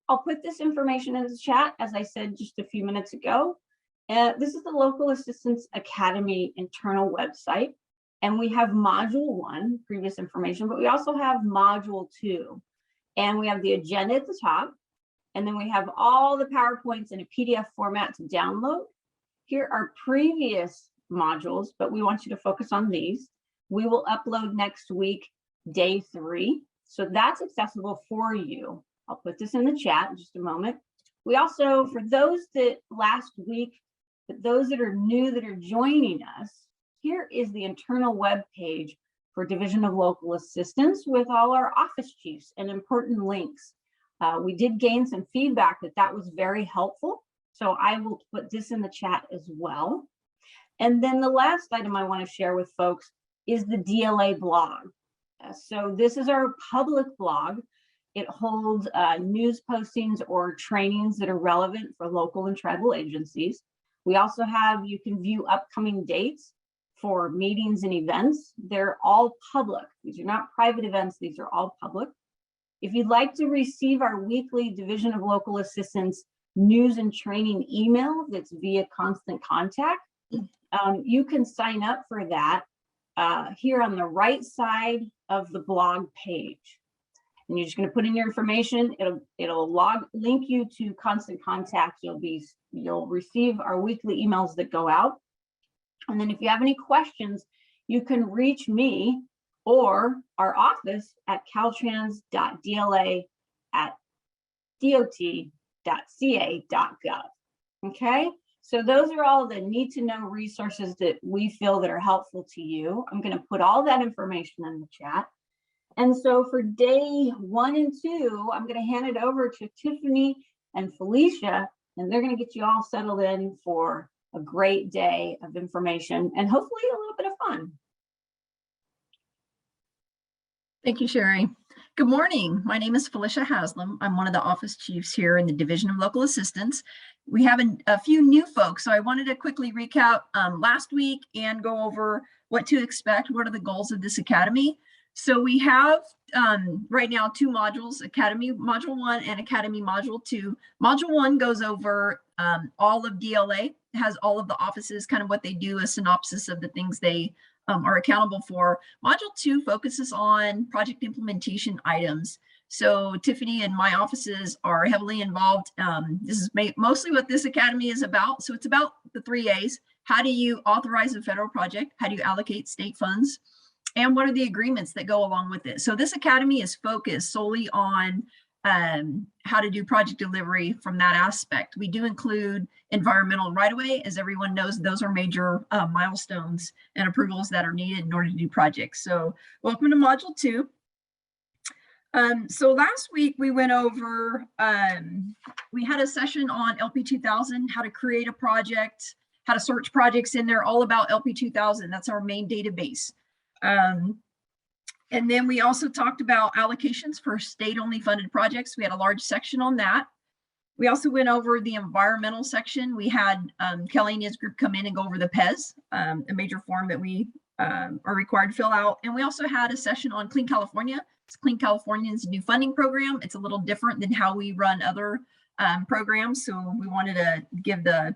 I'll put this information in the chat, as I said just a few minutes ago. This is the Local Assistance Academy internal website. And we have module 1, previous information, but we also have module 2. And we have the agenda at the top. And then we have all the PowerPoints in a PDF format to download. Here are previous modules, but we want you to focus on these. We will upload next week, day 3. So that's accessible for you. I'll put this in the chat in just a moment. We also, for those that last week, but those that are new that are joining us, here is the internal web page for Division of Local Assistance with all our office chiefs and important links. We did gain some feedback that that was very helpful. So I will put this in the chat as well. And then the last item I want to share with folks is the DLA blog. So this is our public blog. It holds news postings or trainings that are relevant for local and tribal agencies. We also have, you can view upcoming dates for meetings and events. They're all public. These are not private events. These are all public. If you'd like to receive our weekly Division of Local Assistance news and training email that's via Constant Contact, you can sign up for that here on the right side of the blog page. And you're just going to put in your information. It'll link you to Constant Contact. You'll receive our weekly emails that go out. And then if you have any questions, you can reach me or our office at caltrans.dla@dot.ca.gov. Okay, so those are all the need to know resources that we feel that are helpful to you. I'm going to put all that information in the chat. And so for day 1 and 2, I'm going to hand it over to Tiffany and Felicia, and they're going to get you all settled in for a great day of information and hopefully a little bit of fun. Thank you, Sherry. Good morning. My name is Felicia Haslam. I'm one of the office chiefs here in the Division of Local Assistance. We have a few new folks, so I wanted to quickly recap last week and go over what to expect. What are the goals of this academy? So we have right now 2 modules, Academy Module 1 and Academy Module 2. Module 1 goes over all of DLA, has all of the offices, kind of what they do, a synopsis of the things they are accountable for. Module 2 focuses on project implementation items. So Tiffany and my offices are heavily involved. This is mostly what this academy is about. So it's about the 3 A's. How do you authorize a federal project? How do you allocate state funds? And what are the agreements that go along with it? So this academy is focused solely on how to do project delivery from that aspect. We do include environmental right-of-way. As everyone knows, those are major milestones and approvals that are needed in order to do projects. So welcome to Module 2. So last week we went over, we had a session on LP 2000, how to create a project, how to search projects in there, all about LP 2000. That's our main database. And then we also talked about allocations for state-only funded projects. We had a large section on that. We also went over the environmental section. We had Kelly and his group come in and go over the PEZ, a major form that we are required to fill out. And we also had a session on Clean California. Clean California is a new funding program. It's a little different than how we run other programs. So we wanted to get the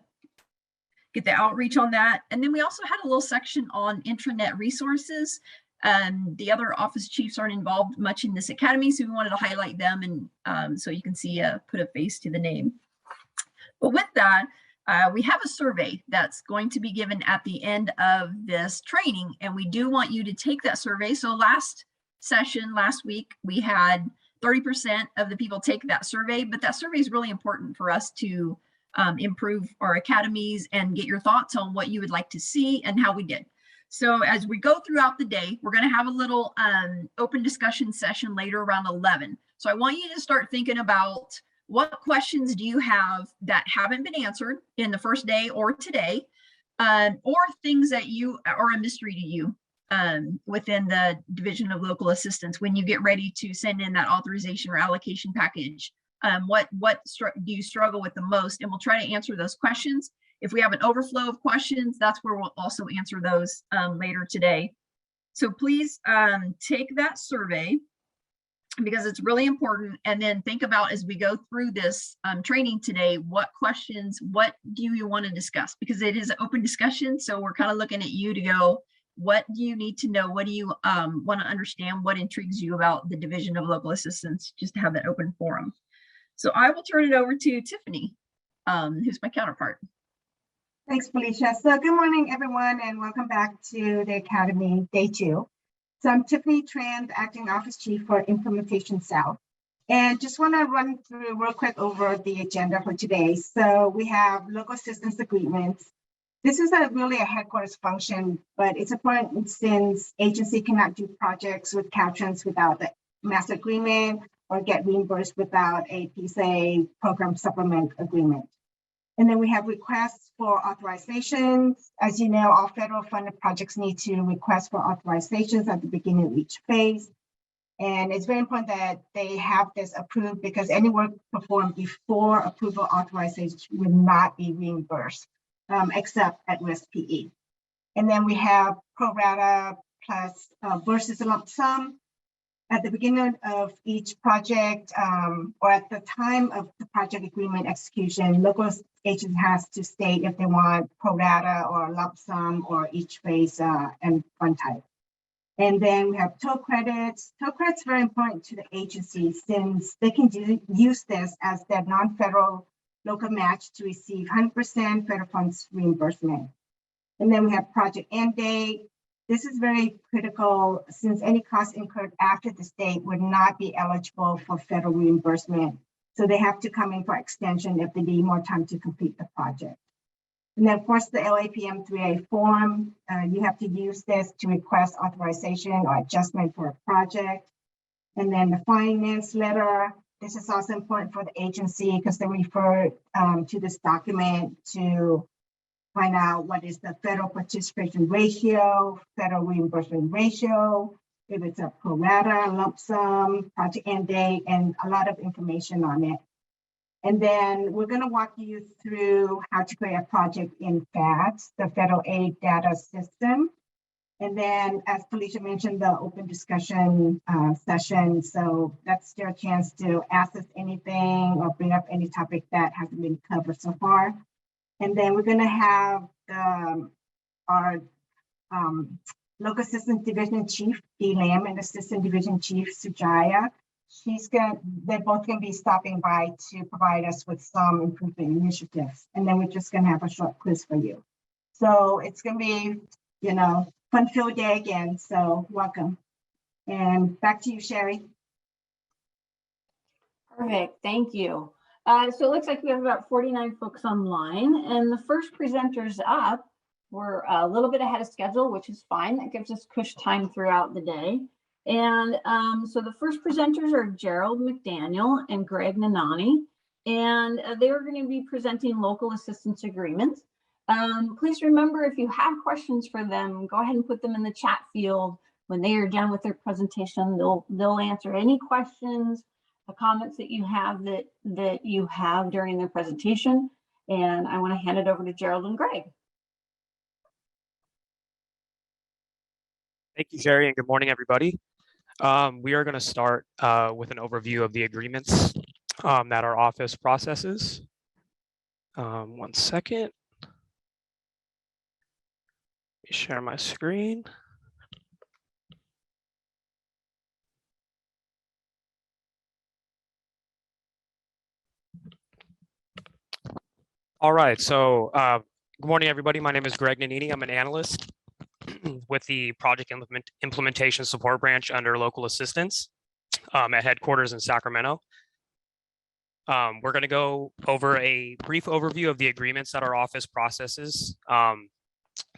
outreach on that. And then we also had a little section on intranet resources. The other office chiefs aren't involved much in this academy, so we wanted to highlight them, and so you can see put a face to the name. But with that, we have a survey that's going to be given at the end of this training, and we do want you to take that survey. So last week, we had 30% of the people take that survey, but that survey is really important for us to improve our academies and get your thoughts on what you would like to see and how we did. So as we go throughout the day, we're going to have a little open discussion session later around 11. So I want you to start thinking about what questions do you have that haven't been answered in the first day or today, or things that are a mystery to you within the Division of Local Assistance when you get ready to send in that authorization or allocation package. What do you struggle with the most? And we'll try to answer those questions. If we have an overflow of questions, that's where we'll also answer those later today. So please take that survey. because it's really important. And then think about, as we go through this training today, what questions, what do you want to discuss? Because it is an open discussion. So we're kind of looking at you to go, what do you need to know? What do you want to understand? What intrigues you about the Division of Local Assistance, just to have that open forum. So I will turn it over to Tiffany, who's my counterpart. Thanks, Felicia. So good morning, everyone, and welcome back to the Academy Day 2. So I'm Tiffany Tran, Acting Office Chief for Implementation South. And just want to run through real quick over the agenda for today. So we have local assistance agreements. This is really a headquarters function, but it's important since agency cannot do projects with Caltrans without the master agreement or get reimbursed without a PSA program supplement agreement. And then we have requests for authorizations. As you know, all federal funded projects need to request for authorizations at the beginning of each phase. And it's very important that they have this approved because any work performed before approval authorization would not be reimbursed, except at risk PE. And then we have pro rata plus versus a lump sum. At the beginning of each project, or at the time of the project agreement execution, local agents has to state if they want pro rata or lump sum or each phase and fund type. And then we have toll credits. Toll credits are very important to the agency since they can use this as their non-federal local match to receive 100% federal funds reimbursement. And then we have project end date. This is very critical since any costs incurred after this date would not be eligible for federal reimbursement. So they have to come in for extension if they need more time to complete the project. And then of course the LAPM 3A form, you have to use this to request authorization or adjustment for a project. And then the finance letter, this is also important for the agency because they refer to this document to find out what is the federal participation ratio, federal reimbursement ratio, if it's a pro rata, lump sum, project end date, and a lot of information on it. And then we're going to walk you through how to create a project in FADS, the Federal Aid Data System. And then, as Felicia mentioned, the open discussion session. So that's your chance to ask us anything or bring up any topic that hasn't been covered so far. And then we're going to have our local assistant division chief, Dee Lam, and assistant division chief, Sujaya. They're both going to be stopping by to provide us with some improvement initiatives. And then we're just going to have a short quiz for you. So it's going to be, fun-filled day again. So welcome. And back to you, Sherry. Perfect. Thank you. So it looks like we have about 49 folks online, and the first presenters up were a little bit ahead of schedule, which is fine. That gives us push time throughout the day. And so the first presenters are Gerald McDaniel and Greg Nanani, and they are going to be presenting local assistance agreements. Please remember, if you have questions for them, go ahead and put them in the chat field. When they are done with their presentation, they'll answer any questions, the comments that you have during their presentation. And I want to hand it over to Gerald and Greg. Thank you, Sherry, and good morning, everybody. We are going to start with an overview of the agreements that our office processes. 1 second. Let me share my screen. All right, so good morning, everybody. My name is Greg Nanini. I'm an analyst with the Project Implementation Support Branch under Local Assistance at headquarters in Sacramento. We're going to go over a brief overview of the agreements that our office processes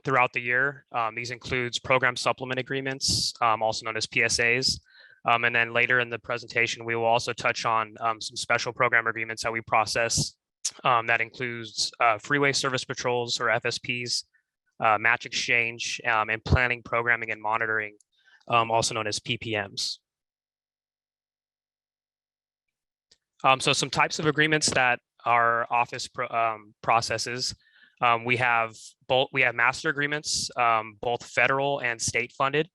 throughout the year. These includes program supplement agreements, also known as PSAs. And then later in the presentation, we will also touch on some special program agreements that we process. That includes freeway service patrols, or FSPs, match exchange, and planning, programming, and monitoring, also known as PPMs. So some types of agreements that our office processes. We have master agreements, both federal and state funded.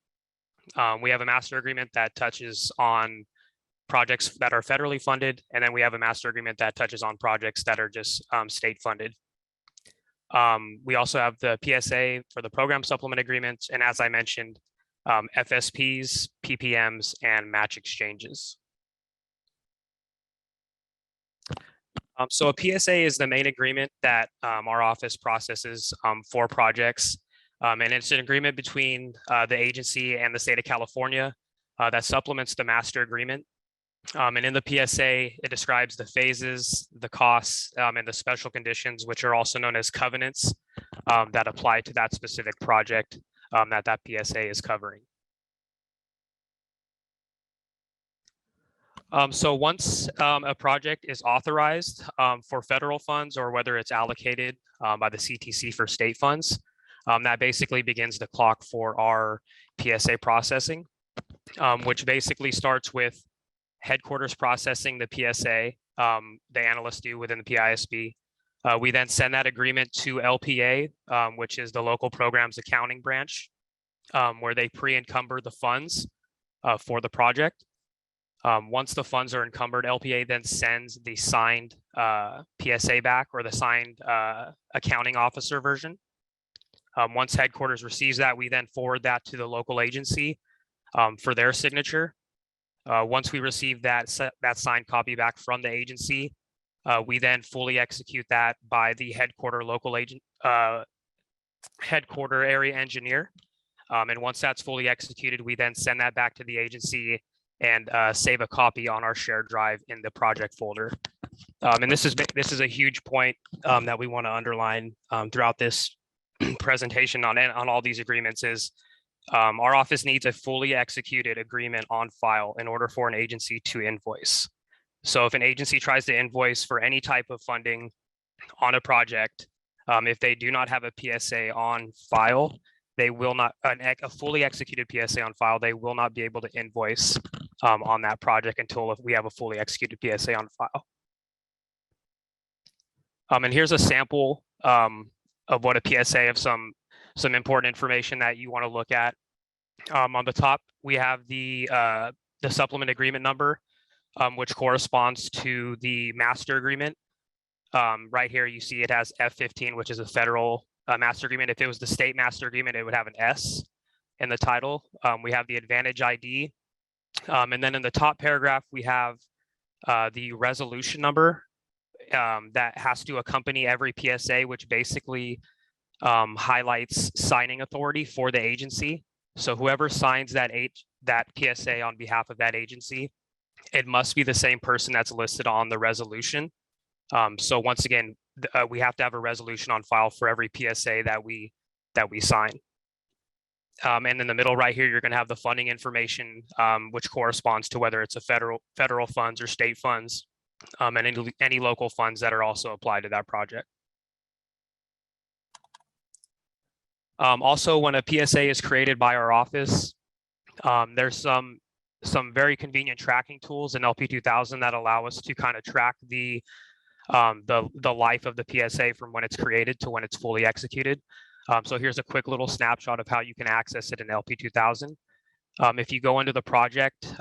We have a master agreement that touches on projects that are federally funded, and then we have a master agreement that touches on projects that are just state funded. We also have the PSA for the program supplement agreements, and as I mentioned, FSPs, PPMs, and match exchanges. So a PSA is the main agreement that our office processes for projects. And it's an agreement between the agency and the state of California that supplements the master agreement. And in the PSA, it describes the phases, the costs, and the special conditions, which are also known as covenants that apply to that specific project that PSA is covering. So once a project is authorized for federal funds, or whether it's allocated by the CTC for state funds, that basically begins the clock for our PSA processing, which basically starts with headquarters processing the PSA, the analysts do within the PISB. We then send that agreement to LPA, which is the local programs accounting branch, where they pre-encumber the funds for the project. Once the funds are encumbered, LPA then sends the signed PSA back, or the signed accounting officer version. Once headquarters receives that, we then forward that to the local agency for their signature. Once we receive that signed copy back from the agency, we then fully execute that by the headquarter area engineer. And once that's fully executed, we then send that back to the agency and save a copy on our shared drive in the project folder. And this is a huge point that we want to underline throughout this presentation on all these agreements is our office needs a fully executed agreement on file in order for an agency to invoice. So if an agency tries to invoice for any type of funding on a project, if they do not have a PSA on file, they will not, a fully executed PSA on file, they will not be able to invoice on that project until we have a fully executed PSA on file. And here's a sample of what a PSA of some important information that you want to look at. On the top, we have the supplement agreement number, which corresponds to the master agreement. Right here, you see it has F15, which is a federal master agreement. If it was the state master agreement, it would have an S in the title. We have the advantage ID. And then in the top paragraph, we have the resolution number that has to accompany every PSA, which basically highlights signing authority for the agency. So whoever signs that PSA on behalf of that agency, it must be the same person that's listed on the resolution. So once again, we have to have a resolution on file for every PSA that we sign. And in the middle right here, you're going to have the funding information, which corresponds to whether it's a federal funds or state funds, and any local funds that are also applied to that project. Also, when a PSA is created by our office, there's some very convenient tracking tools in LP2000 that allow us to kind of track the life of the PSA from when it's created to when it's fully executed. So here's a quick little snapshot of how you can access it in LP2000. If you go into the project,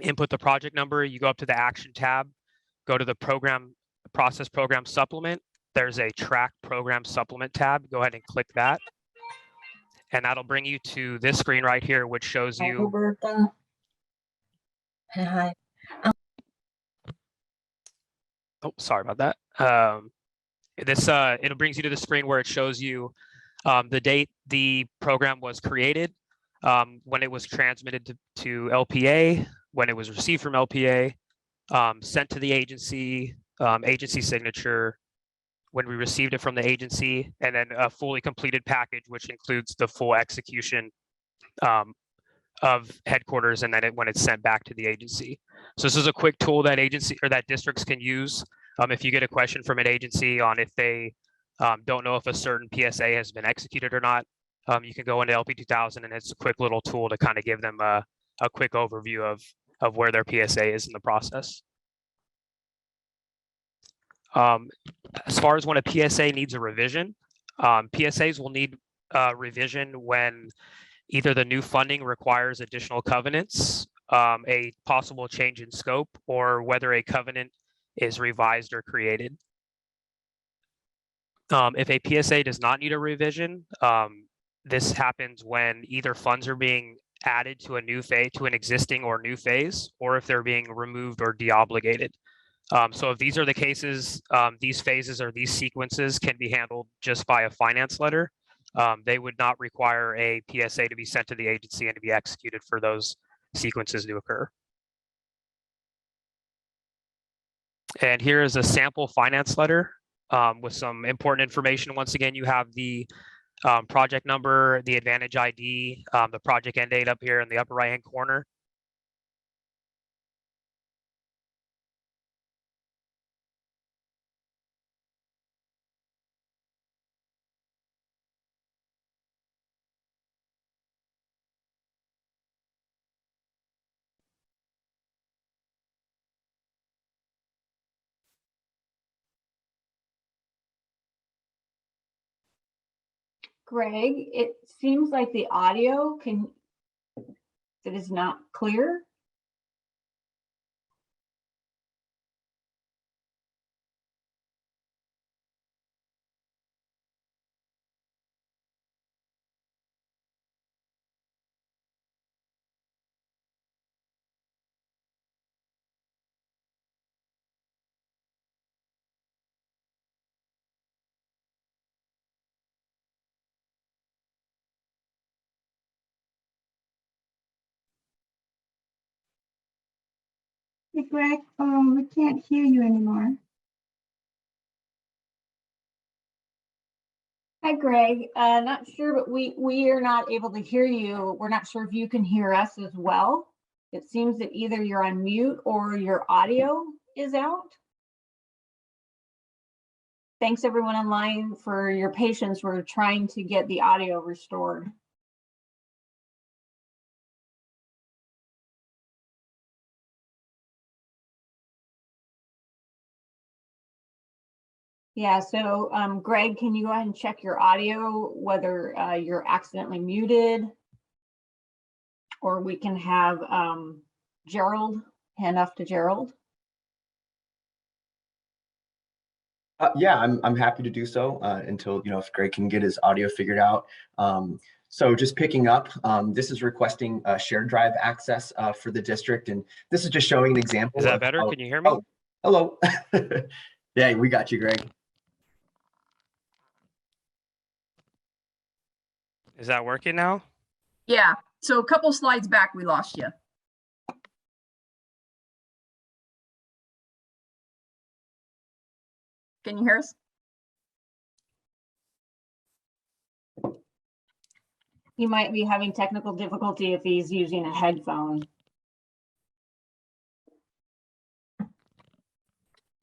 input the project number, you go up to the action tab, go to the process program supplement. There's a track program supplement tab. Go ahead and click that. And that'll bring you to this screen right here, which shows you. Roberta. Hi. Oh, sorry about that. It brings you to the screen where it shows you the date the program was created, when it was transmitted to LPA, when it was received from LPA, sent to the agency, agency signature, when we received it from the agency, and then a fully completed package, which includes the full execution of headquarters, and then when it's sent back to the agency. So this is a quick tool that agency or that districts can use if you get a question from an agency on if they don't know if a certain PSA has been executed or not. You can go into LP2000, and it's a quick little tool to kind of give them a quick overview of where their PSA is in the process. As far as when a PSA needs a revision, PSAs will need revision when either the new funding requires additional covenants, a possible change in scope or whether a covenant is revised or created. If a PSA does not need a revision, this happens when either funds are being added to a new phase, to an existing or new phase, or if they're being removed or deobligated. So if these are the cases, these phases or these sequences can be handled just by a finance letter. They would not require a PSA to be sent to the agency and to be executed for those sequences to occur. And here is a sample finance letter with some important information. Once again, you have the project number, the Advantage ID, the project end date up here in the upper right-hand corner. Greg, it seems like the audio that is not clear. Hey, Greg, we can't hear you anymore. Hi, Greg. Not sure, but we are not able to hear you. We're not sure if you can hear us as well. It seems that either you're on mute or your audio is out. Thanks everyone online for your patience. We're trying to get the audio restored. Yeah, so Greg, can you go ahead and check your audio, whether you're accidentally muted? Or we can have Gerald, hand off to Gerald. Yeah, I'm happy to do so until, if Greg can get his audio figured out. So just picking up, this is requesting shared drive access for the district. And this is just showing an example. Is that better? Can you hear me? Oh, hello. Yeah, we got you, Greg. Is that working now? Yeah, so a couple slides back, we lost you. Can you hear us? He might be having technical difficulty if he's using a headphone.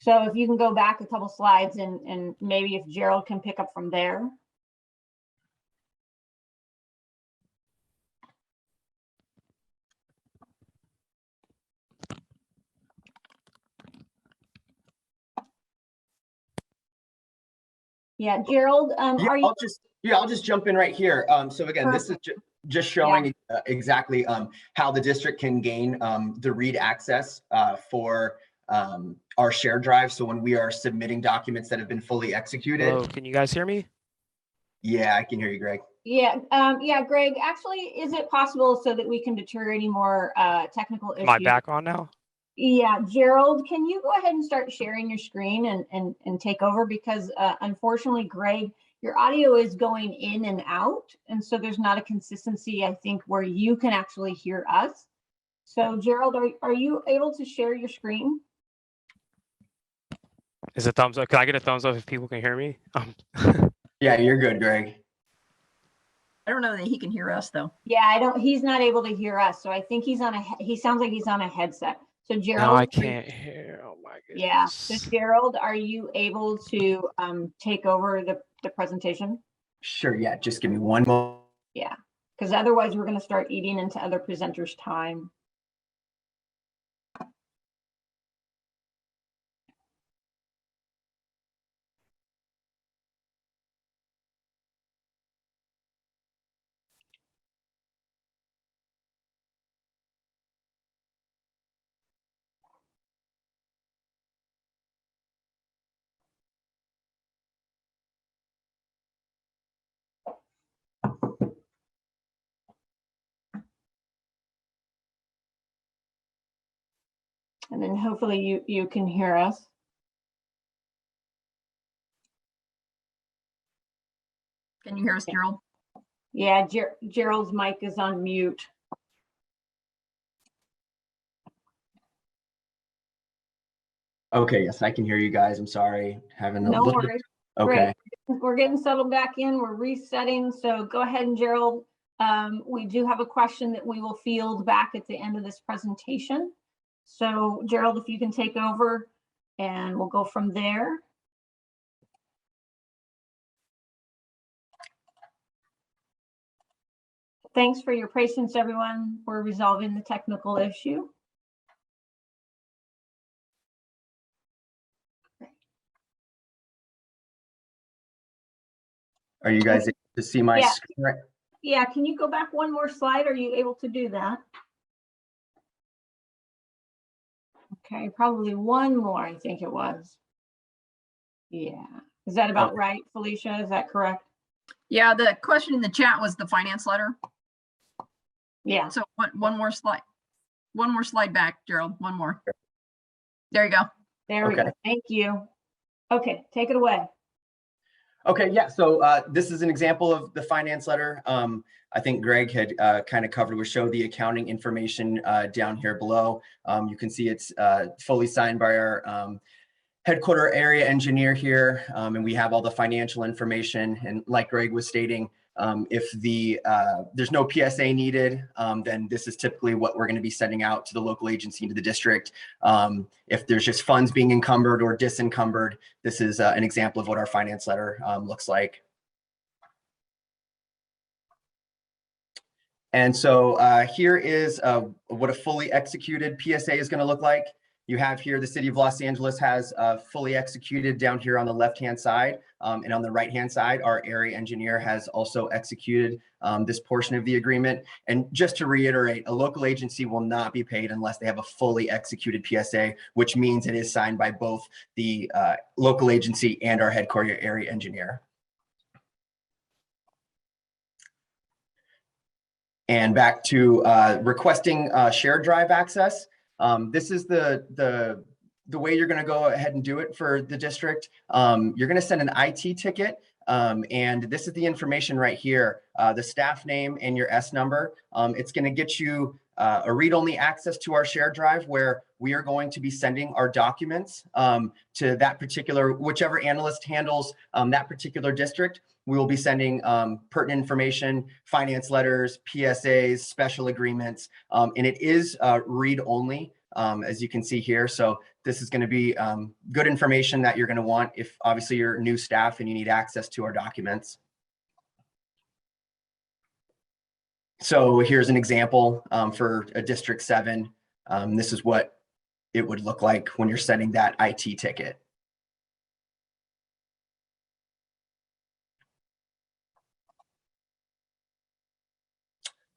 So if you can go back a couple slides and maybe if Gerald can pick up from there. Yeah, Gerald, Yeah, are you? I'll just jump in right here. So again, this is just showing exactly how the district can gain the read access for our shared drive. So when we are submitting documents that have been fully executed. Hello, can you guys hear me? Yeah, I can hear you, Greg. Yeah, yeah, Greg, actually, is it possible so that we can deter any more technical issues? Am I back on now? Yeah, Gerald, can you go ahead and start sharing your screen and take over? Because unfortunately, Greg, your audio is going in and out. And so there's not a consistency, I think, where you can actually hear us. So Gerald, are you able to share your screen? Is it thumbs up? Can I get a thumbs up if people can hear me? Yeah, you're good, Greg. I don't know that he can hear us though. Yeah, he's not able to hear us. So I think he sounds like he's on a headset. So Gerald. No, I can't hear. Oh my goodness. Yeah, so Gerald, are you able to take over the presentation? Sure, yeah, just give me one moment. Yeah, because otherwise we're going to start eating into other presenters' time. And then hopefully you can hear us. Can you hear us, Gerald? Yeah, Gerald's mic is on mute. Okay, yes, I can hear you guys. I'm sorry, having a No little bit. worries. Okay, Great. We're getting settled back in. We're resetting. So go ahead and Gerald, we do have a question that we will field back at the end of this presentation. So Gerald, if you can take over and we'll go from there. Thanks for your patience, everyone. We're resolving the technical issue. are you guys able to see my Yeah. screen? Right? Yeah, can you go back one more slide? Are you able to do that? Okay, probably one more, I think it was. Yeah, is that about right, Felicia? Is that correct? Yeah, the question in the chat was the finance letter. Yeah. So one more slide. One more slide back, Gerald. One more. There you go. There we go. Thank you. Okay, take it away. Okay, yeah, so this is an example of the finance letter. I think Greg had kind of covered, we show the accounting information down here below. You can see it's fully signed by our headquarter area engineer here, and we have all the financial information. And like Greg was stating, if there's no PSA needed, then this is typically what we're going to be sending out to the local agency, to the district. If there's just funds being encumbered or disencumbered, this is an example of what our finance letter looks like. And so here is what a fully executed PSA is going to look like. You have here the city of Los Angeles has fully executed down here on the left-hand side, and on the right-hand side, our area engineer has also executed this portion of the agreement. And just to reiterate, a local agency will not be paid unless they have a fully executed PSA, which means it is signed by both the local agency and our headquarter area engineer. And back to requesting shared drive access. This is the way you're going to go ahead and do it for the district. You're going to send an IT ticket, and this is the information right here, the staff name and your S number. It's going to get you a read-only access to our shared drive, where we are going to be sending our documents to that particular, whichever analyst handles that particular district. We will be sending pertinent information, finance letters, PSAs, special agreements, and it is read-only, as you can see here. So this is going to be good information that you're going to want if obviously you're new staff and you need access to our documents. So here's an example for a District 7. This is what it would look like when you're sending that IT ticket.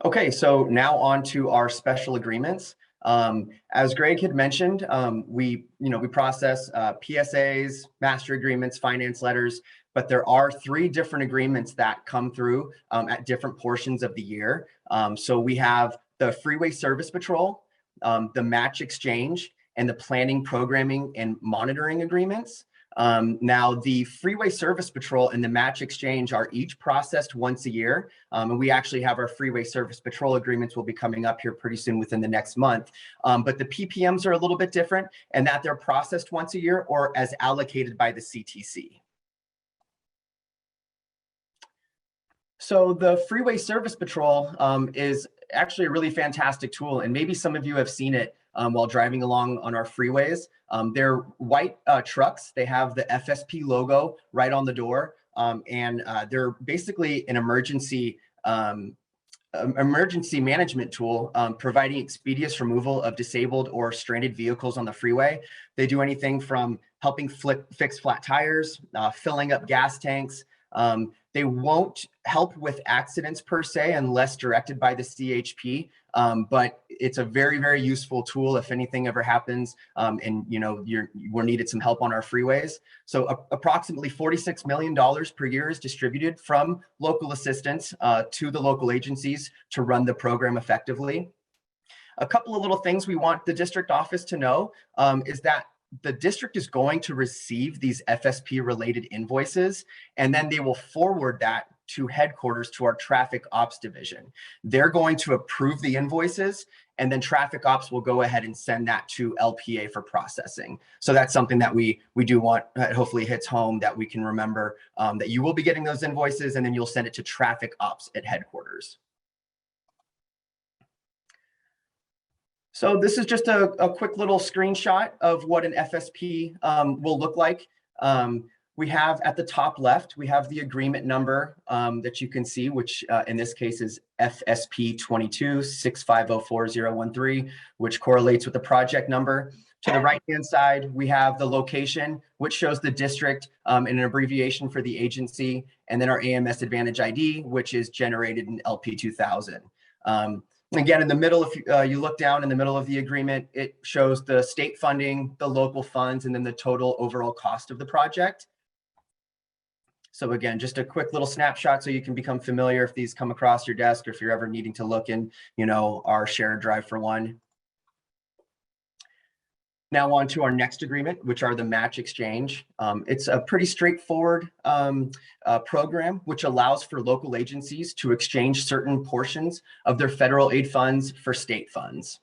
Okay, so now on to our special agreements. As Greg had mentioned, we process PSAs, master agreements, finance letters, but there are 3 different agreements that come through at different portions of the year. So we have the Freeway Service Patrol, the Match Exchange, and the Planning, Programming, and Monitoring agreements. Now, the Freeway Service Patrol and the Match Exchange are each processed once a year. And we actually have our Freeway Service Patrol agreements will be coming up here pretty soon within the next month. But the PPMs are a little bit different in that they're processed once a year or as allocated by the CTC. So the Freeway Service Patrol is actually a really fantastic tool, and maybe some of you have seen it while driving along on our freeways. They're white trucks. They have the FSP logo right on the door, and they're basically an emergency management tool, providing expeditious removal of disabled or stranded vehicles on the freeway. They do anything from helping fix flat tires, filling up gas tanks. They won't help with accidents per se unless directed by the CHP, but it's a very, very useful tool if anything ever happens and we're needed some help on our freeways. So approximately $46 million per year is distributed from local assistance to the local agencies to run the program effectively. A couple of little things we want the district office to know is that the district is going to receive these FSP related invoices, and then they will forward that to headquarters to our traffic ops division. They're going to approve the invoices, and then traffic ops will go ahead and send that to LPA for processing. So that's something that we do want, hopefully hits home, that we can remember that you will be getting those invoices, and then you'll send it to traffic ops at headquarters. So this is just a quick little screenshot of what an FSP will look like. We have at the top left, we have the agreement number that you can see, which in this case is FSP 22-6504013, which correlates with the project number. To the right-hand side, we have the location, which shows the district and an abbreviation for the agency, and then our AMS Advantage ID, which is generated in LP 2000. Again, in the middle, if you look down in the middle of the agreement, it shows the state funding, the local funds, and then the total overall cost of the project. So again, just a quick little snapshot so you can become familiar if these come across your desk, or if you're ever needing to look in, our shared drive for one. Now on to our next agreement, which are the match exchange. It's a pretty straightforward program, which allows for local agencies to exchange certain portions of their federal aid funds for state funds.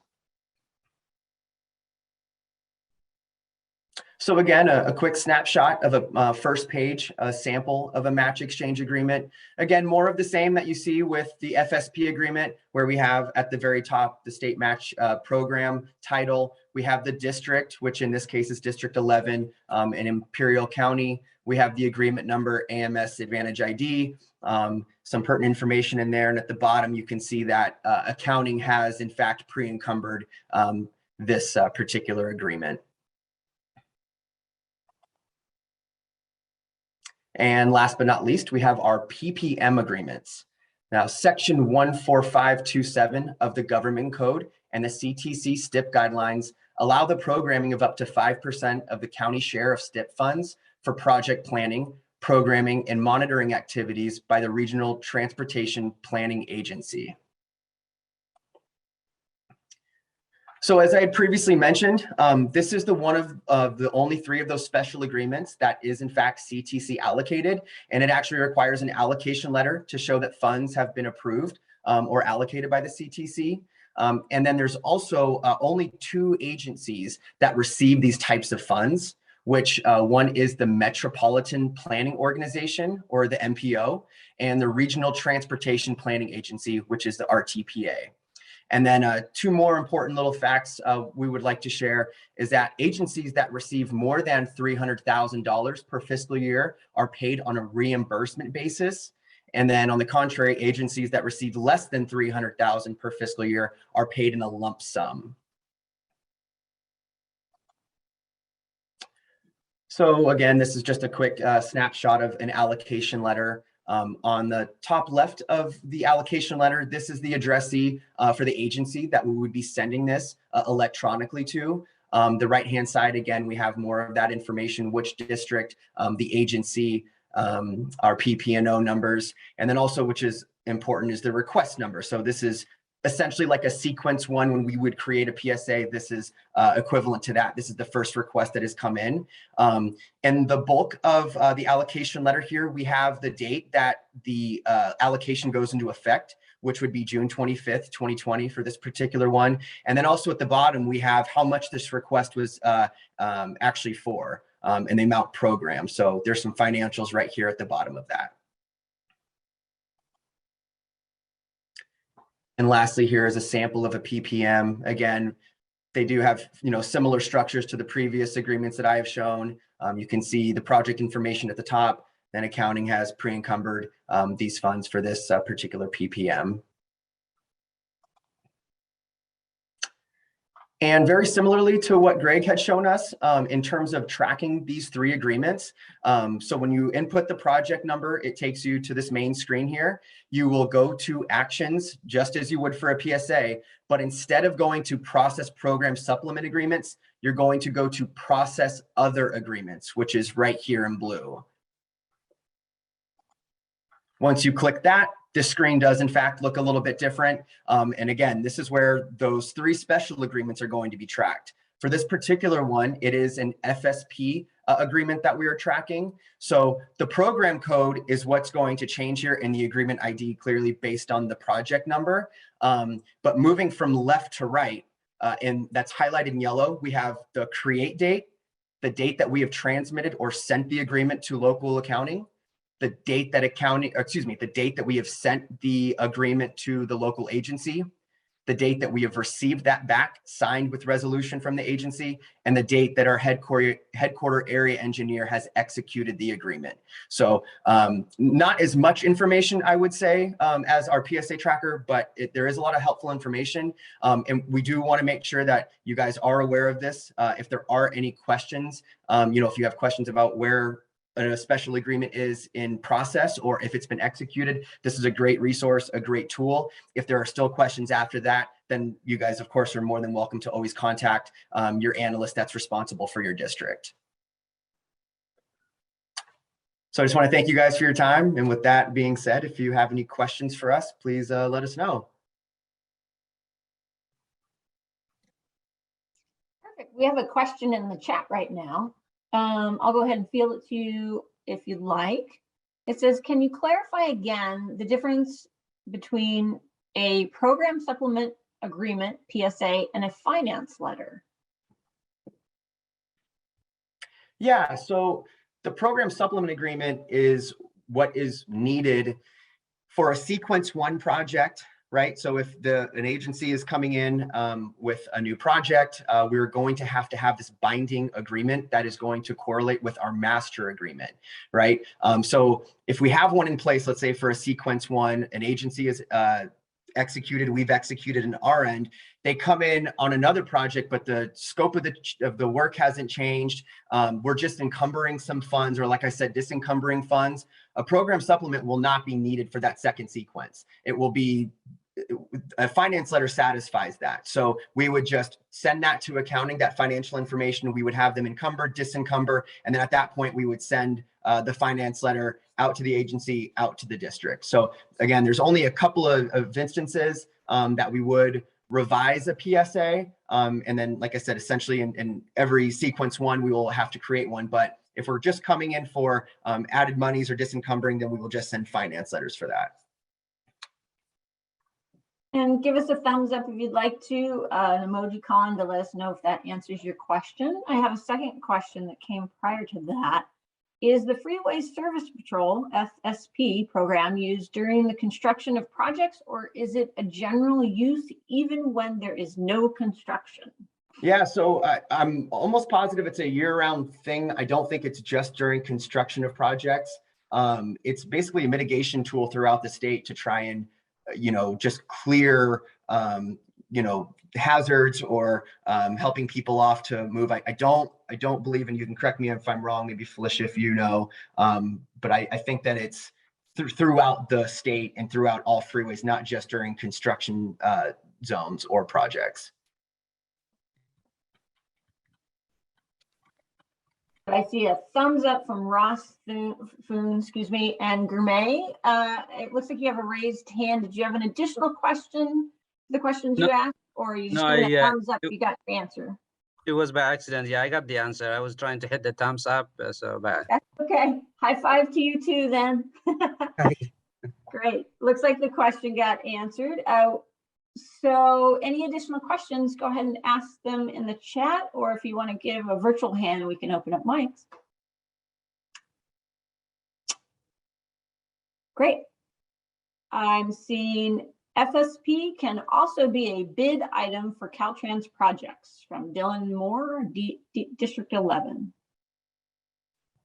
So again, a quick snapshot of a first page, a sample of a match exchange agreement. Again, more of the same that you see with the FSP agreement, where we have at the very top the state match program title. We have the district, which in this case is District 11 in Imperial County. We have the agreement number, AMS Advantage ID, some pertinent information in there. And at the bottom, you can see that accounting has in fact pre-encumbered this particular agreement. And last but not least, we have our PPM agreements. Now, section 14527 of the government code and the CTC STIP guidelines allow the programming of up to 5% of the county share of STIP funds for project planning, programming, and monitoring activities by the Regional Transportation Planning Agency. So as I had previously mentioned, this is the one of the only 3 of those special agreements that is in fact CTC allocated, and it actually requires an allocation letter to show that funds have been approved or allocated by the CTC. And then there's also only 2 agencies that receive these types of funds, which one is the Metropolitan Planning Organization, or the MPO, and the Regional Transportation Planning Agency, which is the RTPA. And then 2 more important little facts we would like to share is that agencies that receive more than $300,000 per fiscal year are paid on a reimbursement basis. And then on the contrary, agencies that receive less than $300,000 per fiscal year are paid in a lump sum. So again, this is just a quick snapshot of an allocation letter. On the top left of the allocation letter, this is the addressee for the agency that we would be sending this electronically to. The right-hand side, again, we have more of that information, which district, the agency, our PP&O numbers, and then also, which is important, is the request number. So this is essentially like a sequence one. When we would create a PSA, this is equivalent to that. This is the first request that has come in. And the bulk of the allocation letter here, we have the date that the allocation goes into effect, which would be June 25th, 2020 for this particular one. And then also at the bottom, we have how much this request was actually for, and the amount programmed. So there's some financials right here at the bottom of that. And lastly, here is a sample of a PPM. Again, they do have similar structures to the previous agreements that I have shown. You can see the project information at the top, then accounting has pre-encumbered these funds for this particular PPM. And very similarly to what Greg had shown us in terms of tracking these 3 agreements. So when you input the project number, it takes you to this main screen here. You will go to actions just as you would for a PSA, but instead of going to process program supplement agreements, you're going to go to process other agreements, which is right here in blue. Once you click that, this screen does in fact look a little bit different. And again, this is where those 3 special agreements are going to be tracked. For this particular one, it is an FSP agreement that we are tracking. So the program code is what's going to change here in the agreement ID, clearly based on the project number. But moving from left to right, and that's highlighted in yellow, we have the create date, the date that we have transmitted or sent the agreement to local accounting, the date that the date that we have sent the agreement to the local agency, the date that we have received that back, signed with resolution from the agency, and the date that our headquarter area engineer has executed the agreement. So not as much information, I would say, as our PSA tracker, but there is a lot of helpful information. And we do want to make sure that you guys are aware of this. If there are any questions, if you have questions about where a special agreement is in process or if it's been executed, this is a great resource, a great tool. If there are still questions after that, then you guys, of course, are more than welcome to always contact your analyst that's responsible for your district. So I just want to thank you guys for your time. And with that being said, if you have any questions for us, please let us know. Perfect. We have a question in the chat right now. I'll go ahead and field it to you if you'd like. It says, can you clarify again the difference between a program supplement agreement, PSA, and a finance letter? Yeah, so the program supplement agreement is what is needed for a sequence 1 project, right? So if an agency is coming in with a new project, we're going to have this binding agreement that is going to correlate with our master agreement, right? So if we have one in place, let's say for a sequence 1, an agency is executed, we've executed an our end, they come in on another project, but the scope of the work hasn't changed. We're just encumbering some funds, or like I said, disencumbering funds. A program supplement will not be needed for that second sequence. It will be a finance letter satisfies that. So we would just send that to accounting, that financial information. We would have them encumbered, disencumber, and then at that point we would send the finance letter out to the agency, out to the district. So again, there's only a couple of instances that we would revise a PSA. And then, like I said, essentially in every sequence 1, we will have to create one. But if we're just coming in for added monies or disencumbering, then we will just send finance letters for that. And give us a thumbs up if you'd like to, an emoji column to let us know if that answers your question. I have a second question that came prior to that. Is the Freeway Service Patrol, FSP program, used during the construction of projects, or is it a general use even when there is no construction? Yeah, so I'm almost positive it's a year-round thing. I don't think it's just during construction of projects. It's basically a mitigation tool throughout the state to try and just clear, hazards or helping people off to move. I don't believe, and you can correct me if I'm wrong, maybe Felicia, if you know, but I think that it's throughout the state and throughout all freeways, not just during construction zones or projects. I see a thumbs up from Ross Foon, excuse me, and Gourmet. It looks like you have a raised hand. Did you have an additional question? The questions you asked, or are you just doing a thumbs up? You got your answer. It was by accident. Yeah, I got the answer. I was trying to hit the thumbs up, so bad. That's okay. High five to you too, then. Great. Looks like the question got answered. So any additional questions, go ahead and ask them in the chat, or if you want to give a virtual hand, we can open up mics. Great. I'm seeing FSP can also be a bid item for Caltrans projects from Dylan Moore, District 11.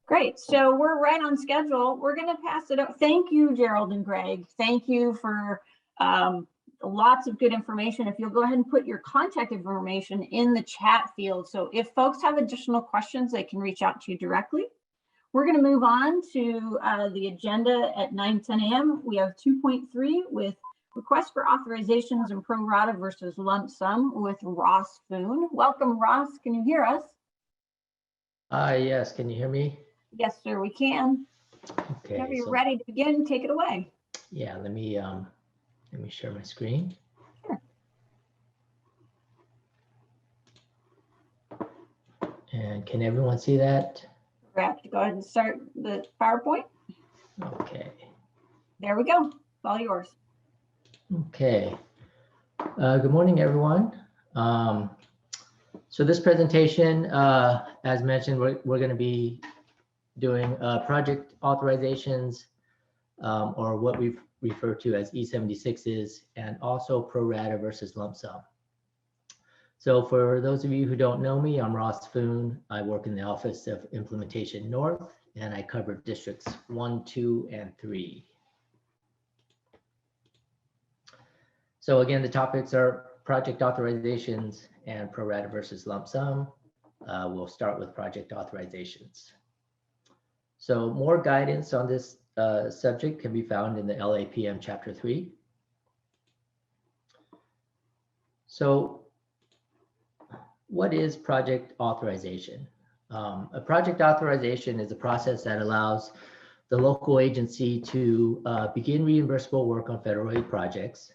Great. So we're right on schedule. We're going to pass it up. Thank you, Gerald and Greg. Thank you for lots of good information. If you'll go ahead and put your contact information in the chat field. So if folks have additional questions, they can reach out to you directly. We're going to move on to the agenda at 9:10 a.m. We have 2.3 with request for authorizations and pro rata versus lump sum with Ross Foon. Welcome, Ross. Can you hear us? Yes. Can you hear me? Yes, sir, we can. Okay, Whenever you're so ready to begin, take it away. yeah, let me share my screen. Sure. And can everyone see that? We have to go ahead and start the PowerPoint. Okay. There we go. It's all yours. Okay. Good morning, everyone. So this presentation, as mentioned, we're going to be doing project authorizations, or what we refer to as E76s, and also pro rata versus lump sum. So for those of you who don't know me, I'm Ross Foon. I work in the Office of Implementation North, and I cover districts 1, 2, and 3. So again, the topics are project authorizations and pro rata versus lump sum. We'll start with project authorizations. So more guidance on this subject can be found in the LAPM Chapter 3. So what is project authorization? A project authorization is a process that allows the local agency to begin reimbursable work on federal aid projects.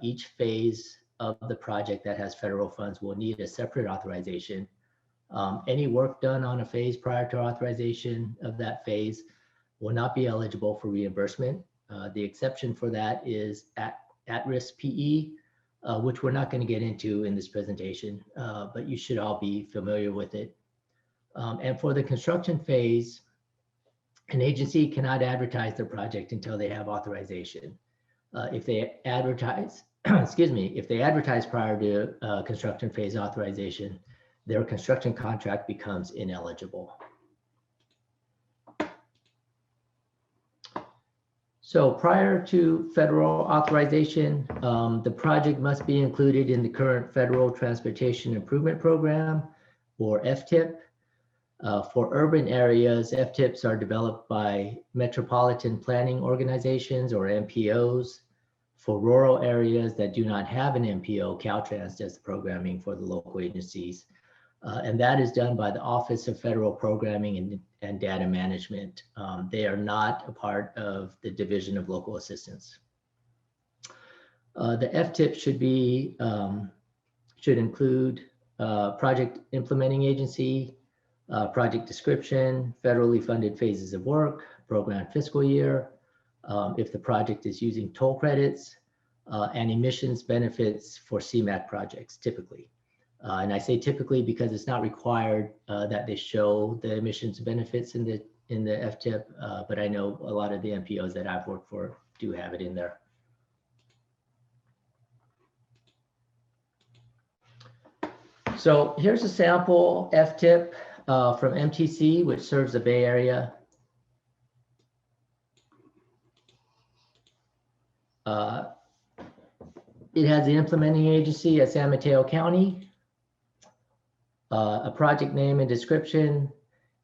Each phase of the project that has federal funds will need a separate authorization. Any work done on a phase prior to authorization of that phase will not be eligible for reimbursement. The exception for that is at-risk PE, which we're not going to get into in this presentation, but you should all be familiar with it. And for the construction phase, an agency cannot advertise their project until they have authorization. If they advertise, excuse me, if they advertise prior to construction phase authorization, their construction contract becomes ineligible. So prior to federal authorization, the project must be included in the current Federal Transportation Improvement Program, or FTIP. For urban areas, FTIPs are developed by Metropolitan Planning Organizations, or MPOs. For rural areas that do not have an MPO, Caltrans does the programming for the local agencies. And that is done by the Office of Federal Programming and Data Management. They are not a part of the Division of Local Assistance. The FTIP should include project implementing agency, project description, federally funded phases of work, program fiscal year, if the project is using toll credits, and emissions benefits for CMAQ projects, typically. And I say typically because it's not required that they show the emissions benefits in the FTIP, but I know a lot of the MPOs that I've worked for do have it in there. So here's a sample FTIP from MTC, which serves the Bay Area. It has the implementing agency at San Mateo County, a project name and description.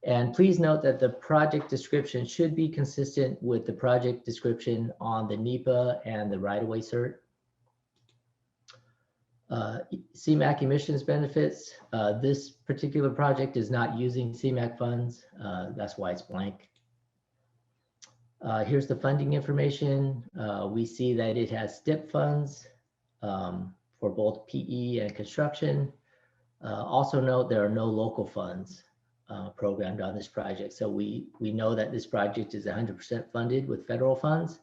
And please note that the project description should be consistent with the project description on the NEPA and the right-of-way cert. CMAQ emissions benefits. This particular project is not using CMAQ funds. That's why it's blank. Here's the funding information. We see that it has STIP funds for both PE and construction. Also note there are no local funds programmed on this project. So we know that this project is 100% funded with federal funds.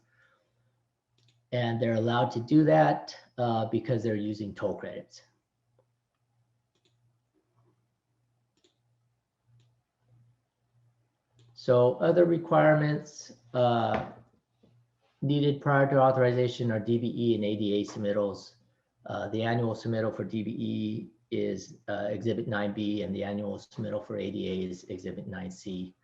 And they're allowed to do that because they're using toll credits. So other requirements needed prior to authorization are DBE and ADA submittals. The annual submittal for DBE is Exhibit 9B, and the annual submittal for ADA is Exhibit 9C.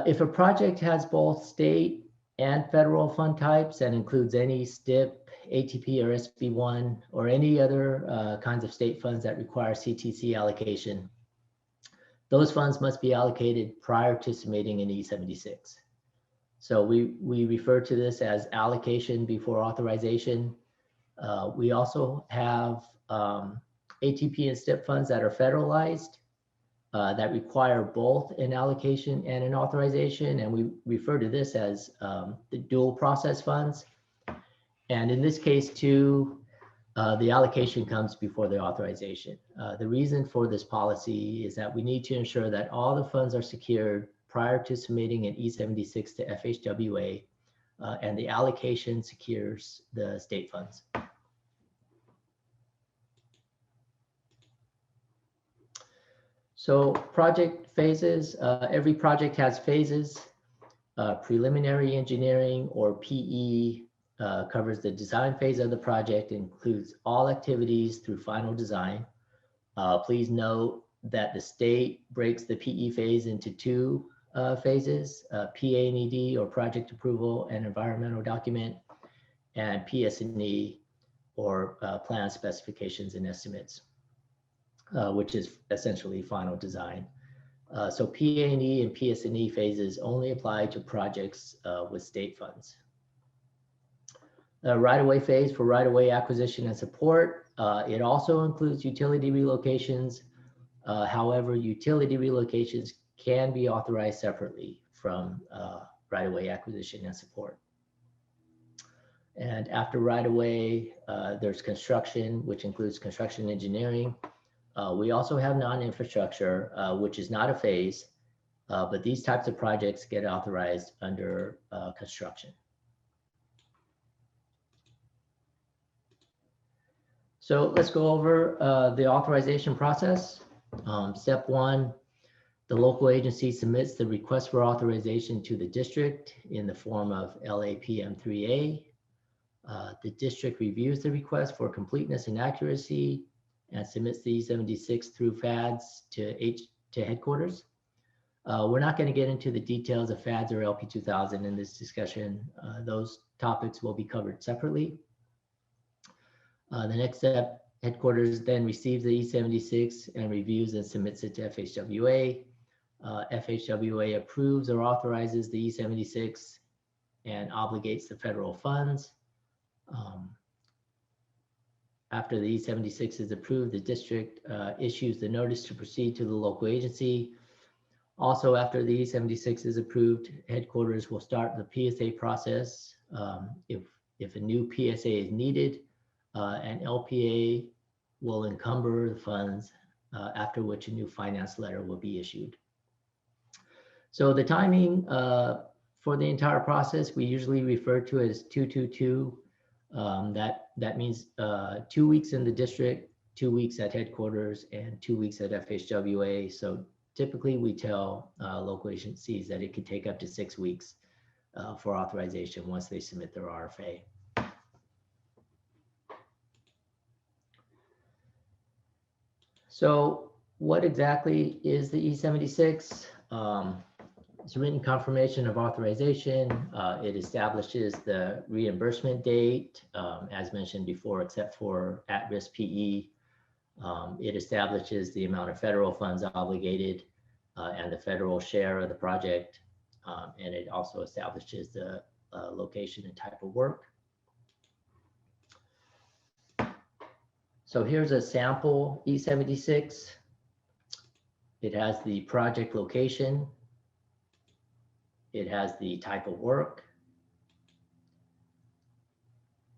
If a project has both state and federal fund types and includes any STIP, ATP, or SB1, or any other kinds of state funds that require CTC allocation, those funds must be allocated prior to submitting an E76. So we refer to this as allocation before authorization. We also have ATP and STIP funds that are federalized. that require both an allocation and an authorization, and we refer to this as the dual process funds. And in this case too, the allocation comes before the authorization. The reason for this policy is that we need to ensure that all the funds are secured prior to submitting an E76 to FHWA, and the allocation secures the state funds. So project phases, every project has phases. Preliminary engineering, or PE, covers the design phase of the project, includes all activities through final design. Please note that the state breaks the PE phase into two phases, PA&ED, or project approval and environmental document, and PS&E, or plan specifications and estimates, which is essentially final design. So PA&E and PS&E phases only apply to projects with state funds. Right-of-way phase for right-of-way acquisition and support. It also includes utility relocations. However, utility relocations can be authorized separately from right-of-way acquisition and support. And after right-of-way, there's construction, which includes construction engineering. We also have non-infrastructure, which is not a phase, but these types of projects get authorized under construction. So let's go over the authorization process. Step one, the local agency submits the request for authorization to the district in the form of LAPM3A. The district reviews the request for completeness and accuracy and submits the E76 through FADS to headquarters. We're not going to get into the details of FADS or LP2000 in this discussion. Those topics will be covered separately. The next step, headquarters then receives the E76 and reviews and submits it to FHWA. FHWA approves or authorizes the E76 and obligates the federal funds. After the E76 is approved, the district issues the notice to proceed to the local agency. Also, after the E76 is approved, headquarters will start the PSA process. If a new PSA is needed, an LPA will encumber the funds, after which a new finance letter will be issued. So the timing for the entire process, we usually refer to as 222. That means 2 weeks in the district, 2 weeks at headquarters, and 2 weeks at FHWA. So typically we tell local agencies that it could take up to 6 weeks for authorization once they submit their RFA. So what exactly is the E76? It's a written confirmation of authorization. It establishes the reimbursement date, as mentioned before, except for at-risk PE. It establishes the amount of federal funds obligated and the federal share of the project. And it also establishes the location and type of work. So here's a sample E76. It has the project location. It has the type of work.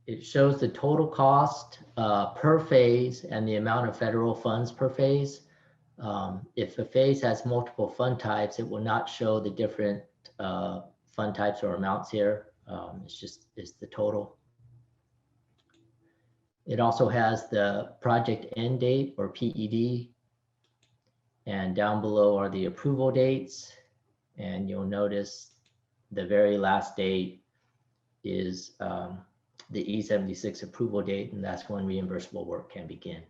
It shows the total cost per phase and the amount of federal funds per phase. If a phase has multiple fund types, it will not show the different fund types or amounts here. It's the total. It also has the project end date, or PED, and down below are the approval dates. And you'll notice the very last date is the E76 approval date, and that's when reimbursable work can begin.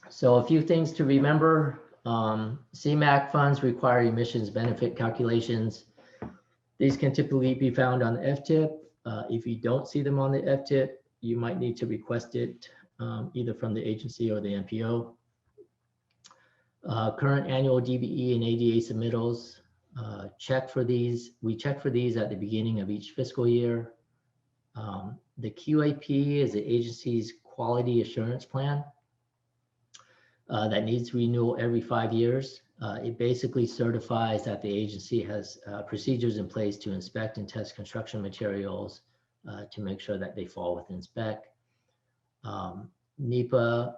So a few things to remember. CMAQ funds require emissions benefit calculations. These can typically be found on the FTIP. If you don't see them on the FTIP, you might need to request it either from the agency or the MPO. Current annual DBE and ADA submittals, check for these. We check for these at the beginning of each fiscal year. The QAP is the agency's quality assurance plan that needs renewal every 5 years. It basically certifies that the agency has procedures in place to inspect and test construction materials to make sure that they fall within spec. NEPA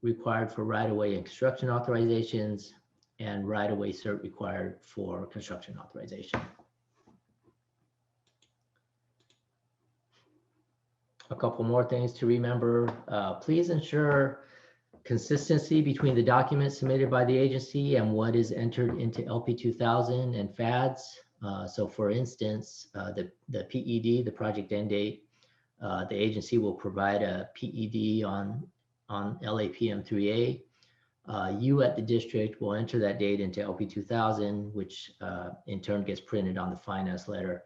required for right-of-way and construction authorizations, and right-of-way cert required for construction authorization. A couple more things to remember. Please ensure consistency between the documents submitted by the agency and what is entered into LP 2000 and FADS. So for instance, the PED, the project end date, the agency will provide a PED on LAPM 3A. You at the district will enter that date into LP 2000, which in turn gets printed on the finance letter.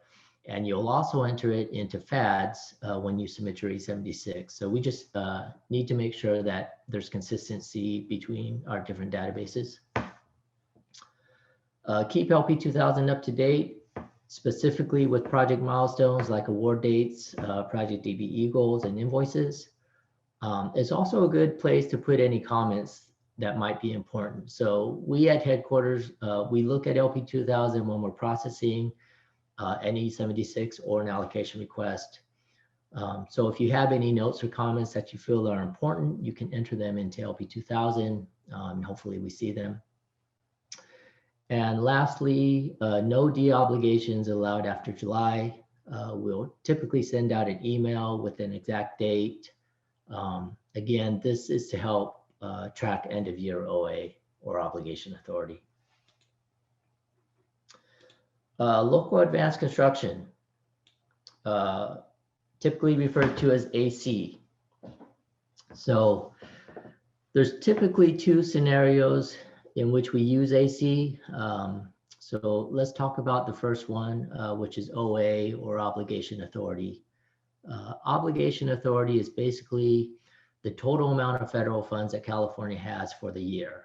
And you'll also enter it into FADS when you submit your E76. So we just need to make sure that there's consistency between our different databases. Keep LP 2000 up to date, specifically with project milestones like award dates, project DBE goals, and invoices. It's also a good place to put any comments that might be important. So we at headquarters, we look at LP 2000 when we're processing an E76 or an allocation request. So if you have any notes or comments that you feel are important, you can enter them into LP 2000, and hopefully we see them. And lastly, no de-obligations allowed after July. We'll typically send out an email with an exact date. Again, this is to help track end of year OA or obligation authority. Local advanced construction, typically referred to as AC. So there's typically two scenarios in which we use AC. So let's talk about the first one, which is OA or obligation authority. Obligation authority is basically the total amount of federal funds that California has for the year.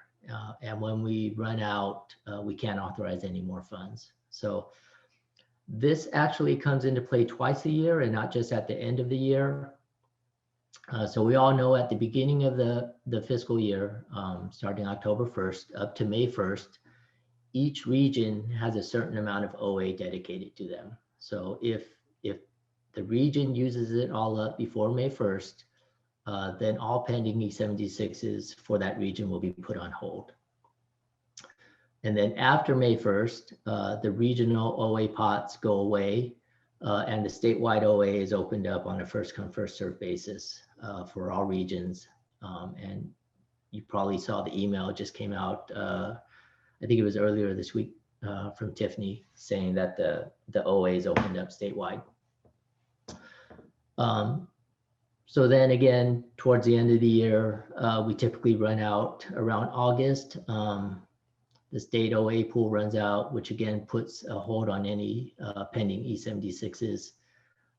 And when we run out, we can't authorize any more funds. So this actually comes into play twice a year and not just at the end of the year. So we all know at the beginning of the fiscal year, starting October 1st up to May 1st, each region has a certain amount of OA dedicated to them. So if the region uses it all up before May 1st, then all pending E76s for that region will be put on hold. And then after May 1st, the regional OA pots go away and the statewide OA is opened up on a first come first served basis for all regions. And you probably saw the email, it just came out, I think it was earlier this week from Tiffany saying that the OA is opened up statewide. So then again, towards the end of the year, we typically run out around August. The state OA pool runs out, which again puts a hold on any pending E76s.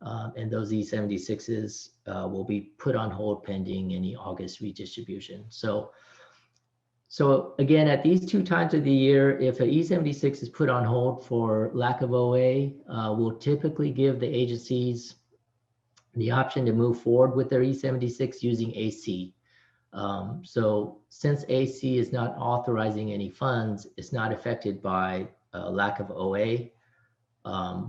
And those E76s will be put on hold pending any August redistribution. So again, at these two times of the year, if an E76 is put on hold for lack of OA, we'll typically give the agencies the option to move forward with their E76 using AC. So since AC is not authorizing any funds, it's not affected by lack of OA.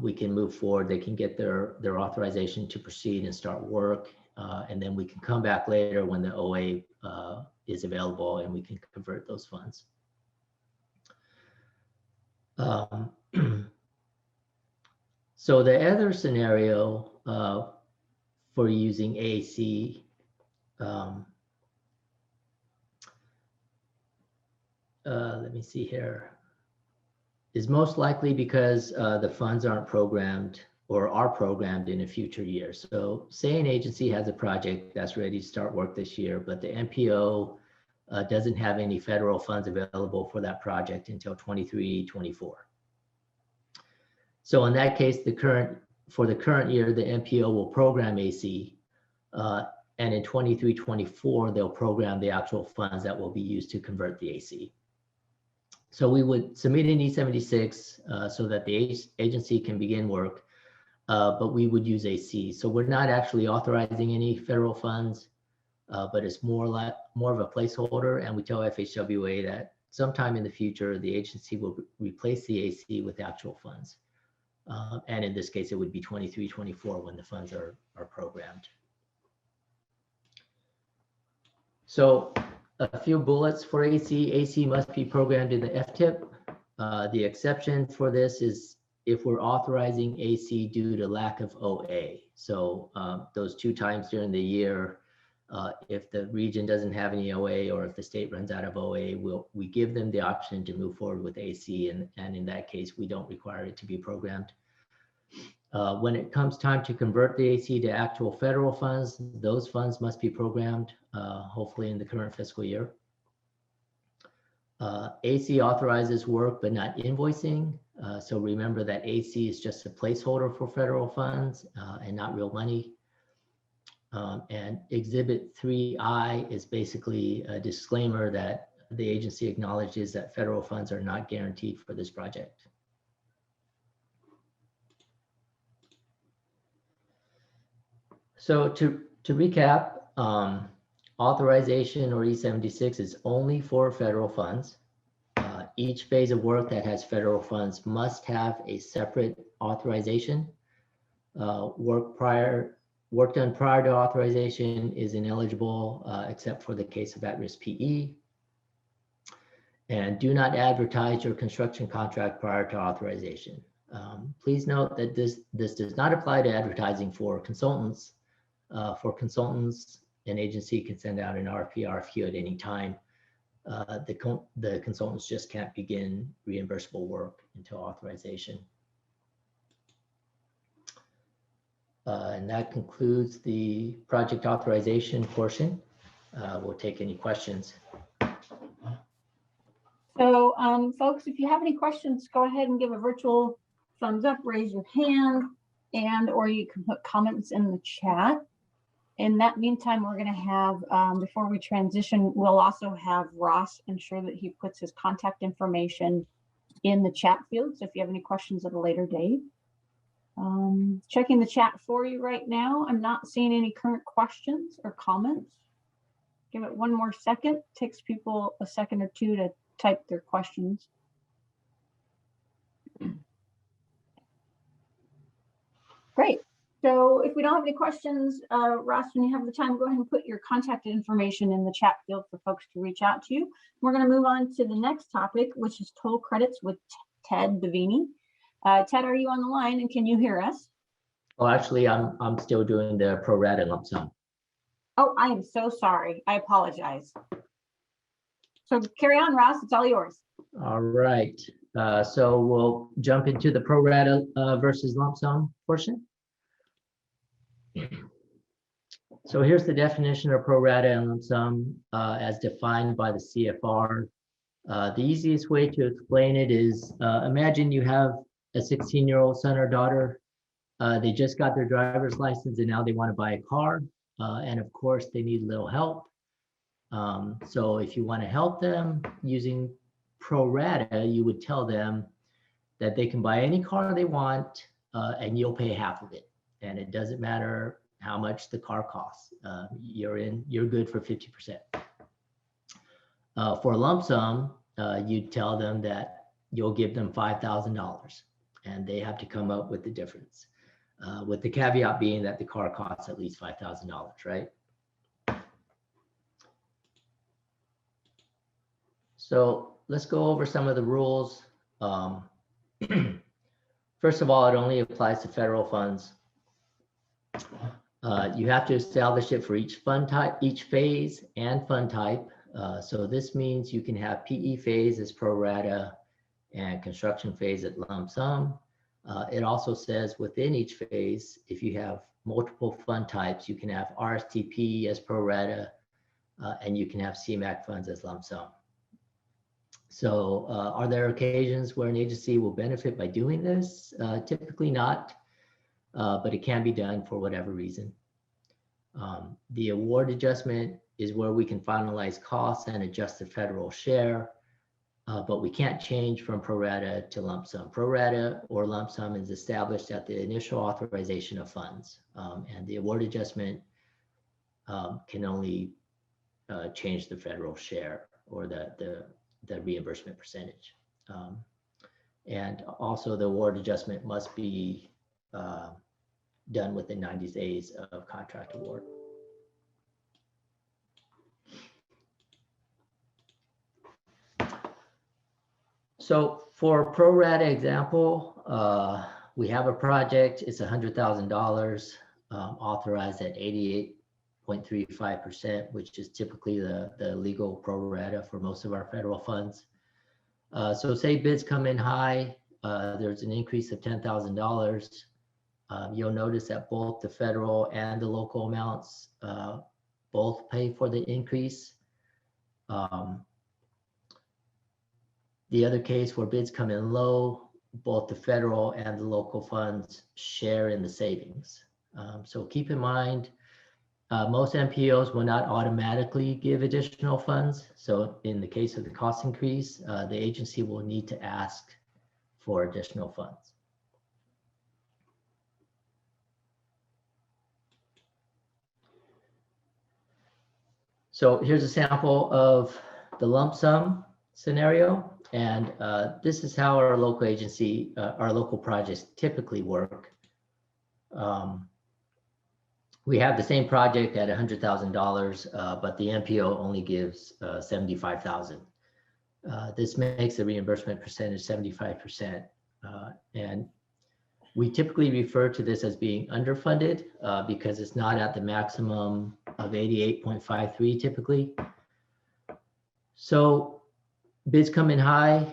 We can move forward. They can get their authorization to proceed and start work. And then we can come back later when the OA is available and we can convert those funds. So the other scenario for using AC, let me see here, is most likely because the funds aren't programmed or are programmed in a future year. So say an agency has a project that's ready to start work this year, but the MPO doesn't have any federal funds available for that project until 23-24. So in that case, for the current year, the MPO will program AC, and in 23-24, they'll program the actual funds that will be used to convert the AC. So we would submit an E76 so that the agency can begin work. but we would use AC. So we're not actually authorizing any federal funds, but it's more of a placeholder. And we tell FHWA that sometime in the future, the agency will replace the AC with actual funds. And in this case, it would be 23, 24 when the funds are programmed. So a few bullets for AC. AC must be programmed in the FTIP. The exception for this is if we're authorizing AC due to lack of OA. So those 2 times during the year, if the region doesn't have any OA or if the state runs out of OA, we give them the option to move forward with AC, and in that case, we don't require it to be programmed. When it comes time to convert the AC to actual federal funds, those funds must be programmed, hopefully in the current fiscal year. AC authorizes work, but not invoicing. So remember that AC is just a placeholder for federal funds and not real money. And Exhibit 3I is basically a disclaimer that the agency acknowledges that federal funds are not guaranteed for this project. So to recap, authorization or E76 is only for federal funds. Each phase of work that has federal funds must have a separate authorization. Work done prior to authorization is ineligible except for the case of at-risk PE. And do not advertise your construction contract prior to authorization. Please note that this does not apply to advertising for consultants. For consultants, an agency can send out an RFP, RFQ at any time. The consultants just can't begin reimbursable work until authorization. And that concludes the project authorization portion. We'll take any questions. So folks, if you have any questions, go ahead and give a virtual thumbs up, raise your hand, or you can put comments in the chat. In that meantime, we're going to have, before we transition, we'll also have Ross ensure that he puts his contact information in the chat field. So if you have any questions at a later date. Checking the chat for you right now. I'm not seeing any current questions or comments. Give it one more second. Takes people a second or two to type their questions. Great. So if we don't have any questions, Ross, when you have the time, go ahead and put your contact information in the chat field for folks to reach out to you. We're going to move on to the next topic, which is toll credits with Ted Davini. Ted, are you on the line and can you hear us? Oh, actually, I'm still doing the pro rata lump sum. Oh, I am so sorry. I apologize. So carry on, Ross. It's all yours. All right. So we'll jump into the pro rata versus lump sum portion. So here's the definition of pro rata and lump sum as defined by the CFR. The easiest way to explain it is imagine you have a 16-year-old son or daughter. They just got their driver's license and now they want to buy a car. And of course, they need a little help. So if you want to help them using pro rata, you would tell them that they can buy any car they want and you'll pay half of it. And it doesn't matter how much the car costs. You're good for 50%. For a lump sum, you'd tell them that you'll give them $5,000 and they have to come up with the difference. With the caveat being that the car costs at least $5,000, right? So let's go over some of the rules. First of all, it only applies to federal funds. You have to establish it for each fund type, each phase and fund type. So this means you can have PE phase as pro rata and construction phase at lump sum. It also says within each phase, if you have multiple fund types, you can have RSTP as pro rata and you can have CMAQ funds as lump sum. So are there occasions where an agency will benefit by doing this? Typically not, but it can be done for whatever reason. The award adjustment is where we can finalize costs and adjust the federal share. but we can't change from pro rata to lump sum. Pro rata or lump sum is established at the initial authorization of funds, and the award adjustment can only change the federal share or the reimbursement percentage. And also the award adjustment must be done within 90 days of contract award. So for pro rata example, we have a project, it's $100,000 authorized at 88.35%, which is typically the legal pro rata for most of our federal funds. So say bids come in high, there's an increase of $10,000. You'll notice that both the federal and the local amounts both pay for the increase. The other case where bids come in low, both the federal and the local funds share in the savings. So keep in mind, most MPOs will not automatically give additional funds. So in the case of the cost increase, the agency will need to ask for additional funds. So here's a sample of the lump sum scenario. And this is how our local agency, our local projects typically work. We have the same project at $100,000, but the MPO only gives $75,000. This makes the reimbursement percentage 75%. And we typically refer to this as being underfunded because it's not at the maximum of 88.53 typically. So bids come in high,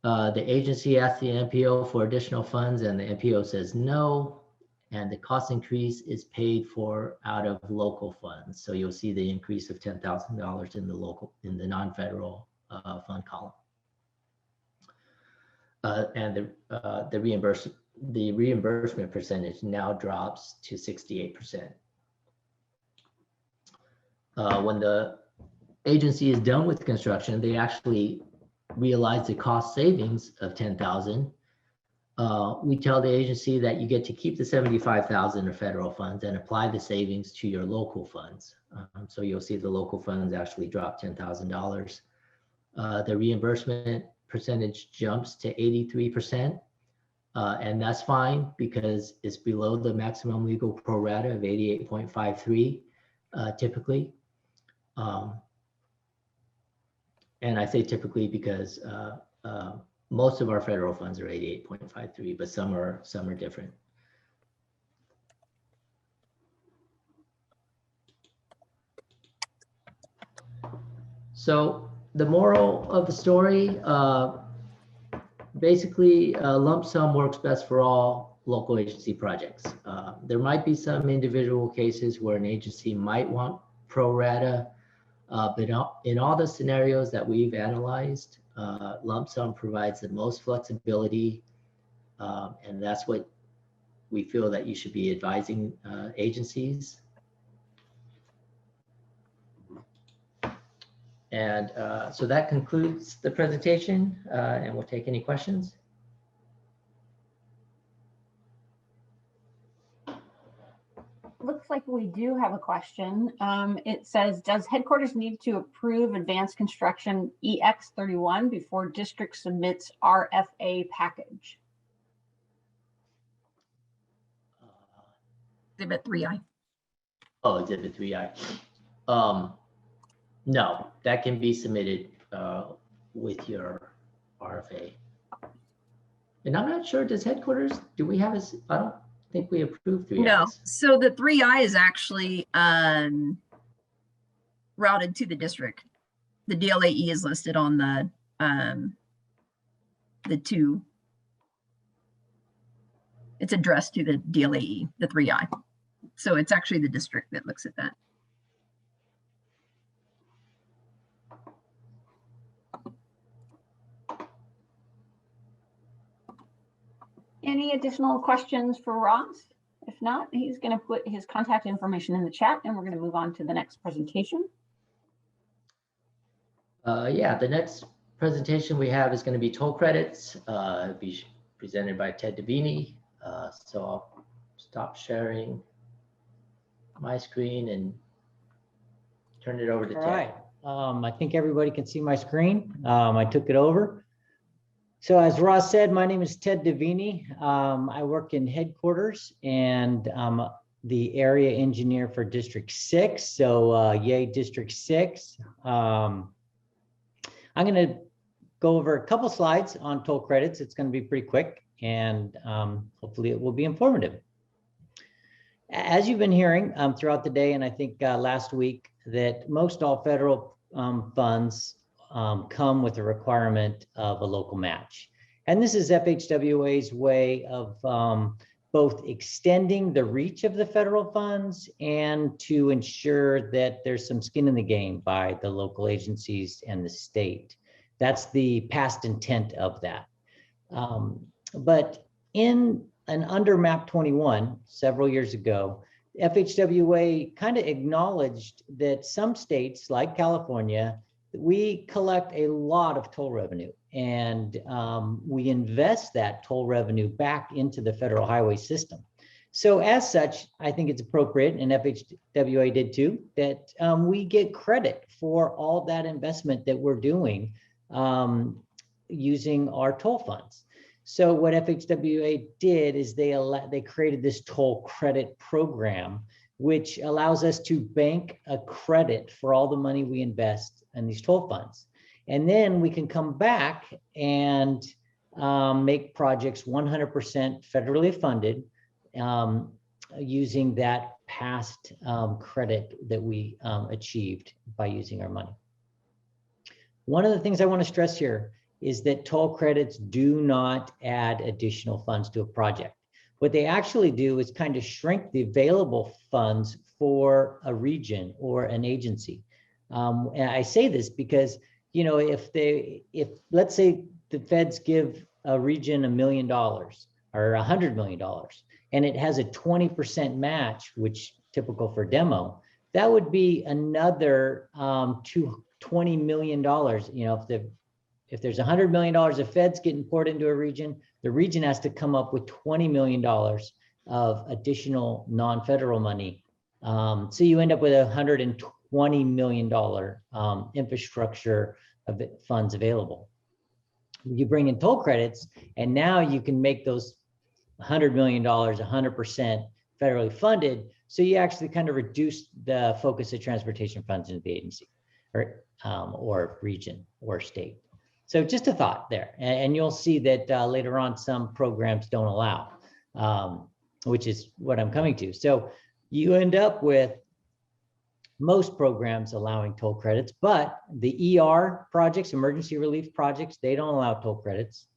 the agency asks the MPO for additional funds and the MPO says no, and the cost increase is paid for out of local funds. So you'll see the increase of $10,000 in the non-federal fund column. And the reimbursement percentage now drops to 68%. When the agency is done with construction, they actually realize the cost savings of $10,000. We tell the agency that you get to keep the $75,000 of federal funds and apply the savings to your local funds. So you'll see the local funds actually drop $10,000. The reimbursement percentage jumps to 83%. And that's fine because it's below the maximum legal pro rata of 88.53 typically. And I say typically because most of our federal funds are 88.53, but some are different. So the moral of the story, basically lump sum works best for all local agency projects. There might be some individual cases where an agency might want pro rata, but in all the scenarios that we've analyzed, lump sum provides the most flexibility, and that's what we feel that you should be advising agencies. And so that concludes the presentation, and we'll take any questions. Looks like we do have a question. It says, does headquarters need to approve advanced construction EX31 before district submits RFA package? Exhibit 3I. Oh, Exhibit 3I. No, that can be submitted with your RFA. And I'm not sure, does headquarters, do we have I don't think we approved 3I. No, so the 3I is actually routed to the district. The DLAE is listed on the two. It's addressed to the DLAE, the 3I. So it's actually the district that looks at that. Any additional questions for Ross? If not, he's going to put his contact information in the chat and we're going to move on to the next presentation. Yeah, the next presentation we have is going to be toll credits. It'll be presented by Ted Davini. So I'll stop sharing my screen and turn it over to All Ted. right. I think everybody can see my screen. I took it over. So as Ross said, my name is Ted Davini. I work in headquarters and I'm the area engineer for District 6. So yay, District 6. I'm going to go over a couple slides on toll credits. It's going to be pretty quick and hopefully it will be informative. As you've been hearing throughout the day, and I think last week, that most all federal funds come with a requirement of a local match. And this is FHWA's way of both extending the reach of the federal funds and to ensure that there's some skin in the game by the local agencies and the state. That's the past intent of that. But in and under MAP 21 several years ago, FHWA kind of acknowledged that some states like California, we collect a lot of toll revenue and we invest that toll revenue back into the federal highway system. So as such, I think it's appropriate, and FHWA did too, that we get credit for all that investment that we're doing using our toll funds. So what FHWA did is they created this toll credit program, which allows us to bank a credit for all the money we invest in these toll funds. And then we can come back and make projects 100% federally funded using that past credit that we achieved by using our money. One of the things I want to stress here is that toll credits do not add additional funds to a project. What they actually do is kind of shrink the available funds for a region or an agency. And I say this because, you know, if let's say the feds give a region $1 million or $100 million, and it has a 20% match, which typical for demo, that would be another $20 million. You know, if there's $100 million of feds getting poured into a region, the region has to come up with $20 million of additional non-federal money. So you end up with $120 million infrastructure of funds available. You bring in toll credits, and now you can make those $100 million 100% federally funded. So you actually kind of reduce the focus of transportation funds into the agency or region or state. So just a thought there, and you'll see that later on some programs don't allow, which is what I'm coming to. So you end up with most programs allowing toll credits, but the ER projects, emergency relief projects, they don't allow toll credits.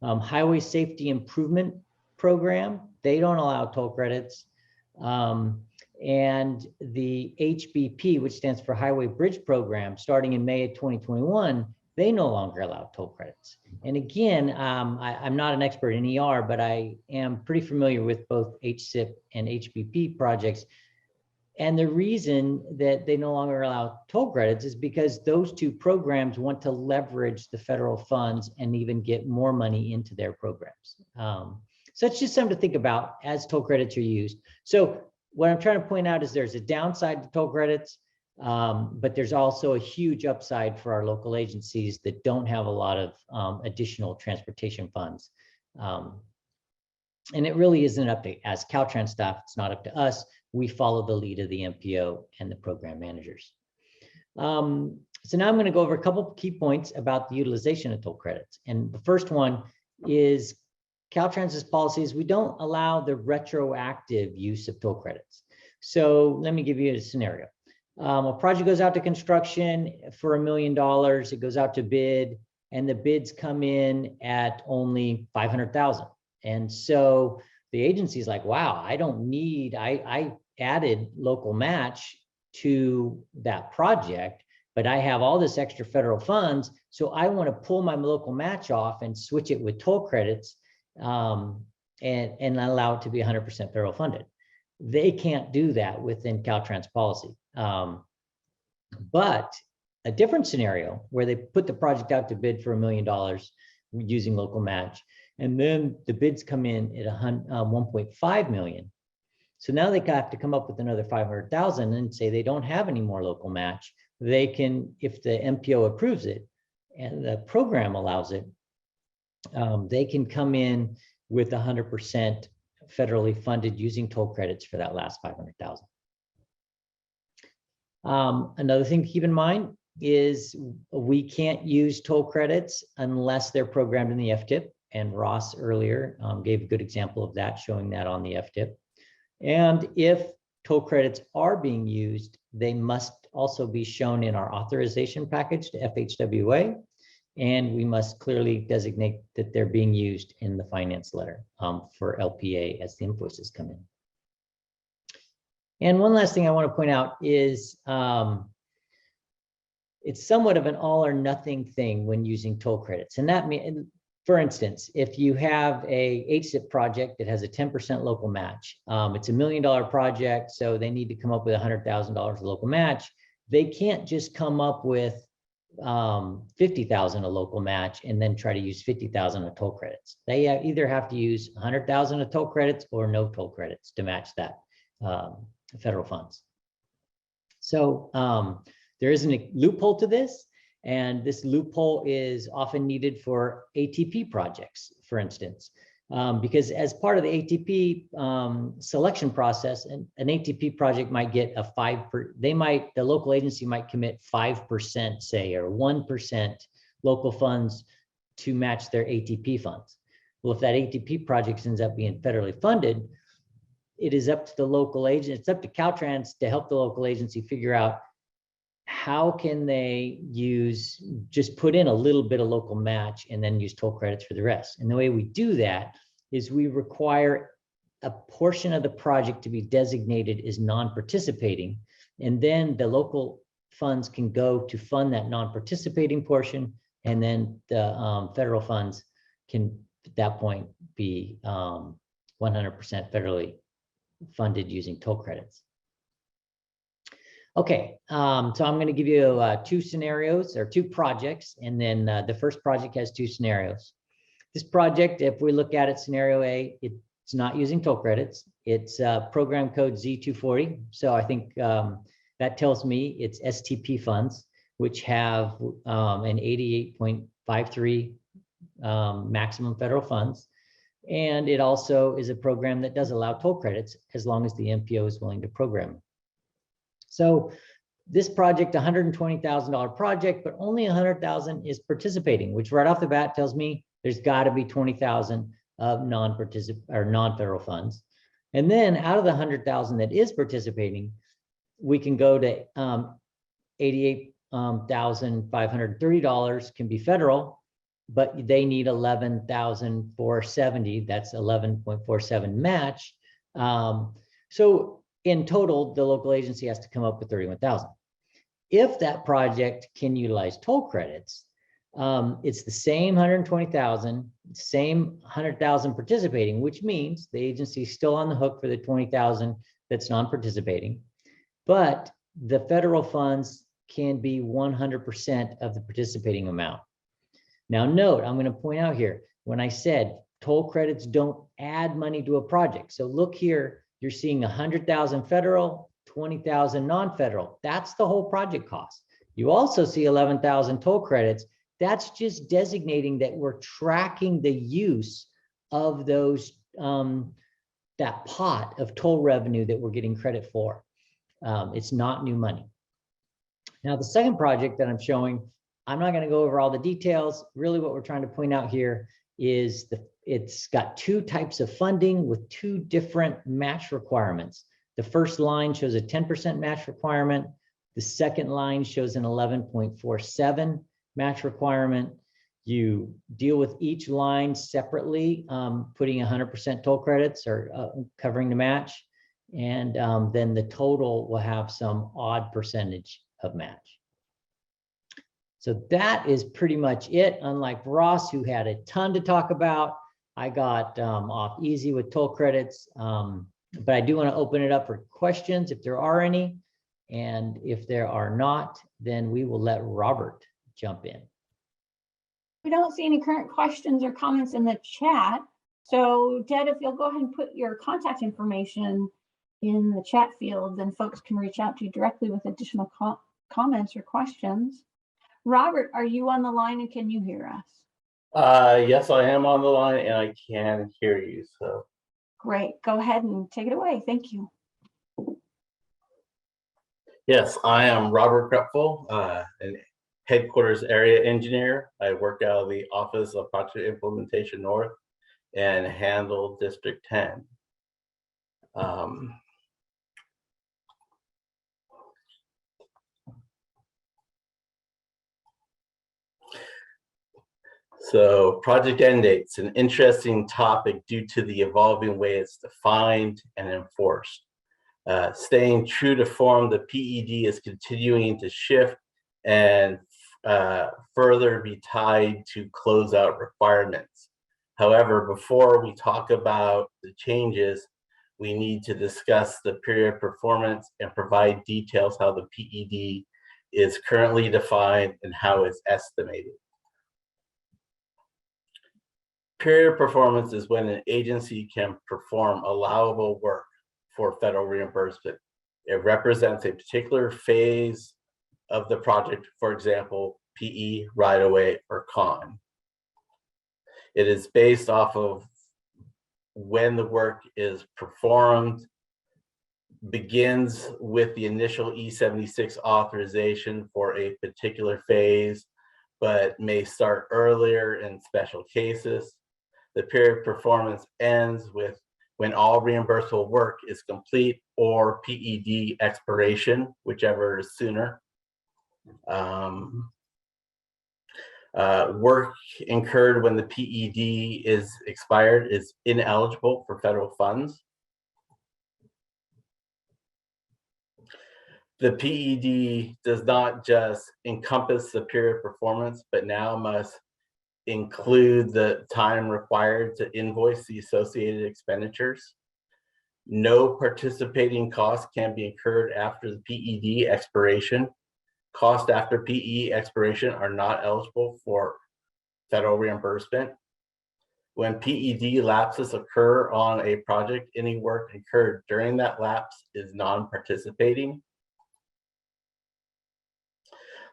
Highway safety improvement program, they don't allow toll credits. And the HBP, which stands for Highway Bridge Program, starting in May of 2021, they no longer allow toll credits. And again, I'm not an expert in ER, but I am pretty familiar with both HSIP and HBP projects. And the reason that they no longer allow toll credits is because those two programs want to leverage the federal funds and even get more money into their programs. So it's just something to think about as toll credits are used. So what I'm trying to point out is there's a downside to toll credits, but there's also a huge upside for our local agencies that don't have a lot of additional transportation funds. And it really isn't up to, as Caltrans staff, it's not up to us. We follow the lead of the MPO and the program managers. So now I'm going to go over a couple of key points about the utilization of toll credits. And the first one is Caltrans's policy is we don't allow the retroactive use of toll credits. So let me give you a scenario. A project goes out to construction for $1 million. It goes out to bid, and the bids come in at only 500,000. And so the agency's like, wow, I don't need, I added local match to that project, but I have all this extra federal funds. So I want to pull my local match off and switch it with toll credits and allow it to be 100% federal funded. They can't do that within Caltrans policy. But a different scenario where they put the project out to bid for $1 million using local match. And then the bids come in at 1.5 million. So now they have to come up with another 500,000 and say they don't have any more local match. They can, if the MPO approves it and the program allows it, they can come in with 100% federally funded using toll credits for that last 500,000. Another thing to keep in mind is we can't use toll credits unless they're programmed in the FTIP. And Ross earlier gave a good example of that, showing that on the FTIP. And if toll credits are being used, they must also be shown in our authorization package to FHWA. And we must clearly designate that they're being used in the finance letter for LPA as the invoices come in. And one last thing I want to point out is it's somewhat of an all or nothing thing when using toll credits. And that means, for instance, if you have a HSIP project that has a 10% local match, it's $1 million project, so they need to come up with $100,000 of local match. They can't just come up with 50,000 a local match and then try to use 50,000 of toll credits. They either have to use 100,000 of toll credits or no toll credits to match that federal funds. So there isn't a loophole to this. And this loophole is often needed for ATP projects, for instance, because as part of the ATP selection process, an ATP project might get a the local agency might commit 5%, say, or 1% local funds to match their ATP funds. Well, if that ATP project ends up being federally funded, it is up to the local agent, it's up to Caltrans to help the local agency figure out how can they just put in a little bit of local match and then use toll credits for the rest. And the way we do that is we require a portion of the project to be designated as non-participating, and then the local funds can go to fund that non-participating portion, and then the federal funds can at that point be 100% federally funded using toll credits. Okay, so I'm going to give you two scenarios or two projects, and then the first project has two scenarios. This project, if we look at it, scenario A, it's not using toll credits. It's program code Z240. So I think that tells me it's STP funds, which have an 88.53 maximum federal funds. And it also is a program that does allow toll credits as long as the MPO is willing to program. So this project, $120,000 project, but only 100,000 is participating, which right off the bat tells me there's got to be 20,000 of non-federal funds. And then out of the 100,000 that is participating, we can go to $88,530 can be federal, but they need 11,470. That's 11.47 match. So in total, the local agency has to come up with 31,000. If that project can utilize toll credits, it's the same 120,000, same 100,000 participating, which means the agency is still on the hook for the 20,000 that's non-participating, but the federal funds can be 100% of the participating amount. Now note, I'm going to point out here, when I said toll credits don't add money to a project. So look here, you're seeing 100,000 federal, 20,000 non-federal. That's the whole project cost. You also see 11,000 toll credits. That's just designating that we're tracking the use of those, that pot of toll revenue that we're getting credit for. It's not new money. Now, the second project that I'm showing, I'm not going to go over all the details. Really what we're trying to point out here is it's got two types of funding with two different match requirements. The first line shows a 10% match requirement. The second line shows an 11.47 match requirement. You deal with each line separately, putting 100% toll credits or covering the match. And then the total will have some odd percentage of match. So that is pretty much it. Unlike Ross, who had a ton to talk about, I got off easy with toll credits, but I do want to open it up for questions if there are any. And if there are not, then we will let Robert jump in. We don't see any current questions or comments in the chat. So Deb, if you'll go ahead and put your contact information in the chat field, then folks can reach out to you directly with additional comments or questions. Robert, are you on the line and can you hear us? Yes, I am on the line and I can hear you. So Great. Go ahead and take it away. Thank you. yes, I am Robert Krepfel, an headquarters area engineer. I work out of the Office of Project Implementation North and handle District 10. So project end dates, an interesting topic due to the evolving way it's defined and enforced. Staying true to form, the PED is continuing to shift and further be tied to closeout requirements. However, before we talk about the changes, we need to discuss the period performance and provide details how the PED is currently defined and how it's estimated. Period performance is when an agency can perform allowable work for federal reimbursement. It represents a particular phase of the project, for example, PE, right-of-way, or con. It is based off of when the work is performed, begins with the initial E76 authorization for a particular phase, but may start earlier in special cases. The period performance ends with when all reimbursable work is complete or PED expiration, whichever is sooner. Work incurred when the PED is expired is ineligible for federal funds. The PED does not just encompass the period performance, but now must include the time required to invoice the associated expenditures. No participating costs can be incurred after the PED expiration. Costs after PE expiration are not eligible for federal reimbursement. When PED lapses occur on a project, any work incurred during that lapse is non-participating.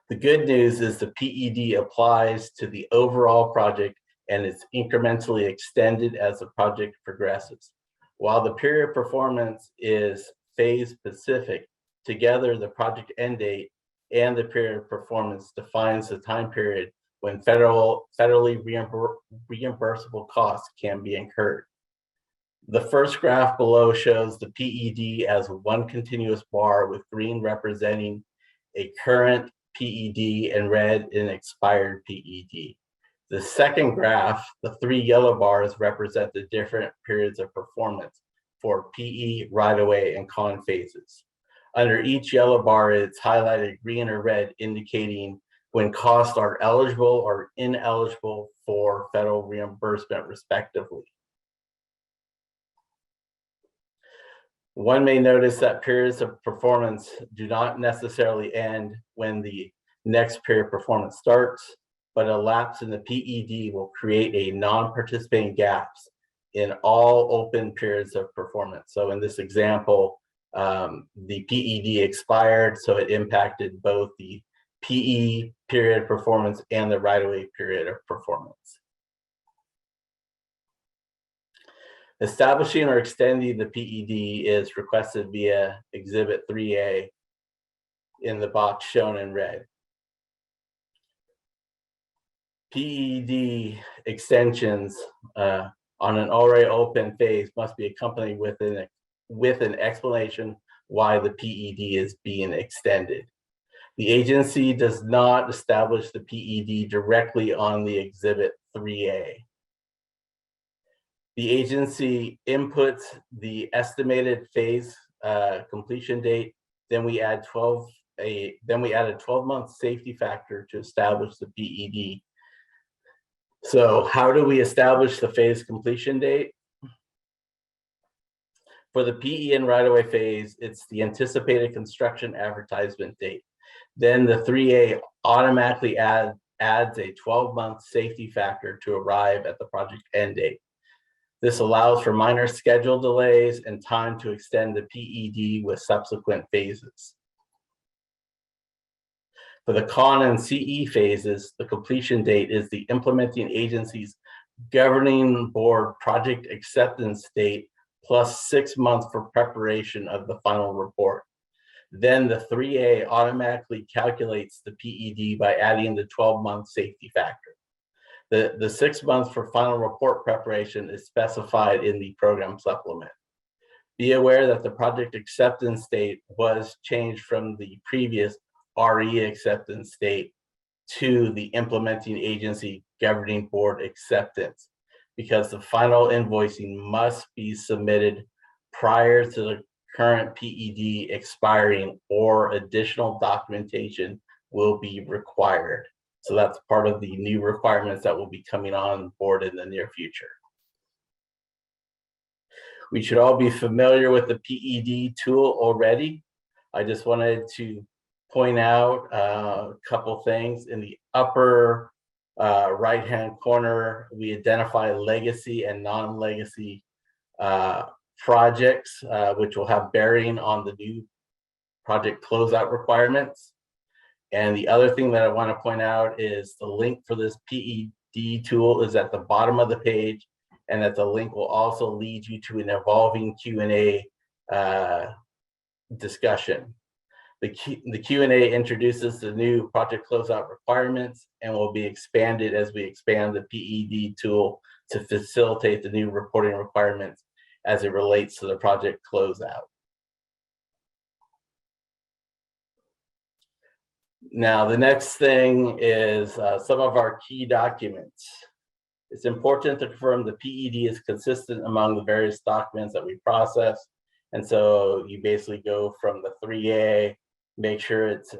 The good news is the PED applies to the overall project and is incrementally extended as the project progresses. While the period performance is phase specific, together the project end date and the period performance defines the time period when federally reimbursable costs can be incurred. The first graph below shows the PED as one continuous bar with green representing a current PED and red an expired PED. The second graph, the three yellow bars represent the different periods of performance for PE, right-of-way, and con phases. Under each yellow bar, it's highlighted green or red, indicating when costs are eligible or ineligible for federal reimbursement, respectively. One may notice that periods of performance do not necessarily end when the next period performance starts, but a lapse in the PED will create a non-participating gaps in all open periods of performance. So in this example, the PED expired, so it impacted both the PE period performance and the right-of-way period of performance. Establishing or extending the PED is requested via Exhibit 3A in the box shown in red. PED extensions on an already open phase must be accompanied with an explanation why the PED is being extended. The agency does not establish the PED directly on the Exhibit 3A. The agency inputs the estimated phase completion date. Then we add a 12-month safety factor to establish the PED. So how do we establish the phase completion date? For the PE and right-of-way phase, it's the anticipated construction advertisement date. Then the 3A automatically adds a 12-month safety factor to arrive at the project end date. This allows for minor schedule delays and time to extend the PED with subsequent phases. For the CON and CE phases, the completion date is the implementing agency's governing board project acceptance date plus 6 months for preparation of the final report. Then the 3A automatically calculates the PED by adding the 12-month safety factor. The 6 months for final report preparation is specified in the program supplement. Be aware that the project acceptance date was changed from the previous RE acceptance date to the implementing agency governing board acceptance, because the final invoicing must be submitted prior to the current PED expiring, or additional documentation will be required. So that's part of the new requirements that will be coming on board in the near future. We should all be familiar with the PED tool already. I just wanted to point out a couple things. In the upper right-hand corner, we identify legacy and non-legacy projects, which will have bearing on the new project closeout requirements. And the other thing that I want to point out is the link for this PED tool is at the bottom of the page, and that the link will also lead you to an evolving Q&A discussion. The Q&A introduces the new project closeout requirements and will be expanded as we expand the PED tool to facilitate the new reporting requirements as it relates to the project closeout. Now, the next thing is some of our key documents. It's important to confirm the PED is consistent among the various documents that we process. And so you basically go from the 3A, make sure it's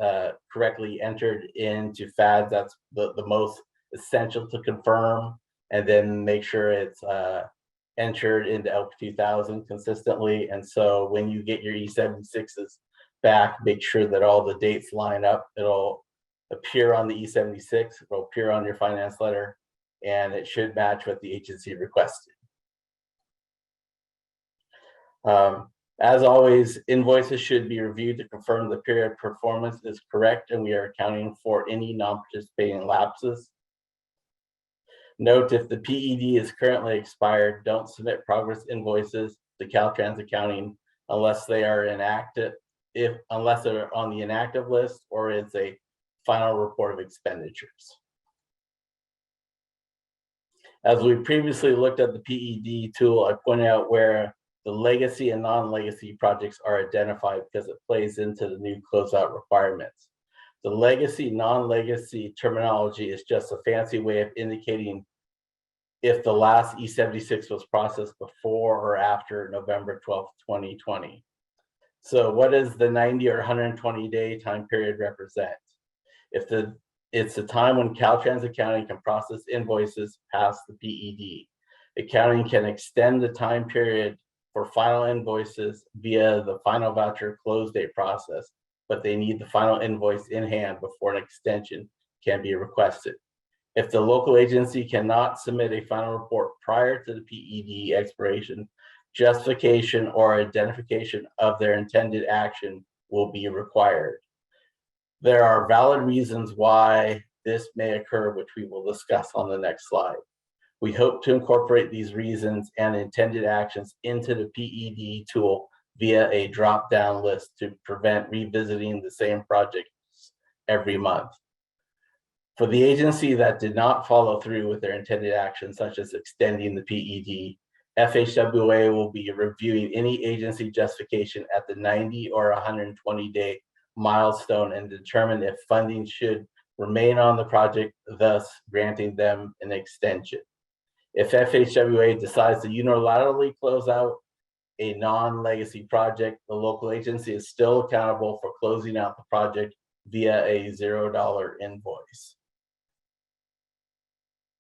correctly entered into FADS. That's the most essential to confirm. And then make sure it's entered into ELP 2000 consistently. And so when you get your E76s back, make sure that all the dates line up. It'll appear on the E76, it'll appear on your finance letter, and it should match what the agency requested. As always, invoices should be reviewed to confirm the period performance is correct and we are accounting for any non-participating lapses. Note, if the PED is currently expired, don't submit progress invoices to Caltrans accounting unless they are inactive, unless they're on the inactive list or it's a final report of expenditures. As we previously looked at the PED tool, I pointed out where the legacy and non-legacy projects are identified because it plays into the new closeout requirements. The legacy, non-legacy terminology is just a fancy way of indicating if the last E76 was processed before or after November 12th, 2020. So what does the 90 or 120-day time period represent? It's the time when Caltrans accounting can process invoices past the PED. Accounting can extend the time period for final invoices via the final voucher close date process, but they need the final invoice in hand before an extension can be requested. If the local agency cannot submit a final report prior to the PED expiration, justification or identification of their intended action will be required. There are valid reasons why this may occur, which we will discuss on the next slide. We hope to incorporate these reasons and intended actions into the PED tool via a drop-down list to prevent revisiting the same projects every month. For the agency that did not follow through with their intended actions, such as extending the PED, FHWA will be reviewing any agency justification at the 90 or 120-day milestone and determine if funding should remain on the project, thus granting them an extension. If FHWA decides to unilaterally close out a non-legacy project, the local agency is still accountable for closing out the project via a $0 invoice.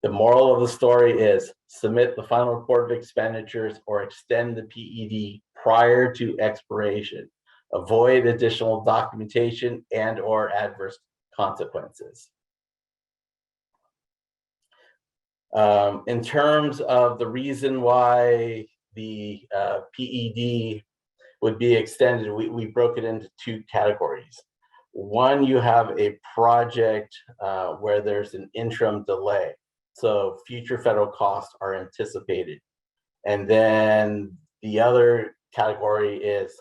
The moral of the story is submit the final report of expenditures or extend the PED prior to expiration. Avoid additional documentation and or adverse consequences. In terms of the reason why the PED would be extended, we broke it into two categories. One, you have a project where there's an interim delay. So future federal costs are anticipated. And then the other category is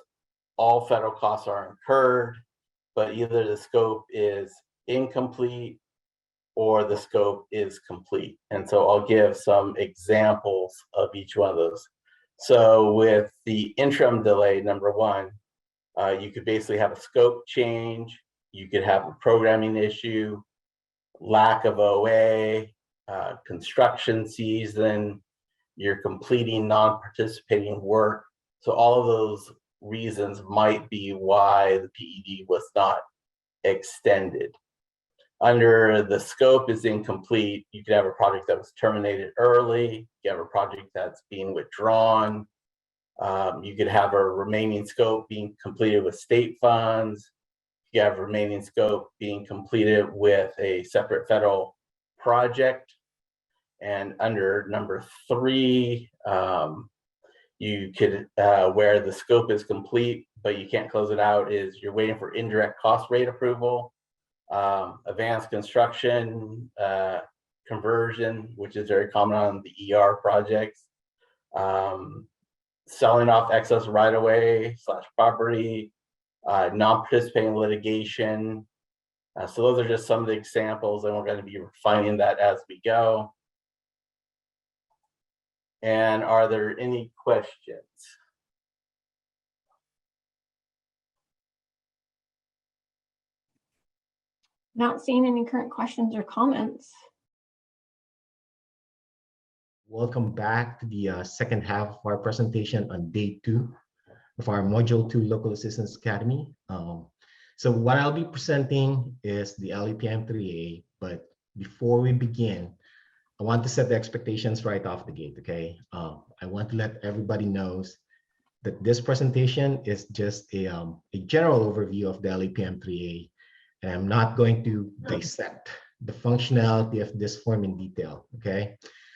all federal costs are incurred, but either the scope is incomplete or the scope is complete. And so I'll give some examples of each one of those. So with the interim delay, number one, you could basically have a scope change, you could have a programming issue, lack of OA, construction season, you're completing non-participating work. So all of those reasons might be why the PED was not extended. Under the scope is incomplete, you could have a project that was terminated early, you have a project that's being withdrawn, you could have a remaining scope being completed with state funds, you have remaining scope being completed with a separate federal project. And under number three, you could, where the scope is complete, but you can't close it out, is you're waiting for indirect cost rate approval, advanced construction, conversion, which is very common on the ER projects, selling off excess right-of-way / property, non-participating litigation. So those are just some of the examples, and we're going to be refining that as we go. And are there any questions? Not seeing any current questions or comments. Welcome back to the second half of our presentation on day 2 of our Module 2 Local Assistance Academy. So what I'll be presenting is the LEPM 3A, but before we begin, I want to set the expectations right off the gate, okay? I want to let everybody knows that this presentation is just a general overview of the LEPM 3A, and I'm not going to dissect the functionality of this form in detail, okay?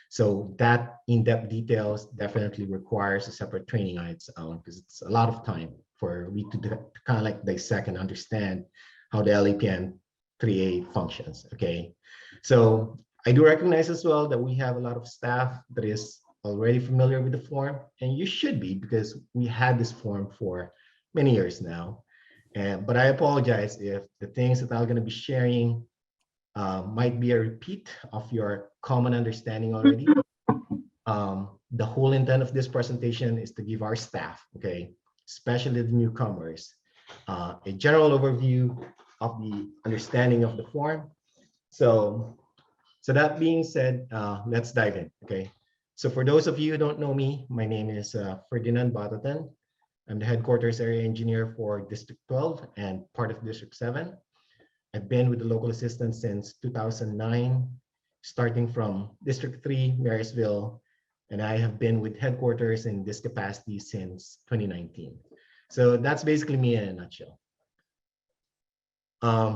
So that in-depth details definitely requires a separate training on its own, because it's a lot of time for we to kind of like dissect and understand how the LEPM 3A functions, okay? So I do recognize as well that we have a lot of staff that is already familiar with the form, and you should be, because we had this form for many years now. But I apologize if the things that I'm going to be sharing might be a repeat of your common understanding already. The whole intent of this presentation is to give our staff, okay, especially the newcomers, a general overview of the understanding of the form. So that being said, let's dive in, okay? So for those of you who don't know me, my name is Ferdinand Batatan. I'm the headquarters area engineer for District 12 and part of District 7. I've been with the local assistance since 2009, starting from District 3, Marysville, and I have been with headquarters in this capacity since 2019. So that's basically me in a nutshell.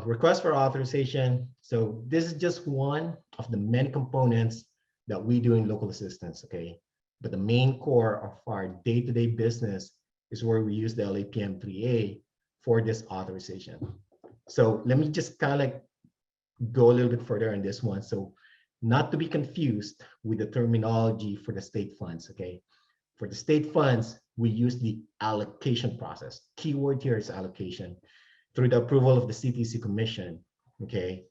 Request for authorization. So this is just one of the many components that we do in local assistance, okay? But the main core of our day-to-day business is where we use the LEPM 3A for this authorization. So let me just kind of like go a little bit further on this one. So not to be confused with the terminology for the state funds, okay? For the state funds, we use the allocation process. Keyword here is allocation through the approval of the CTC Commission, okay?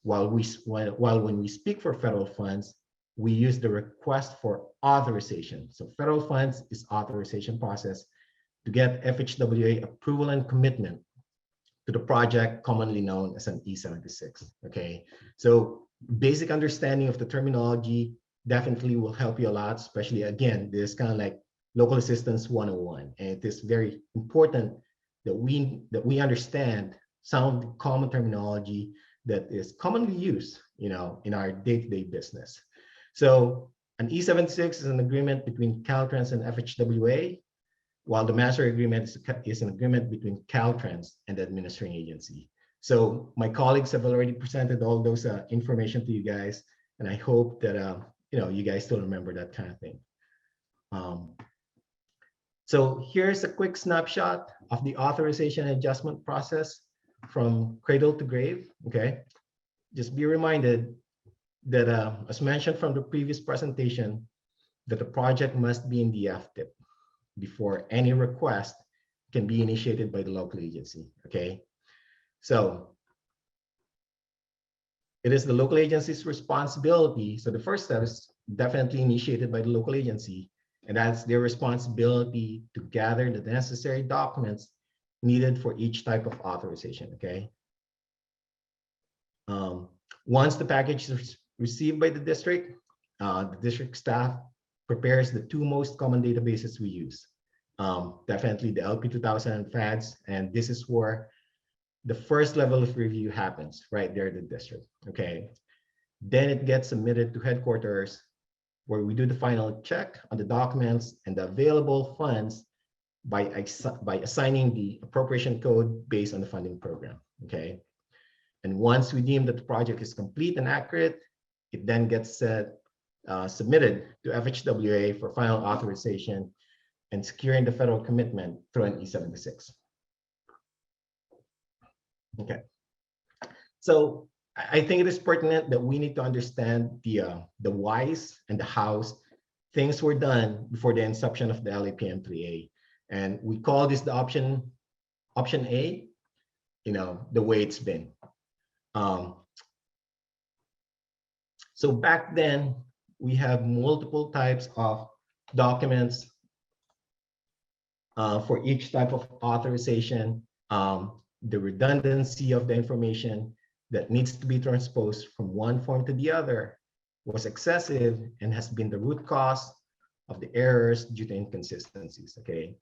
While when we speak for federal funds, we use the request for authorization. So federal funds is authorization process to get FHWA approval and commitment to the project commonly known as an E76, okay? So basic understanding of the terminology definitely will help you a lot, especially again, this kind of like local assistance 101. And it is very important that we understand some of the common terminology that is commonly used, in our day-to-day business. So an E76 is an agreement between Caltrans and FHWA, while the master agreement is an agreement between Caltrans and the administering agency. So my colleagues have already presented all those information to you guys, and I hope that you guys still remember that kind of thing. So here's a quick snapshot of the authorization and adjustment process from cradle to grave. Okay, just be reminded that as mentioned from the previous presentation, that the project must be in the FTIP before any request can be initiated by the local agency. Okay, so it is the local agency's responsibility. So the first step is definitely initiated by the local agency, and that's their responsibility to gather the necessary documents needed for each type of authorization. Okay. Once the package is received by the district staff prepares the two most common databases we use. Definitely the LP 2000 and FADS, and this is where the first level of review happens right there at the district. Okay, then it gets submitted to headquarters, where we do the final check on the documents and the available funds by assigning the appropriation code based on the funding program. Okay, and once we deem that the project is complete and accurate, it then gets submitted to FHWA for final authorization and securing the federal commitment through an E76. Okay, so I think it is pertinent that we need to understand the whys and the hows things were done before the inception of the LAPM 3A, and we call this the option A. The way it's been. So back then, we have multiple types of documents for each type of authorization. The redundancy of the information that needs to be transposed from one form to the other was excessive and has been the root cause of the errors due to inconsistencies. Okay,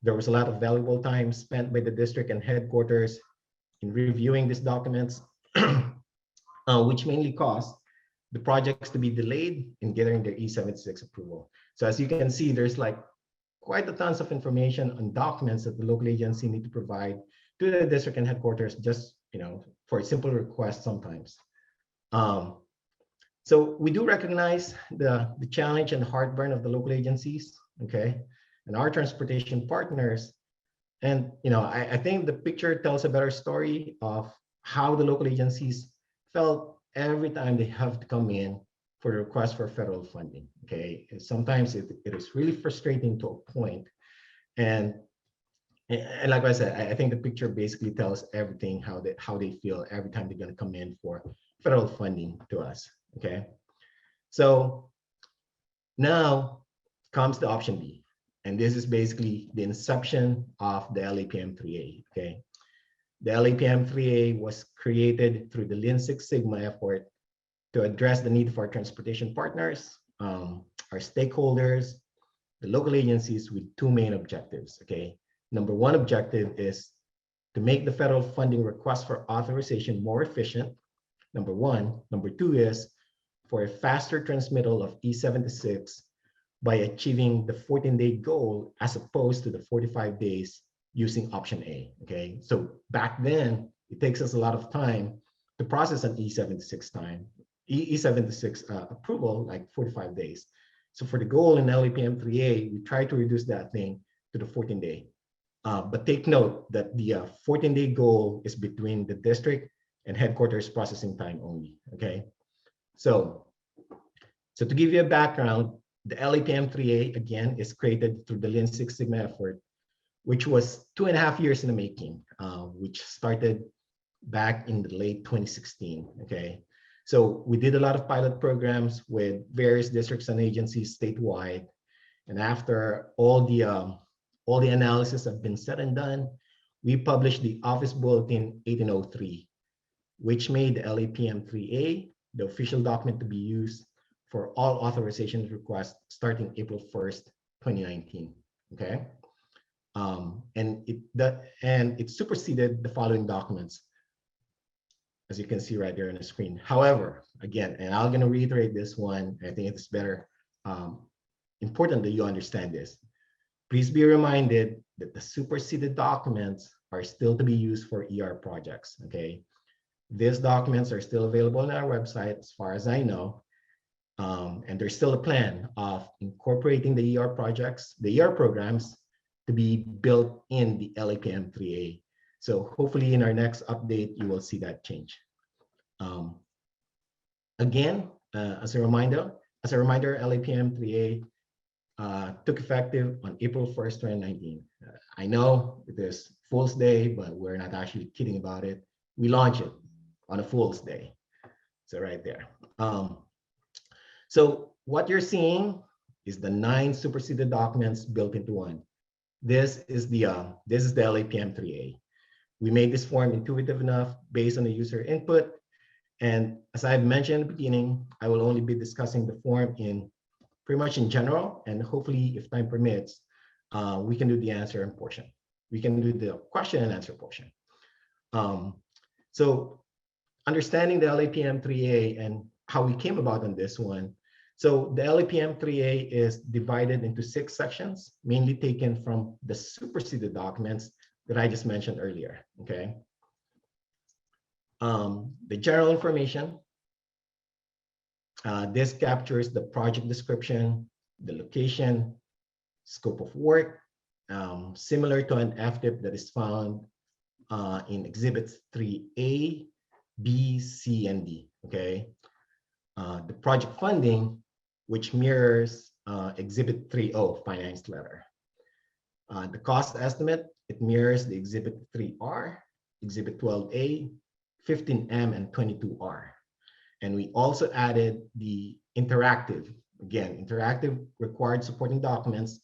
there was a lot of valuable time spent by the district and headquarters in reviewing these documents, which mainly caused the projects to be delayed in getting their E76 approval. So as you can see, there's like quite a tons of information on documents that the local agency need to provide to the district and headquarters, just for a simple request sometimes. So we do recognize the challenge and heartburn of the local agencies, okay, and our transportation partners. And I think the picture tells a better story of how the local agencies felt every time they have to come in for a request for federal funding. Okay, and sometimes it is really frustrating to a point. And like I said, I think the picture basically tells everything how they feel every time they're going to come in for federal funding to us. Okay, so now comes the option B, and this is basically the inception of the LAPM 3A. Okay, the LAPM 3A was created through the Lean Six Sigma effort to address the need of our transportation partners, our stakeholders, the local agencies, with two main objectives. Okay. Number one objective is to make the federal funding request for authorization more efficient. Number one. Number two is for a faster transmittal of E76 by achieving the 14-day goal as opposed to the 45 days using option A. Okay, so back then it takes us a lot of time to process an E76 approval, like 45 days. So for the goal in LAPM 3A, we try to reduce that thing to the 14-day. But take note that the 14-day goal is between the district and headquarters processing time only. Okay, so to give you a background, the LAPM 3A again is created through the Lean Six Sigma effort, which was 2.5 years in the making, which started back in the late 2016. Okay, so we did a lot of pilot programs with various districts and agencies statewide, and after all the analysis have been said and done, we published the Office Bulletin 1803, which made the LAPM 3A the official document to be used for all authorization requests starting April 1st, 2019. Okay, and it superseded the following documents, as you can see right there on the screen. However, again, and I'm going to reiterate this one, I think it's better important that you understand this. please be reminded that the superseded documents are still to be used for ER projects, okay? These documents are still available on our website, as far as I know. And there's still a plan of incorporating the ER projects, the ER programs, to be built in the LAPM 3A. So hopefully in our next update, you will see that change. Again, as a reminder, LAPM 3A took effective on April 1st, 2019. I know it is Fool's Day, but we're not actually kidding about it. We launched it on a Fool's Day. So right there. So what you're seeing is the 9 superseded documents built into one. This is the LAPM 3A. We made this form intuitive enough based on the user input. And as I've mentioned in the beginning, I will only be discussing the form in pretty much in general, and hopefully if time permits, we can do the answer portion. We can do the question and answer portion. So understanding the LAPM 3A and how we came about on this one. So the LAPM 3A is divided into 6 sections, mainly taken from the superseded documents that I just mentioned earlier, okay? The general information, this captures the project description, the location, scope of work, similar to an FTIP that is found in exhibits 3A, B, C, and D, okay? The project funding, which mirrors exhibit 3O, finance letter. The cost estimate, it mirrors the exhibit 3R, exhibit 12A, 15M, and 22R. And we also added the interactive, again, interactive required supporting documents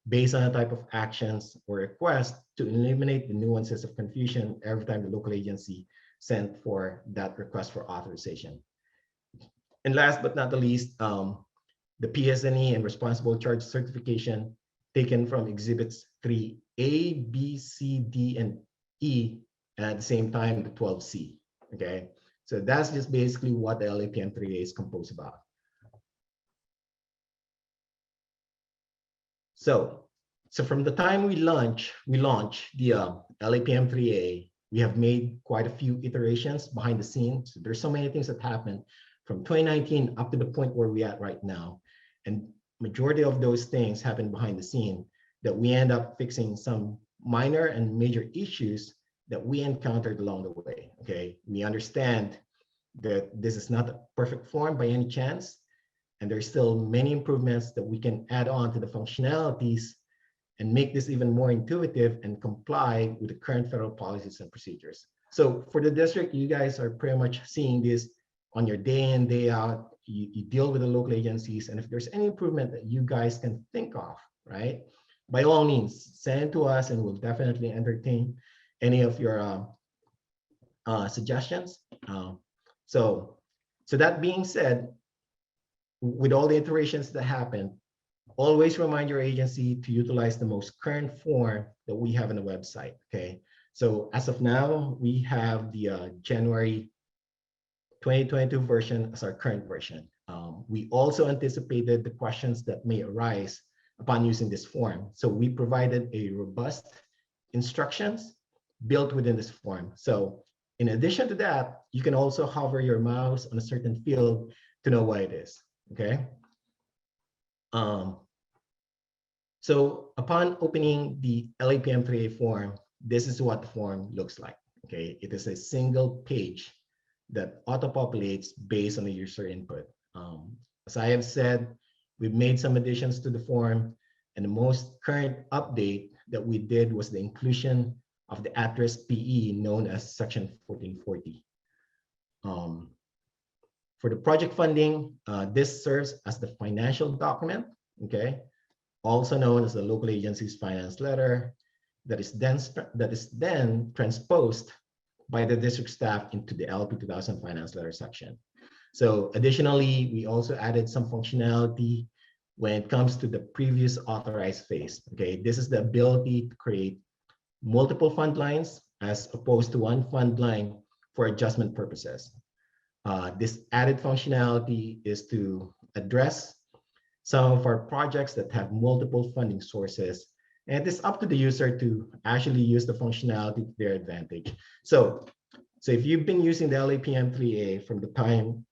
based on a type of actions or request to eliminate the nuances of confusion every time the local agency sent for that request for authorization. And last but not the least, the PSNE and responsible charge certification taken from exhibits 3A, B, C, D, and E, and at the same time, the 12C, okay? So that's just basically what the LAPM 3A is composed about. So from the time we launched the LAPM 3A, we have made quite a few iterations behind the scenes. There's so many things that happened from 2019 up to the point where we're at right now. And majority of those things happen behind the scene that we end up fixing some minor and major issues that we encountered along the way, okay? We understand that this is not a perfect form by any chance, and there's still many improvements that we can add on to the functionalities and make this even more intuitive and comply with the current federal policies and procedures. So for the district, you guys are pretty much seeing this on your day in, day out. You deal with the local agencies, and if there's any improvement that you guys can think of, right? By all means, send it to us and we'll definitely entertain any of your suggestions. So that being said, with all the iterations that happened, always remind your agency to utilize the most current form that we have on the website, okay? So as of now, we have the January 2022 version as our current version. We also anticipated the questions that may arise upon using this form. So we provided a robust instructions built within this form. So in addition to that, you can also hover your mouse on a certain field to know what it is, okay? So upon opening the LAPM 3A form, this is what the form looks like, okay? It is a single page that auto-populates based on the user input. As I have said, we've made some additions to the form, and the most current update that we did was the inclusion of the address PE known as Section 1440. For the project funding, this serves as the financial document, okay? Also known as the local agency's finance letter that is then transposed by the district staff into the LP 2000 finance letter section. So additionally, we also added some functionality when it comes to the previous authorized phase, okay? This is the ability to create multiple fund lines as opposed to one fund line for adjustment purposes. This added functionality is to address some of our projects that have multiple funding sources And it's up to the user to actually use the functionality to their advantage. So if you've been using the LAPM 3A from the time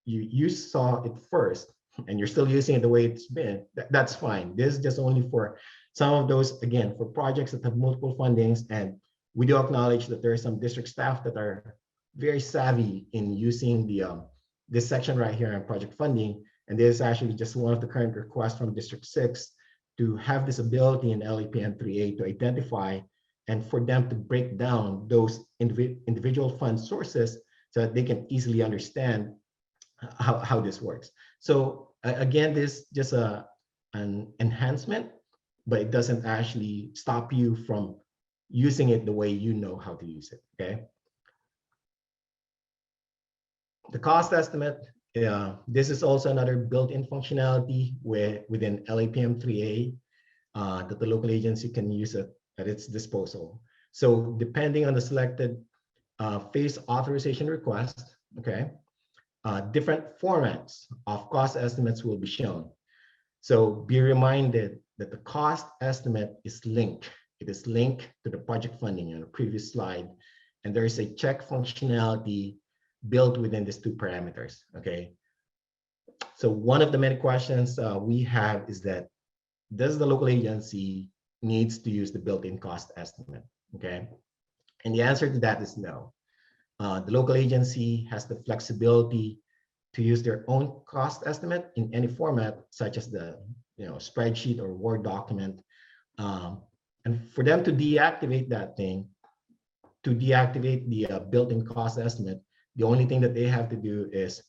you saw it first, and you're still using it the way it's been, that's fine. This is just only for some of those, again, for projects that have multiple fundings. And we do acknowledge that there are some district staff that are very savvy in using the this section right here on project funding. And this is actually just one of the current requests from District 6 to have this ability in LAPM 3A to identify and for them to break down those individual fund sources so that they can easily understand how this works. So again, this is just an enhancement, but it doesn't actually stop you from using it the way you know how to use it, okay? The cost estimate, this is also another built-in functionality within LAPM 3A that the local agency can use it at its disposal. So depending on the selected phase authorization request, okay, different formats of cost estimates will be shown. So be reminded that the cost estimate is linked. It is linked to the project funding on the previous slide. And there is a check functionality built within these two parameters, okay? So one of the many questions we have is that, does the local agency needs to use the built-in cost estimate, okay? And the answer to that is no. The local agency has the flexibility to use their own cost estimate in any format, such as the spreadsheet or Word document. And for them to deactivate that thing, to deactivate the built-in cost estimate, the only thing that they have to do is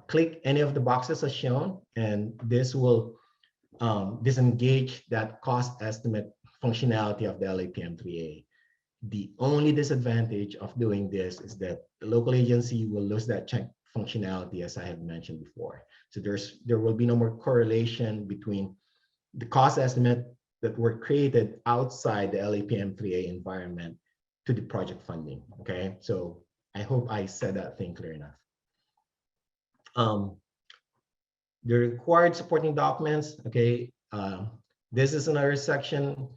click any of the boxes as shown, and this will disengage that cost estimate functionality of the LAPM 3A. The only disadvantage of doing this is that the local agency will lose that check functionality, as I had mentioned before. So there will be no more correlation between the cost estimate that were created outside the LAPM 3A environment to the project funding, okay? So I hope I said that thing clear enough. The required supporting documents, okay? This is another section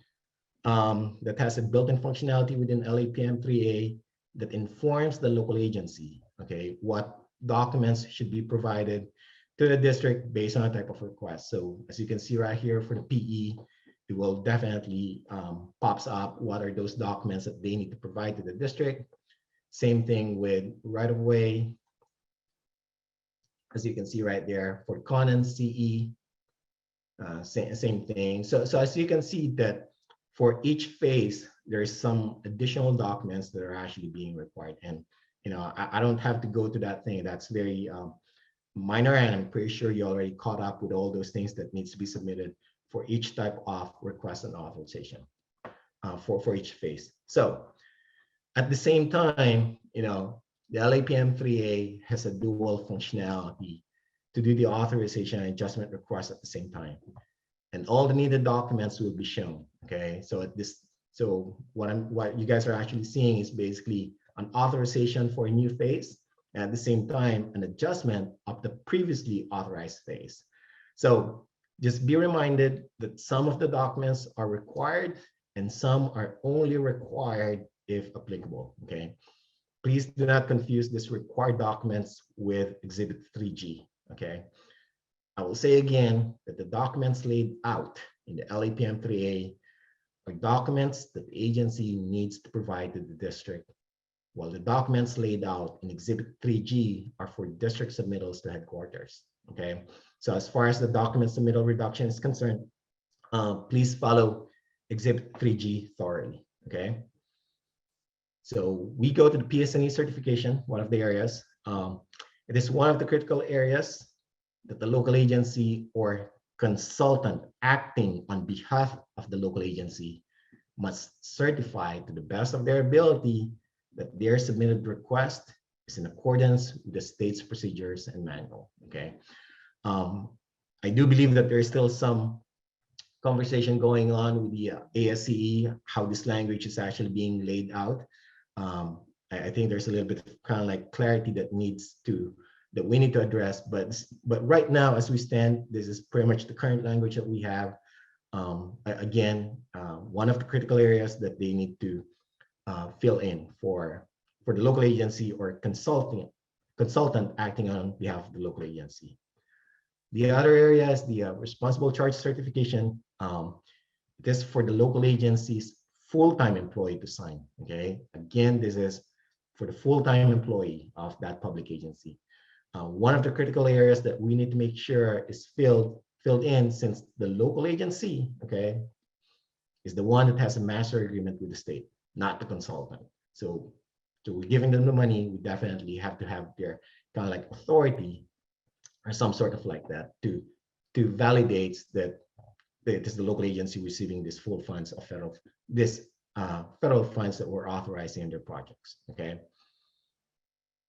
that has a built-in functionality within LAPM 3A that informs the local agency, okay, what documents should be provided to the district based on a type of request. So as you can see right here for the PE, it will definitely pops up what are those documents that they need to provide to the district. Same thing with right-of-way, as you can see right there for CON and CE, same thing. So as you can see that for each phase, there's some additional documents that are actually being required. And I don't have to go to that thing. That's very minor, and I'm pretty sure you already caught up with all those things that needs to be submitted for each type of request and authorization for each phase. So at the same time, the LAPM 3A has a dual functionality to do the authorization and adjustment request at the same time. And all the needed documents will be shown, okay? So what you guys are actually seeing is basically an authorization for a new phase, and at the same time, an adjustment of the previously authorized phase. So just be reminded that some of the documents are required and some are only required if applicable, okay? Please do not confuse these required documents with Exhibit 3G, okay? I will say again that the documents laid out in the LAPM 3A are documents that the agency needs to provide to the district, while the documents laid out in Exhibit 3G are for district submittals to headquarters, okay? So as far as the document submittal reduction is concerned, please follow Exhibit 3G thoroughly, okay? So we go to the PSNE certification, one of the areas. It is one of the critical areas that the local agency or consultant acting on behalf of the local agency must certify to the best of their ability that their submitted request is in accordance with the state's procedures and manual, okay? I do believe that there's still some conversation going on with the ASCE, how this language is actually being laid out. I think there's a little bit of kind of like clarity that we need to address, but right now, as we stand, this is pretty much the current language that we have. again, one of the critical areas that they need to fill in for the local agency or consultant acting on behalf of the local agency. The other area is the responsible charge certification. This for the local agency's full-time employee to sign. Okay, again, this is for the full-time employee of that public agency. One of the critical areas that we need to make sure is filled in, since the local agency, okay, is the one that has a master agreement with the state, not the consultant. So we're giving them the money, we definitely have to have their kind of like authority or some sort of like that to validate that it is the local agency receiving this full funds of federal funds that were authorized in their projects. Okay.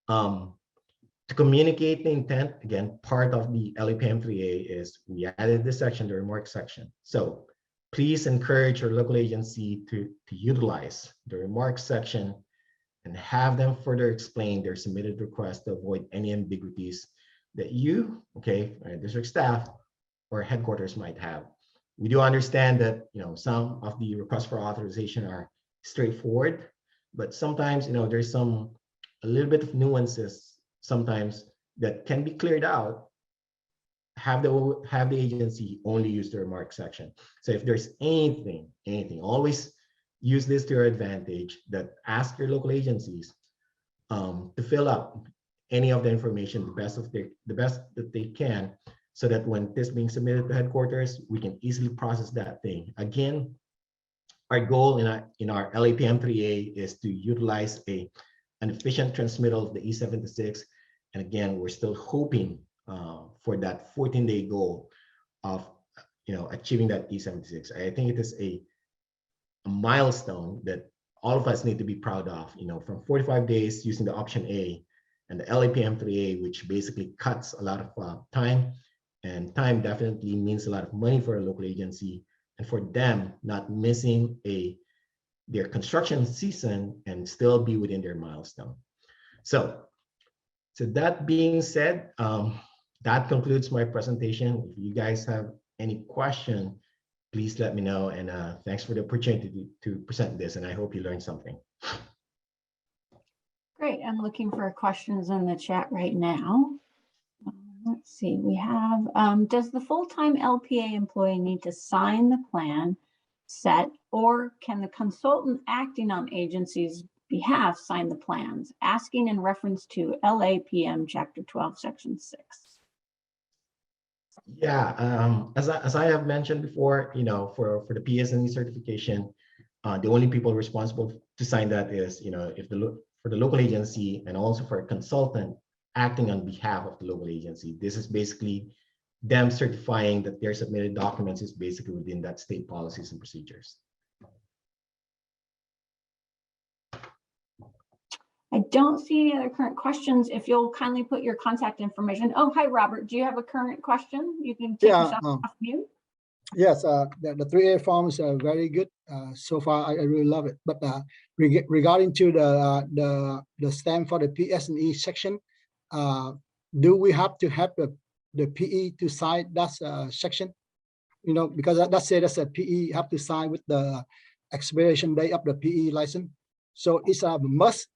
To communicate the intent, again, part of the LAPM 3A is we added this section, the remark section. So please encourage your local agency to utilize the remark section and have them further explain their submitted request to avoid any ambiguities that you, okay, district staff or headquarters might have. We do understand that, you know, some of the requests for authorization are straightforward, but sometimes, you know, there's a little bit of nuances sometimes that can be cleared out. Have the agency only use the remark section. So if there's anything, always use this to your advantage, that ask your local agencies to fill up any of the information the best that they can, so that when this being submitted to headquarters, we can easily process that thing. Again, our goal in our LAPM 3A is to utilize an efficient transmittal of the E76. And again, we're still hoping for that 14-day goal of, you know, achieving that E76. I think it is a milestone that all of us need to be proud of, you know, from 45 days using the option A and the LAPM 3A, which basically cuts a lot of time, and time definitely means a lot of money for a local agency, and for them not missing their construction season and still be within their milestone. So that being said, that concludes my presentation. If you guys have any question, please let me know. And thanks for the opportunity to present this. And I hope you learned something. Great. I'm looking for questions in the chat right now. Let's see, we have, does the full-time LPA employee need to sign the plan set, or can the consultant acting on agency's behalf sign the plans? Asking in reference to LAPM Chapter 12, Section 6. Yeah, as I have mentioned before, you know, for the PSNE certification, the only people responsible to sign that is, you know, for the local agency, and also for a consultant acting on behalf of the local agency. This is basically them certifying that their submitted documents is basically within that state policies and procedures. I don't see any other current questions. If you'll kindly put your contact information. Oh, hi, Robert. Do you have a current question? You can take yourself off mute. Yes, the 3A forms are very good. So far, I really love it. But regarding to the stamp for the PS&E section, do we have to have the PE to sign that section? You know, because that said as a PE have to sign with the expiration date of the PE license. So it's a must.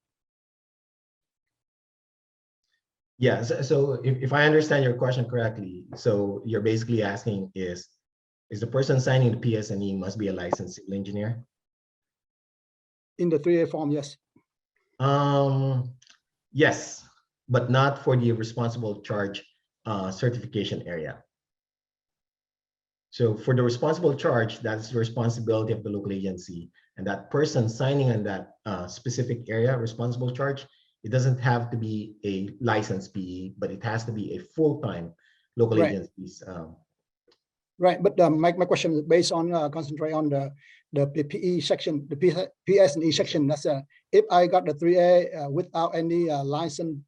Yeah, so if I understand your question correctly, so you're basically asking is the person signing the PS&E must be a licensed civil engineer? In the 3A form, yes. Yes, but not for the responsible charge certification area. So for the responsible charge, that's the responsibility of the local agency, and that person signing on that specific area, responsible charge, it doesn't have to be a licensed PE, but it has to be a full-time local agencies. Right, but my question is based on concentrate on the PE section, the PS&E section. That's if I got the 3A without any licensed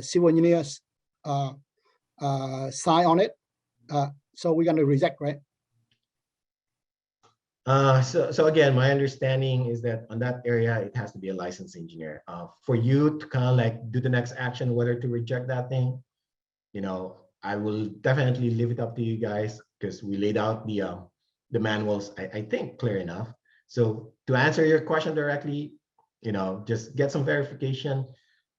civil engineers sign on it, so we're gonna reject, right? So again, my understanding is that on that area, it has to be a licensed engineer. For you to kind of like do the next action, whether to reject that thing, you know, I will definitely leave it up to you guys, because we laid out the the manuals, I think, clear enough. So to answer your question directly, just get some verification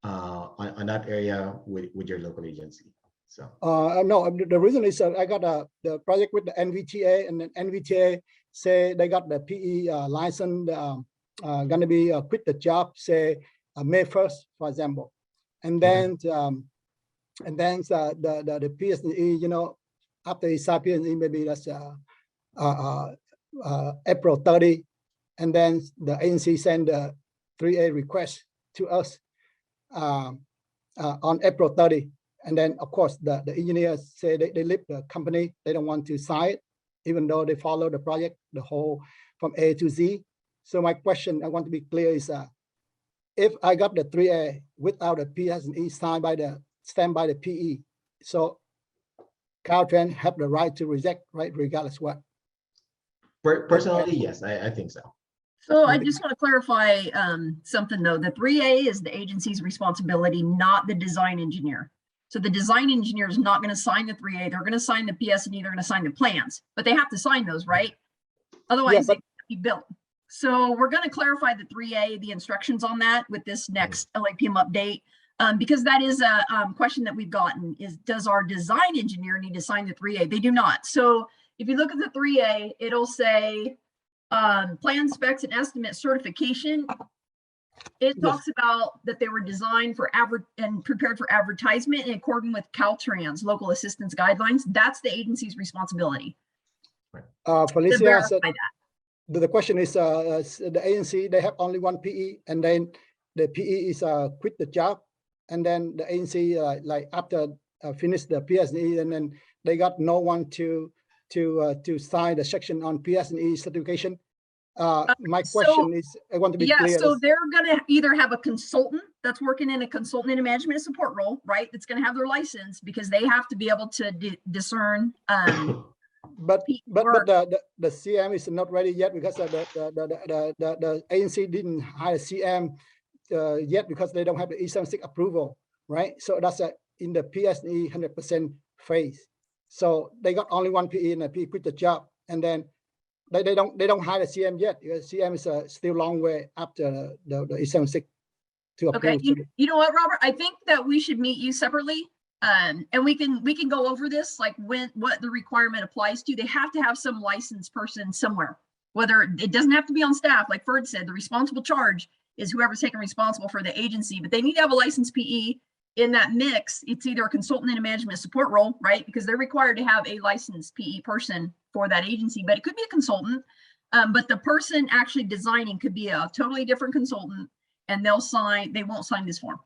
on that area with your local agency. So no, the reason is I got the project with the NVTA, and then NVTA say they got the PE license gonna be quit the job, say May 1st, for example, and then the PSE, after he signed PSE, maybe that's April 30, and then the agency send the 3A request to us on April 30. And then, of course, the engineers say they leave the company. They don't want to sign it, even though they follow the project, the whole from A to Z. So my question, I want to be clear, is if I got the 3A without a PS&E stamped by the PE, so Caltrans have the right to reject, right, regardless what? Personally, yes, I think so. So I just want to clarify something though. The 3A is the agency's responsibility, not the design engineer. So the design engineer is not going to sign the 3A. They're going to sign the PS&E. They're going to sign the plans, but they have to sign those, right? Otherwise, they can't be built. So we're going to clarify the 3A, the instructions on that with this next LAPM update, because that is a question that we've gotten is, does our design engineer need to sign the 3A? They do not. So if you look at the 3A, it'll say plan specs and estimate certification. It talks about that they were designed for and prepared for advertisement in accordance with Caltrans local assistance guidelines. That's the agency's responsibility. Felicia, so the question is, the agency, they have only one PE, and then the PE is quit the job, and then the agency like after finish the PS&E, and then they got no one to sign the section on PS&E certification. My question is, I want to be clear. So they're going to either have a consultant that's working in a consultant in a management and support role, right? That's going to have their license because they have to be able to discern. But the CM is not ready yet because the agency didn't hire CM yet because they don't have the E76 approval, right? So that's in the PS&E 100% phase. So they got only one PE, and the PE quit the job, and then they don't hire the CM yet because CM is still a long way after the E76 to approve. Okay, you know what, Robert? I think that we should meet you separately, and we can go over this, like what the requirement applies to. They have to have some licensed person somewhere. Whether it doesn't have to be on staff, like Ferd said, the responsible charge is whoever's taking responsible for the agency, but they need to have a licensed PE. In that mix, it's either a consultant in a management support role, right? Because they're required to have a licensed PE person for that agency, but it could be a consultant. But the person actually designing could be a totally different consultant, and they won't sign this form.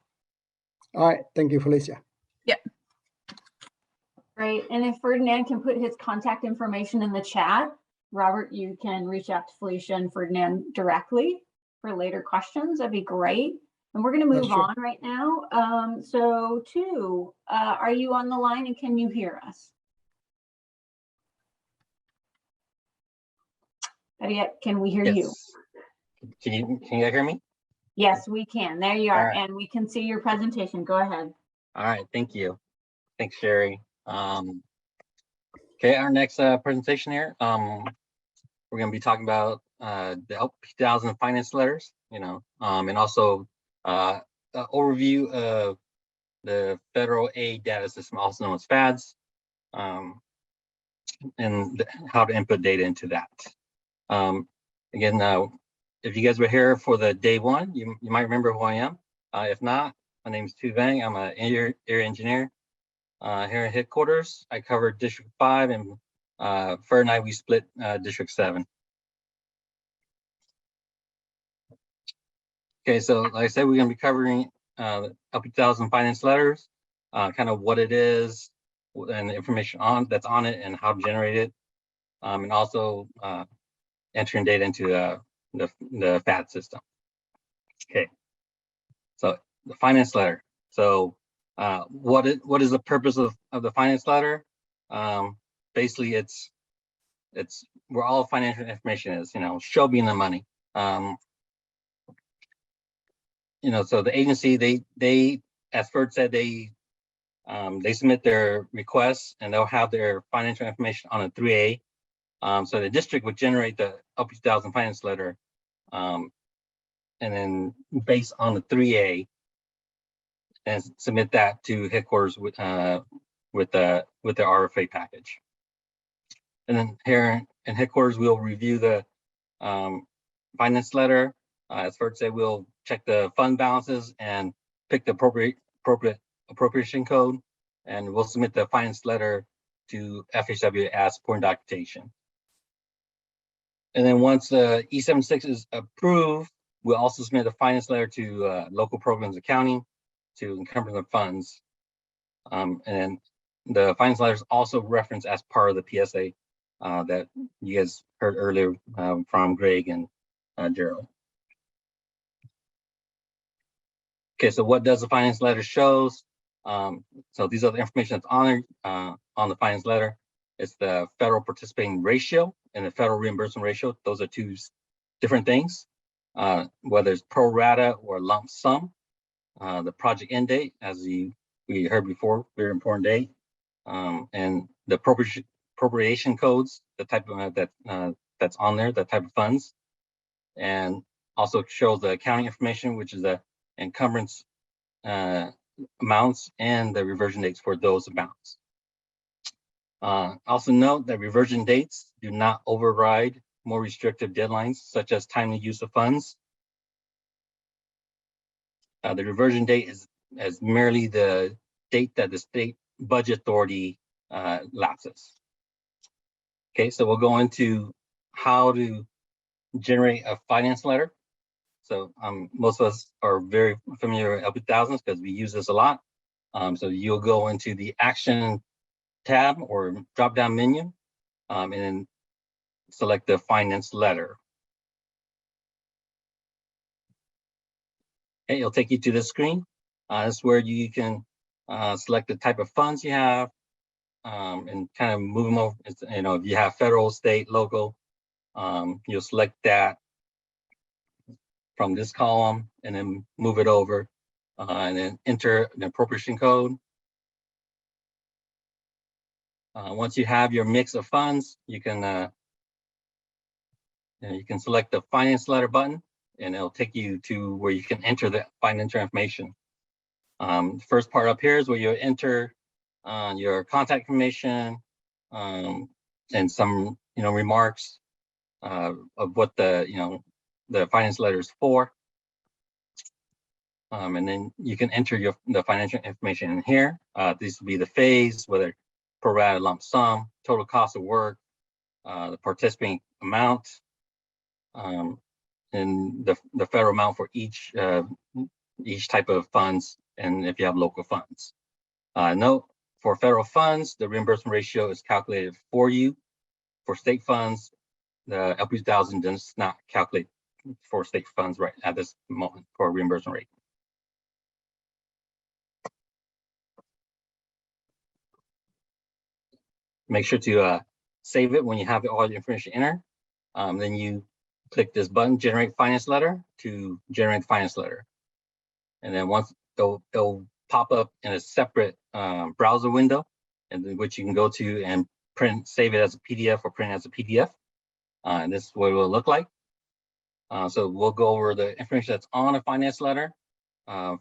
All right, thank you, Felicia. Yeah. Great, and if Ferdinand can put his contact information in the chat, Robert, you can reach out to Felicia and Ferdinand directly for later questions. That'd be great. And we're going to move on right now. So, Tu, are you on the line and can you hear us? Better yet, can we hear you? Can you hear me? Yes, we can. There you are. Right. And we can see your presentation. Go ahead. All right, thank you. Thanks, Sherry. Okay, our next presentation here, we're going to be talking about the LP2000 finance letters, and also overview of the federal aid data system, also known as FADS, and how to input data into that. Again, if you guys were here for the day one, you might remember who I am. If not, my name is Tu Vang. I'm an area engineer here at headquarters. I cover District 5, and Ferd and I, we split District 7. Okay, so like I said, we're going to be covering LP2000 finance letters, kind of what it is and the information that's on it and how to generate it, and also entering data into the FAD system. Okay, so the finance letter. So what is the purpose of the finance letter? Basically, it's where all financial information is. Show me the money. So the agency, they as Ferd said, they submit their requests and they'll have their financial information on a 3A. So the district would generate the LP 2000 finance letter, and then based on the 3A, and submit that to headquarters with the RFA package. And then here in headquarters, we'll review the finance letter. As Ferd said, we'll check the fund balances and pick the appropriate appropriation code, and we'll submit the finance letter to FHW as supporting documentation. And then once the E76 is approved, we'll also submit a finance letter to local programs accounting to encumber the funds. And the finance letter is also referenced as part of the PSA that you guys heard earlier from Greg and Gerald. Okay, so what does the finance letter shows? So these are the information that's on the finance letter. It's the federal participating ratio and the federal reimbursement ratio. Those are two different things, whether it's pro rata or lump sum. The project end date, as we heard before, very important date, and the appropriation codes, the type of that's on there, the type of funds, and also shows the accounting information, which is the encumbrance amounts and the reversion dates for those amounts. Also note that reversion dates do not override more restrictive deadlines, such as timely use of funds. The reversion date is merely the date that the state budget authority lapses. Okay, so we'll go into how to generate a finance letter. So most of us are very familiar with LP1000s because we use this a lot. So you'll go into the action tab or drop down menu and then select the finance letter. Okay, it'll take you to this screen. That's where you can select the type of funds you have and kind of move them over. You know, if you have federal, state, local, you'll select that from this column and then move it over and then enter the appropriation code. Once you have your mix of funds, you can select the finance letter button, and it'll take you to where you can enter the financial information. The first part up here is where you enter your contact information and some remarks of what the finance letter is for. And then you can enter the financial information in here. These will be the phase, whether pro rata, lump sum, total cost of work, the participating amount, and the federal amount for each type of funds, and if you have local funds. Note, for federal funds, the reimbursement ratio is calculated for you. For state funds, the LP 1000 does not calculate for state funds right at this moment for reimbursement rate. Make sure to save it when you have all the information entered. Then you click this button, generate finance letter, to generate the finance letter. And then once they'll pop up in a separate browser window, and which you can go to and save it as a PDF or print it as a PDF. And this is what it will look like. So we'll go over the information that's on a finance letter.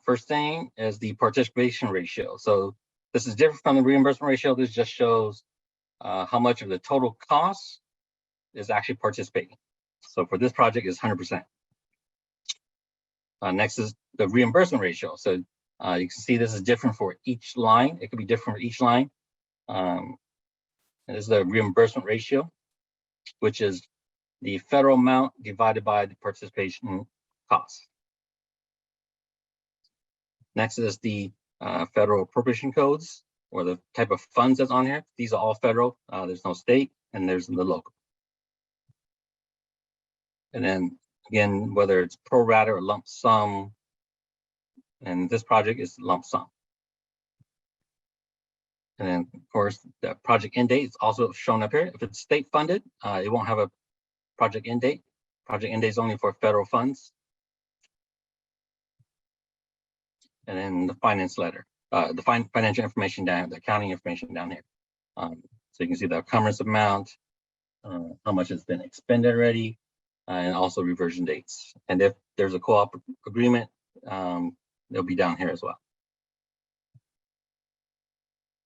First thing is the participation ratio. So this is different from the reimbursement ratio. This just shows how much of the total cost is actually participating. So for this project is 100%. Next is the reimbursement ratio. So you can see this is different for each line. It could be different for each line. This is the reimbursement ratio, which is the federal amount divided by the participation cost. Next is the federal appropriation codes, or the type of funds that's on here. These are all federal. There's no state, and there's the local. And then again, whether it's pro rata or lump sum, and this project is lump sum. And then of course, the project end date is also shown up here. If it's state funded, it won't have a project end date. Project end date is only for federal funds. And then the finance letter, the financial information down, the accounting information down here. So you can see the encumbrance amount, how much has been expended already, and also reversion dates. And if there's a co-op agreement, they'll be down here as well.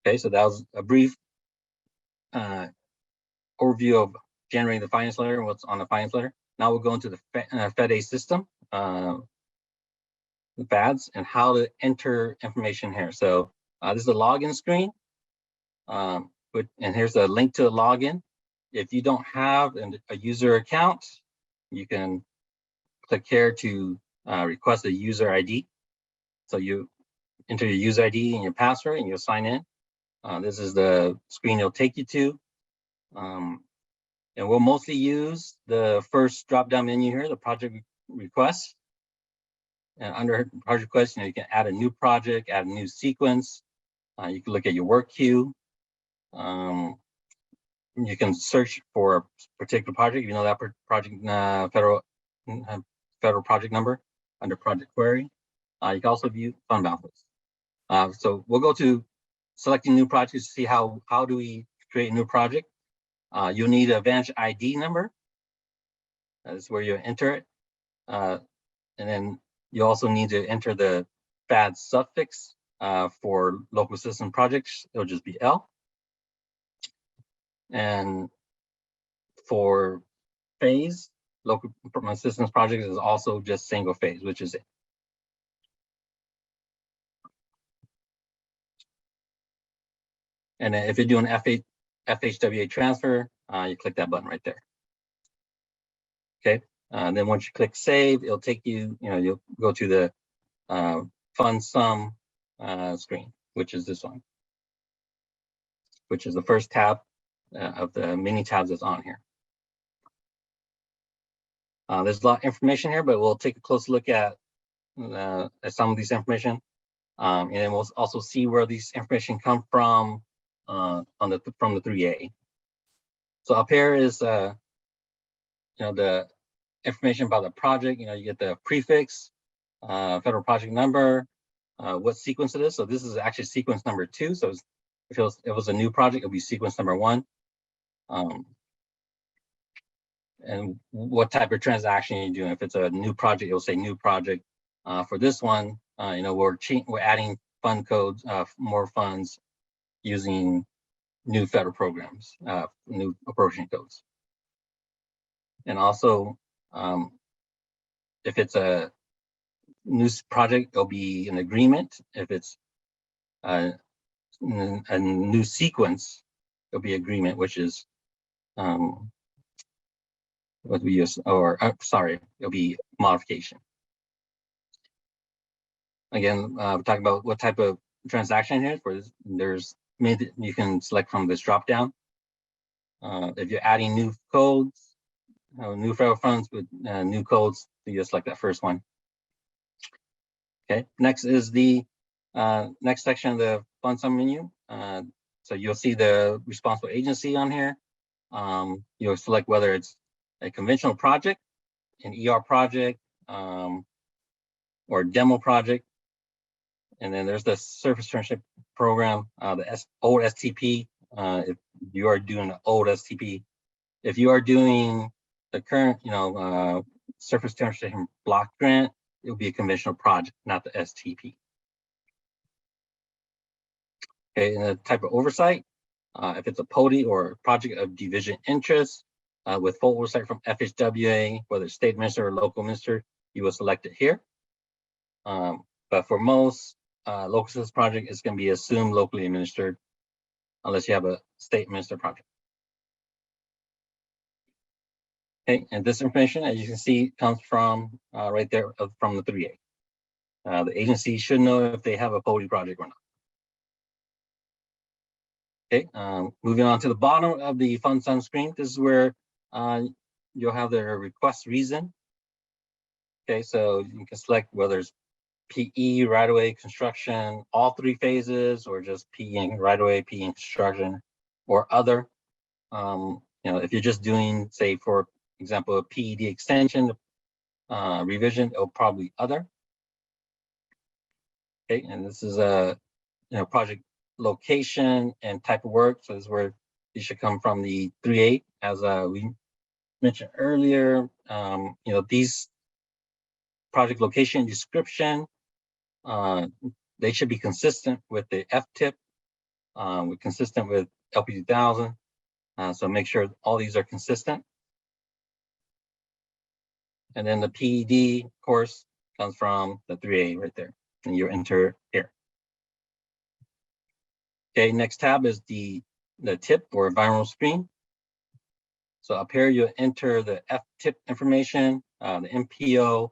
Okay, so that was a brief overview of generating the finance letter and what's on the finance letter. Now we'll go into the FedA system, the FADs, and how to enter information here. So this is the login screen, and here's a link to a login. If you don't have a user account, you can click here to request a user ID. So you enter your user ID and your password and you'll sign in. This is the screen it'll take you to. And we'll mostly use the first drop-down menu here, the project request. And under project request, you can add a new project, add a new sequence. You can look at your work queue. You can search for a particular project, that project federal project number under project query. You can also view fund balance. So we'll go to selecting new projects to see how do we create a new project. You'll need an Advantage ID number. That's where you enter it. And then you also need to enter the FAD suffix for local assistance projects. It'll just be L. And for phase, local assistance projects is also just single phase, which is it. And then if you're doing FHWA transfer, you click that button right there. Okay, then once you click save, it'll take you, you'll go to the fund sum screen, which is this one, which is the first tab of the many tabs that's on here. There's a lot of information here, but we'll take a close look at some of these information. And then we'll also see where these information come from from the 3A. So up here is the information about the project. You get the prefix, federal project number, what sequence it is. So this is actually sequence number 2. So if it was a new project, it'll be sequence number 1. And what type of transaction you're doing. If it's a new project, it'll say new project. For this one, we're adding fund codes, more funds using new federal programs, new appropriation codes. And also, if it's a new project, it'll be an agreement. If it's a new sequence, it'll be agreement, which is what we use, it'll be modification. Again, we're talking about what type of transaction here. You can select from this drop down. If you're adding new codes, new federal funds with new codes, you just select that first one. Okay, next is the next section of the fund sum menu. So you'll see the responsible agency on here. You'll select whether it's a conventional project, an ER project, or demo project. And then there's the surface internship program, the old STP. If you are doing the old STP, if you are doing the current, surface internship block grant, it will be a conventional project, not the STP. Okay, and the type of oversight, if it's a PODI or project of division interest, with full oversight from FHWA, whether it's state minister or local minister, you will select it here. But for most local assistance project, it's going to be assumed locally administered, unless you have a state minister project. Okay, and this information, as you can see, comes from right there from the 3A. The agency should know if they have a PODI project or not. Okay, moving on to the bottom of the fund sum screen, this is where you'll have the request reason. Okay, so you can select whether it's PE, right-of-way, construction, all 3 phases, or just PE and right-of-way, PE and construction, or other. If you're just doing, say, for example, a PED extension, revision, it'll probably other. Okay, and this is a project location and type of work. So this is where These should come from the 3A, as we mentioned earlier. These project location description, they should be consistent with the FTIP, we're consistent with LP 2000. So make sure all these are consistent. And then the PED, of course, comes from the 3A right there, and you enter here. Okay, next tab is the tip or environmental screen. So up here, you enter the FTIP information, the MPO,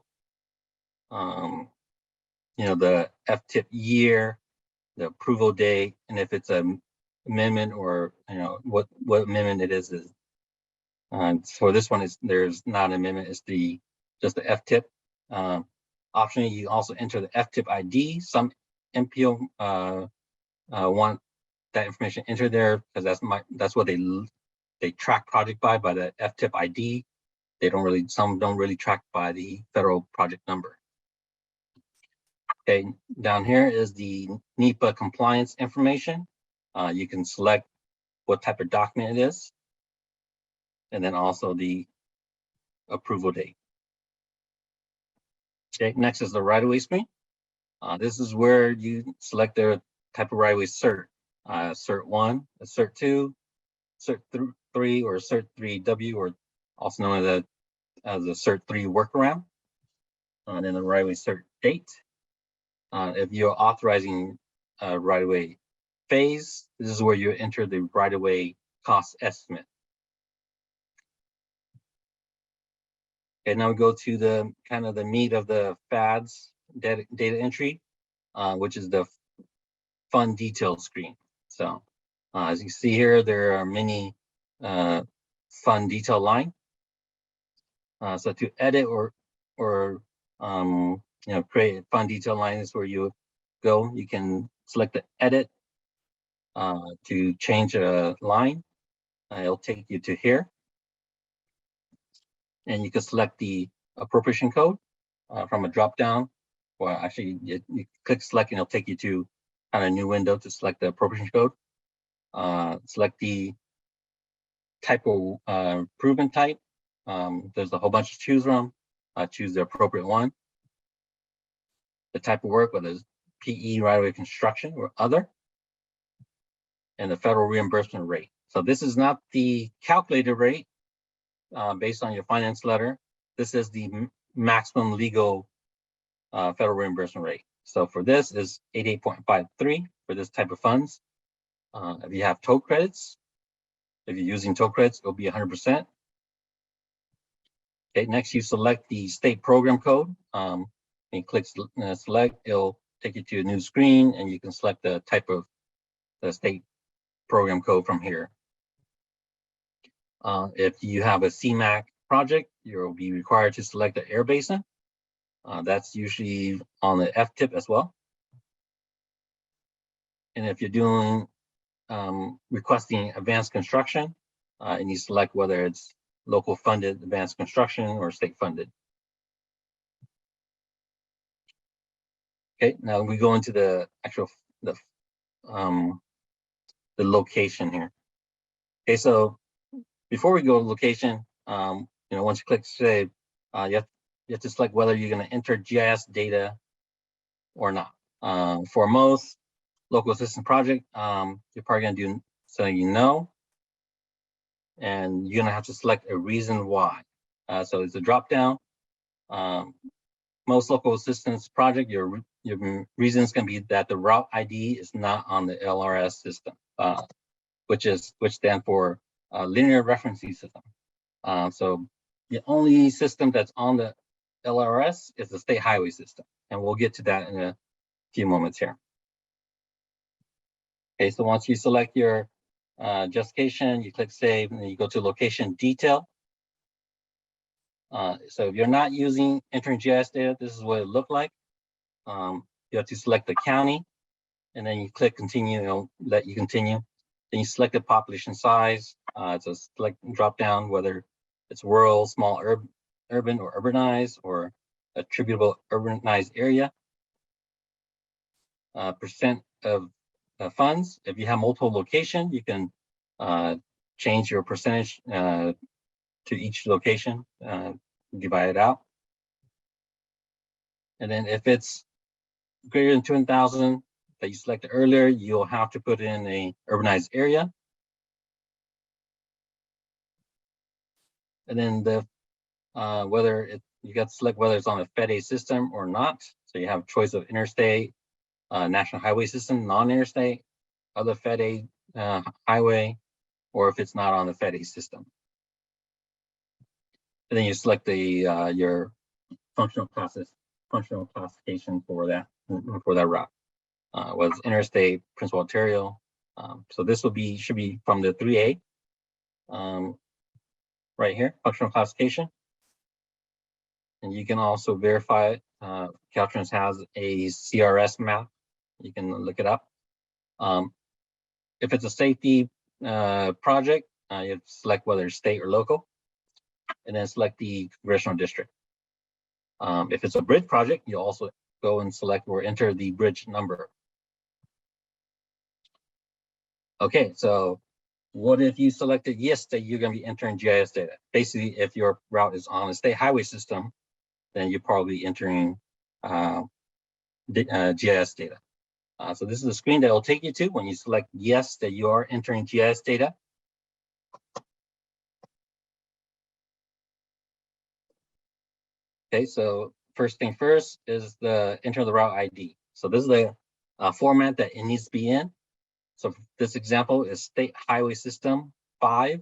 the FTIP year, the approval date, and if it's an amendment or what amendment it is. For this one, there's not an amendment. It's just the FTIP. Optionally, you also enter the FTIP ID. Some MPO want that information entered there because that's what they track project by the FTIP ID. Some don't really track by the federal project number. Okay, down here is the NEPA compliance information. You can select what type of document it is, and then also the approval date. Okay, next is the right-of-way screen. This is where you select the type of right-of-way cert. Cert 1, Cert 2, Cert 3, or Cert 3W, or also known as a Cert 3 workaround. And then the right-of-way cert date. If you're authorizing a right-of-way phase, this is where you enter the right-of-way cost estimate. Okay, now we go to the kind of the meat of the FADS data entry, which is the fund detail screen. So as you see here, there are many fund detail line. So to edit or create a fund detail line is where you go. You can select the edit to change a line. It'll take you to here. And you can select the appropriation code from a drop down. Or actually, you click select and it'll take you to kind of a new window to select the appropriation code. Select the type of improvement type. There's a whole bunch to choose from. Choose the appropriate one. The type of work, whether it's PE, right-of-way construction, or other. And the federal reimbursement rate. So this is not the calculated rate based on your finance letter. This is the maximum legal federal reimbursement rate. So for this is 88.53 for this type of funds. If you have toll credits, if you're using toll credits, it'll be 100%. Okay, next you select the state program code. And you click select, it'll take you to a new screen and you can select the type of the state program code from here. If you have a CMAQ project, you'll be required to select the air basin. That's usually on the FTIP as well. And if you're doing requesting advanced construction, and you select whether it's local funded advanced construction or state funded. Okay, now we go into the actual the location here. Okay, so before we go to location, once you click save, you have to select whether you're going to enter GIS data or not. For most local assistance project, you're probably going to do saying no, and you're going to have to select a reason why. So it's a drop down. Most local assistance project, your reason is going to be that the route ID is not on the LRS system, which stands for linear referencing system. So the only system that's on the LRS is the state highway system, and we'll get to that in a few moments here. Okay, so once you select your justification, you click save, and then you go to location detail. So if you're not entering GIS data, this is what it looked like. You have to select the county, and then you click continue, it'll let you continue. Then you select the population size. It's a select drop down, whether it's rural, small, urban, or urbanized, or attributable urbanized area. Percent of funds. If you have multiple locations, you can change your percentage to each location, divide it out. And then if it's greater than 200,000 that you selected earlier, you'll have to put in a urbanized area. And then the you got to select whether it's on a FedA system or not. So you have a choice of interstate, national highway system, non-interstate, other FedA highway, or if it's not on the FedA system. And then you select the your functional classification for that route. Was interstate, Prince Ontario. So this should be from the 3A. Right here, functional classification. And you can also verify it. Caltrans has a CRS map. You can look it up. If it's a safety project, you select whether it's state or local, and then select the congressional district. If it's a bridge project, you also go and select or enter the bridge number. Okay, so what if you selected yes that you're going to be entering GIS data? Basically, if your route is on a state highway system, then you're probably entering GIS data. So this is the screen that will take you to when you select yes that you are entering GIS data. Okay, so first thing first is the enter the route ID. So this is the format that it needs to be in. So this example is State Highway System 5.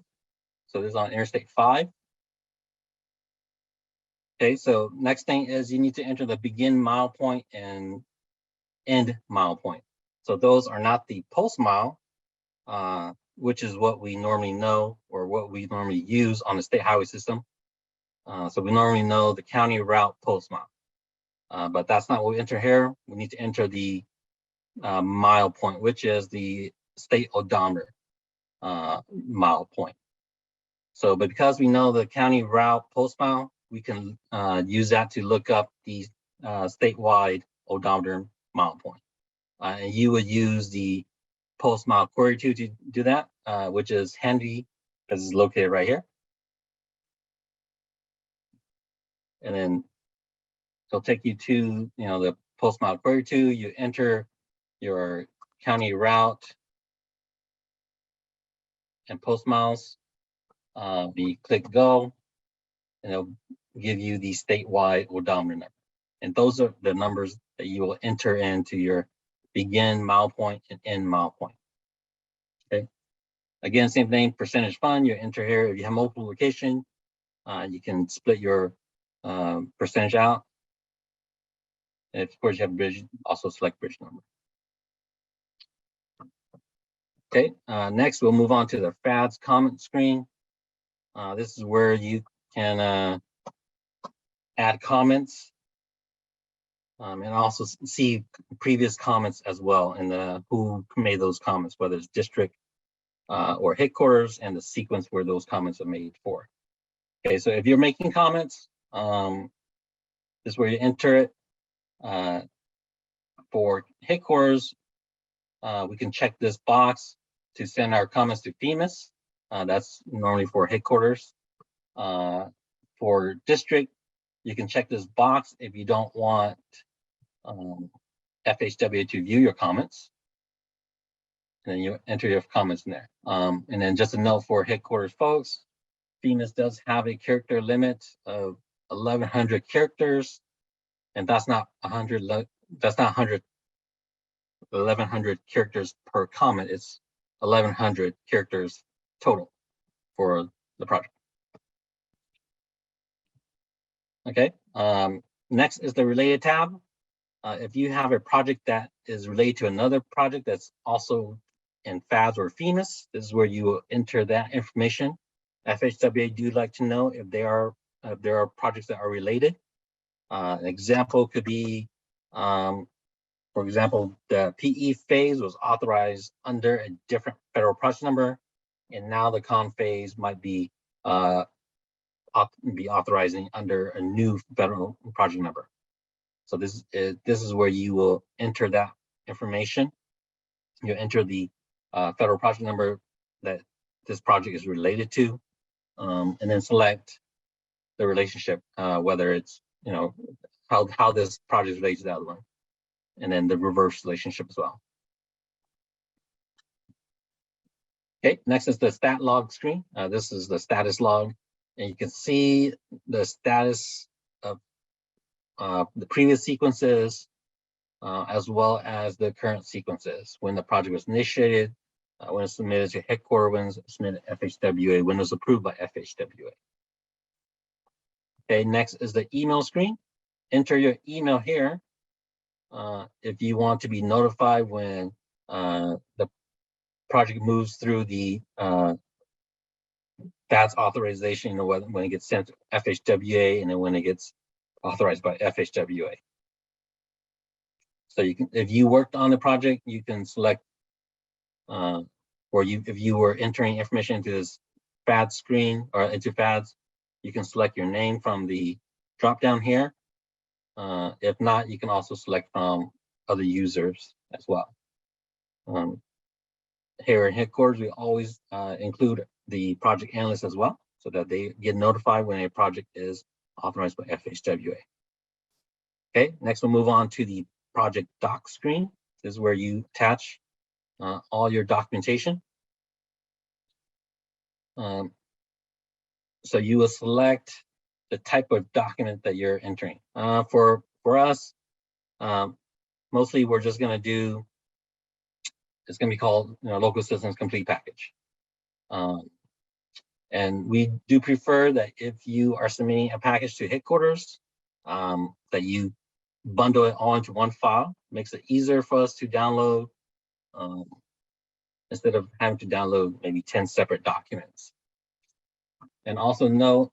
So this is on Interstate 5. Okay, so next thing is you need to enter the begin mile point and end mile point. So those are not the post mile, which is what we normally know or what we normally use on the state highway system. So we normally know the county route post mile, but that's not what we enter here. We need to enter the mile point, which is the state odometer mile point. So, but because we know the county route post mile, we can use that to look up the statewide odometer mile point. And you would use the post mile query to do that, which is handy because it's located right here. And then it'll take you to, the post mile query to, you enter your county route and post miles. You click go, and it'll give you the statewide odometer number. And those are the numbers that you will enter into your begin mile point and end mile point. Okay. Again, same thing, percentage fund, you enter here. If you have multiple location, you can split your percentage out. And of course, you have bridge, also select bridge number. Okay, next we'll move on to the FADS comment screen. This is where you can add comments and also see previous comments as well, and who made those comments, whether it's district or headquarters, and the sequence where those comments are made for. Okay, so if you're making comments, this is where you enter it. For headquarters, we can check this box to send our comments to FEMAS. That's normally for headquarters. For district, you can check this box if you don't want FHWA to view your comments. And then you enter your comments in there. And then just a note for headquarters folks, FEMAS does have a character limit of 1,100 characters, and that's not 100. That's not 1,100 characters per comment. It's 1,100 characters total for the project. Okay. Next is the related tab. If you have a project that is related to another project that's also in FADS or FEMAS, this is where you will enter that information. FHWA do like to know if there are projects that are related. An example could be, for example, the PE phase was authorized under a different federal project number, and now the con phase might be authorizing under a new federal project number. So this is where you will enter that information. You enter the federal project number that this project is related to, and then select the relationship, whether it's, you know, how this project relates to the other one, and then the reverse relationship as well. Okay, next is the stat log screen. This is the status log, and you can see the status of the previous sequences, as well as the current sequences, when the project was initiated, when it's submitted to headquarters, when it's submitted to FHWA, when it was approved by FHWA. Okay, next is the email screen. Enter your email here if you want to be notified when the project moves through the FAD's authorization, you know, when it gets sent to FHWA and then when it gets authorized by FHWA. So you can, if you worked on the project, you can select, or if you were entering information into this FAD screen or into FADs, you can select your name from the drop down here. If not, you can also select from other users as well. Here in headquarters, we always include the project analyst as well, so that they get notified when a project is authorized by FHWA. Okay, next we'll move on to the project doc screen. This is where you attach all your documentation. So you will select the type of document that you're entering. For us, mostly we're just going to do, it's going to be called, you know, local assistance complete package. And we do prefer that if you are submitting a package to headquarters, that you bundle it all into one file. Makes it easier for us to download, instead of having to download maybe 10 separate documents. And also note,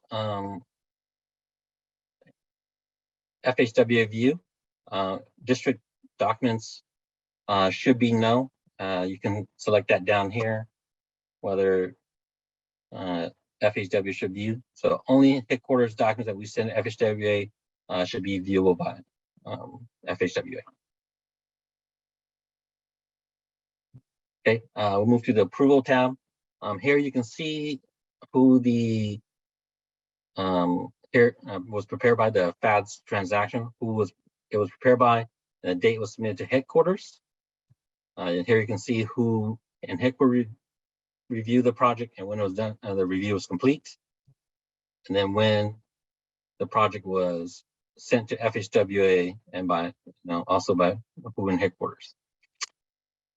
FHWA view, district documents should be no. You can select that down here, whether FHWA should view. So only headquarters documents that we send to FHWA should be viewable by FHWA. Okay, we'll move to the approval tab. Here you can see who the was prepared by the FADS transaction, who it was prepared by, and the date was submitted to headquarters. And here you can see who in headquarters reviewed the project and when it was done, the review was complete. And then when the project was sent to FHWA and by, you know, also by who in headquarters.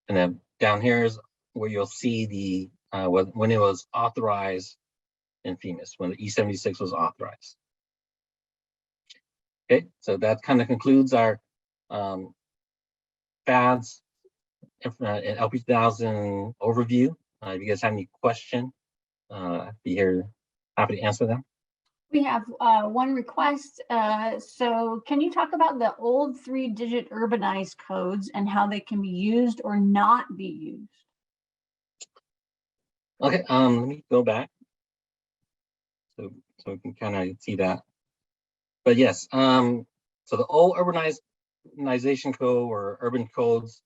And then down here is where you'll see the when it was authorized in FEMAS, when the E76 was authorized. Okay, so that kind of concludes our FADS and LP2000 overview. If you guys have any question, I'd be here happy to answer them. We have one request. So can you talk about the old 3-digit urbanized codes and how they can be used or not be used? Okay, let me go back so we can kind of see that. But yes, so the old urbanization code or urban codes,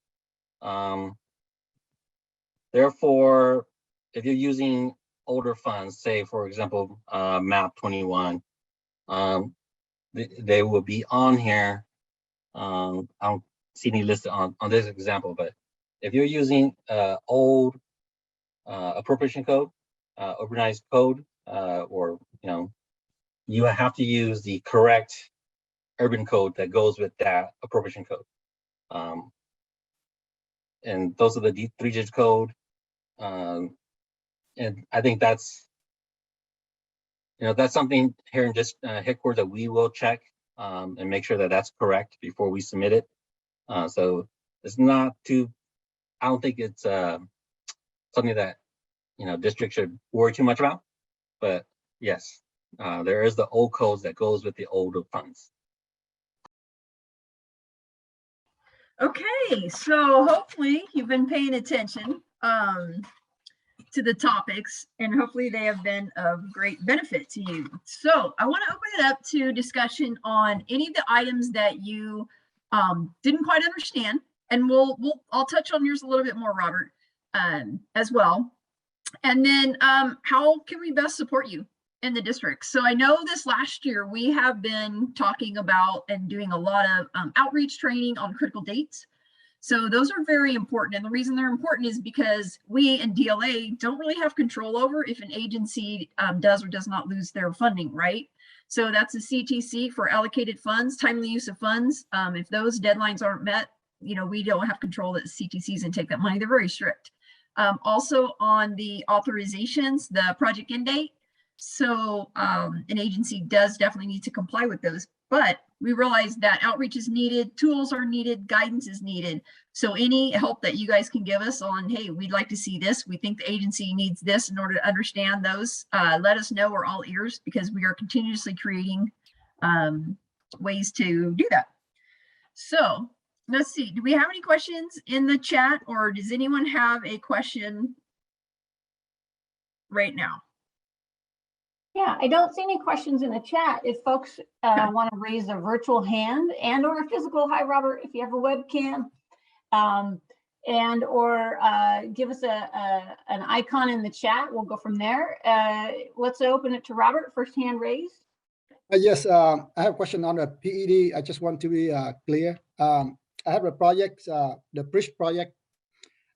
therefore, if you're using older funds, say for example, map 21, they will be on here. I don't see any listed on this example, but if you're using old appropriation code, urbanized code, or you know, you have to use the correct urban code that goes with that appropriation code. And those are the 3-digit code. And I think that's, you know, that's something here in just headquarters that we will check and make sure that that's correct before we submit it. So it's not too, I don't think it's something that, you know, districts should worry too much about. But yes, there is the old codes that goes with the older funds. Okay, so hopefully you've been paying attention to the topics, and hopefully they have been of great benefit to you. So I want to open it up to discussion on any of the items that you didn't quite understand, and I'll touch on yours a little bit more, Robert, as well. And then how can we best support you in the district? So I know this last year we have been talking about and doing a lot of outreach training on critical dates. So those are very important. And the reason they're important is because we in DLA don't really have control over if an agency does or does not lose their funding, right? So that's a CTC for allocated funds, timely use of funds. If those deadlines aren't met, you know, we don't have control that CTCs and take that money. They're very strict. Also on the authorizations, the project end date. So an agency does definitely need to comply with those, but we realize that outreach is needed, tools are needed, guidance is needed. So any help that you guys can give us on, hey, we'd like to see this, we think the agency needs this in order to understand those, let us know. We're all ears because we are continuously creating ways to do that. So let's see, do we have any questions in the chat, or does anyone have a question right now? Yeah, I don't see any questions in the chat. If folks want to raise a virtual hand and or a physical, hi Robert, if you have a webcam, and or give us an icon in the chat, we'll go from there. Let's open it to Robert, first hand raised. Yes, I have a question on the PED. I just want to be clear. I have a project, the bridge project.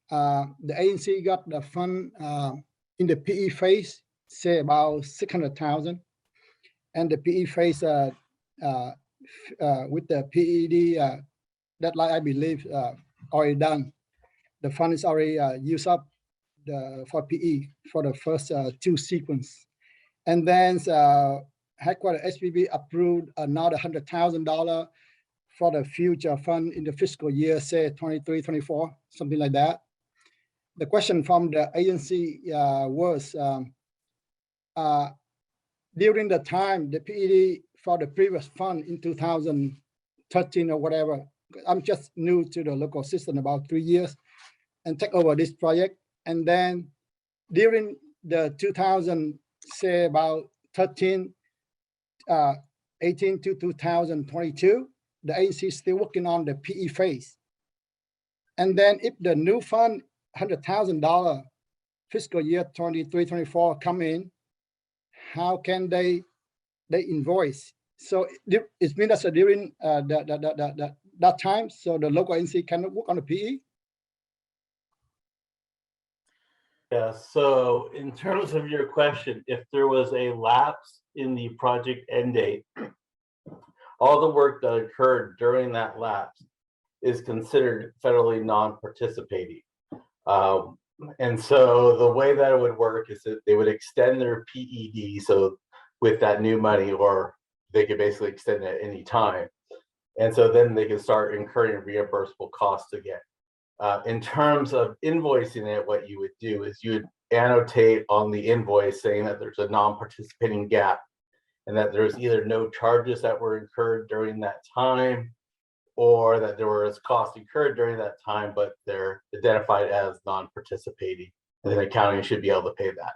The agency got the fund in the PE phase, say about 600,000, and the PE phase with the PED deadline, I believe, already done. The fund is already used up for PE for the first two sequence, and then headquarters SPB approved another $100,000 for the future fund in the fiscal year, say 23, 24, something like that. The question from the agency was, during the time, the PED for the previous fund in 2013 or whatever, I'm just new to the local system, about 3 years, and take over this project. And then during the 2000, say about 13, 18 to 2022, the agency is still working on the PE phase. And then if the new fund, $100,000 fiscal year 23, 24 come in, how can they invoice? So it means that during that time, so the local agency cannot work on the PE? Yeah, so in terms of your question, if there was a lapse in the project end date, all the work that occurred during that lapse is considered federally non-participating. And so the way that it would work is that they would extend their PED, so with that new money, or they could basically extend it at any time. And so then they can start incurring reimbursable costs again. In terms of invoicing it, what you would do is you would annotate on the invoice saying that there's a non-participating gap and that there's either no charges that were incurred during that time, or that there was costs incurred during that time, but they're identified as non-participating, and then accounting should be able to pay that.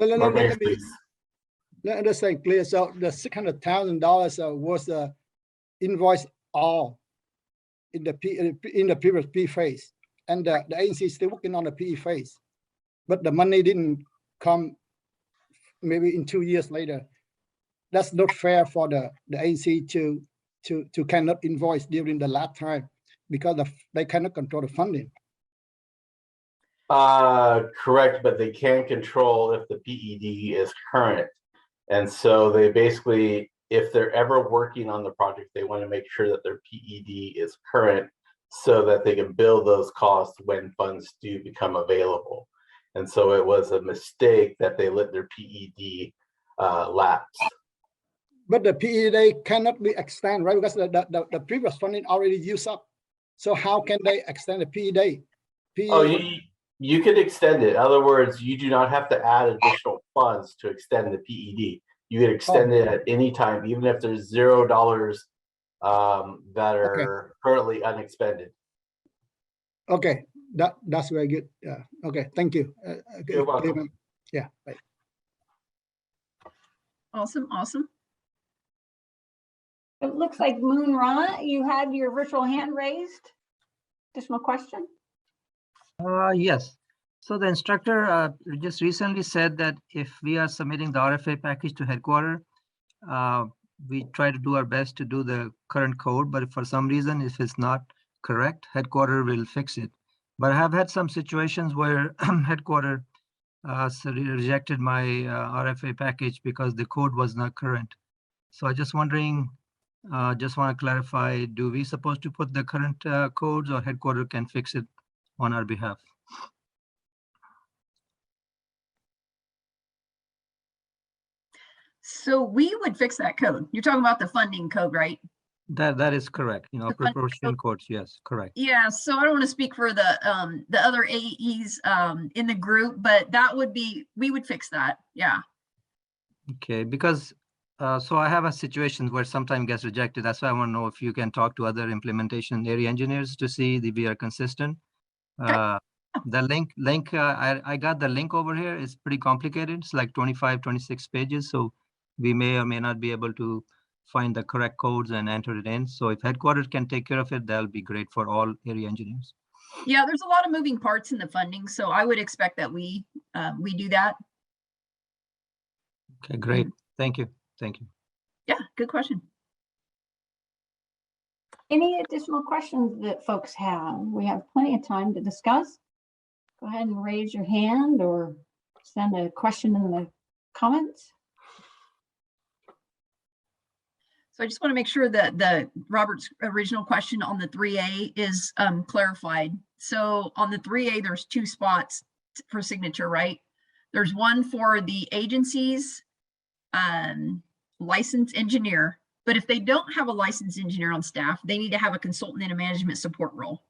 Let me understand clear. So the $600,000 was invoice all in the previous P phase, and the agency is still working on the PE phase, but the money didn't come maybe in 2 years later. That's not fair for the agency to cannot invoice during the last time because they cannot control the funding. Correct, but they can control if the PED is current. And so they basically, if they're ever working on the project, they want to make sure that their PED is current so that they can bill those costs when funds do become available. And so it was a mistake that they let their PED lapse. But the PED cannot be extended, right? Because the previous funding already used up. So how can they extend the PED? Oh, you could extend it. In other words, you do not have to add additional funds to extend the PED. You can extend it at any time, even if there's $0 that are currently unexpended. Okay, that's very good. Yeah. Okay, thank you. You're welcome. Yeah. Right. Awesome, awesome. It looks like Moon Ra, you have your virtual hand raised. Additional question? Yes. So the instructor just recently said that if we are submitting the RFA package to headquarters, we try to do our best to do the current code, but if for some reason, if it's not correct, headquarters will fix it. But I have had some situations where headquarters rejected my RFA package because the code was not current. So I just wondering, just want to clarify, do we supposed to put the current codes or headquarters can fix it on our behalf? So we would fix that code. You're talking about the funding code, right? That is correct. You know, The funding proportion codes, yes, correct. Yeah, so I don't want to speak for the other AEs in the group, but that would be, we would fix that. Yeah. Okay, because so I have a situation where sometimes gets rejected. That's why I want to know if you can talk to other implementation area engineers to see that we are consistent. The link I got the link over here. It's pretty complicated. It's like 25, 26 pages. So we may or may not be able to find the correct codes and enter it in. So if headquarters can take care of it, that'll be great for all area engineers. Yeah, there's a lot of moving parts in the funding, so I would expect that we do that. Okay, great. Thank you. Thank you. Yeah, good question. Any additional questions that folks have? We have plenty of time to discuss. Go ahead and raise your hand or send a question in the comments. So I just want to make sure that the Robert's original question on the 3A is clarified. So on the 3A, there's 2 spots for signature, right? There's one for the agency's licensed engineer, but if they don't have a licensed engineer on staff, they need to have a consultant in a management support role.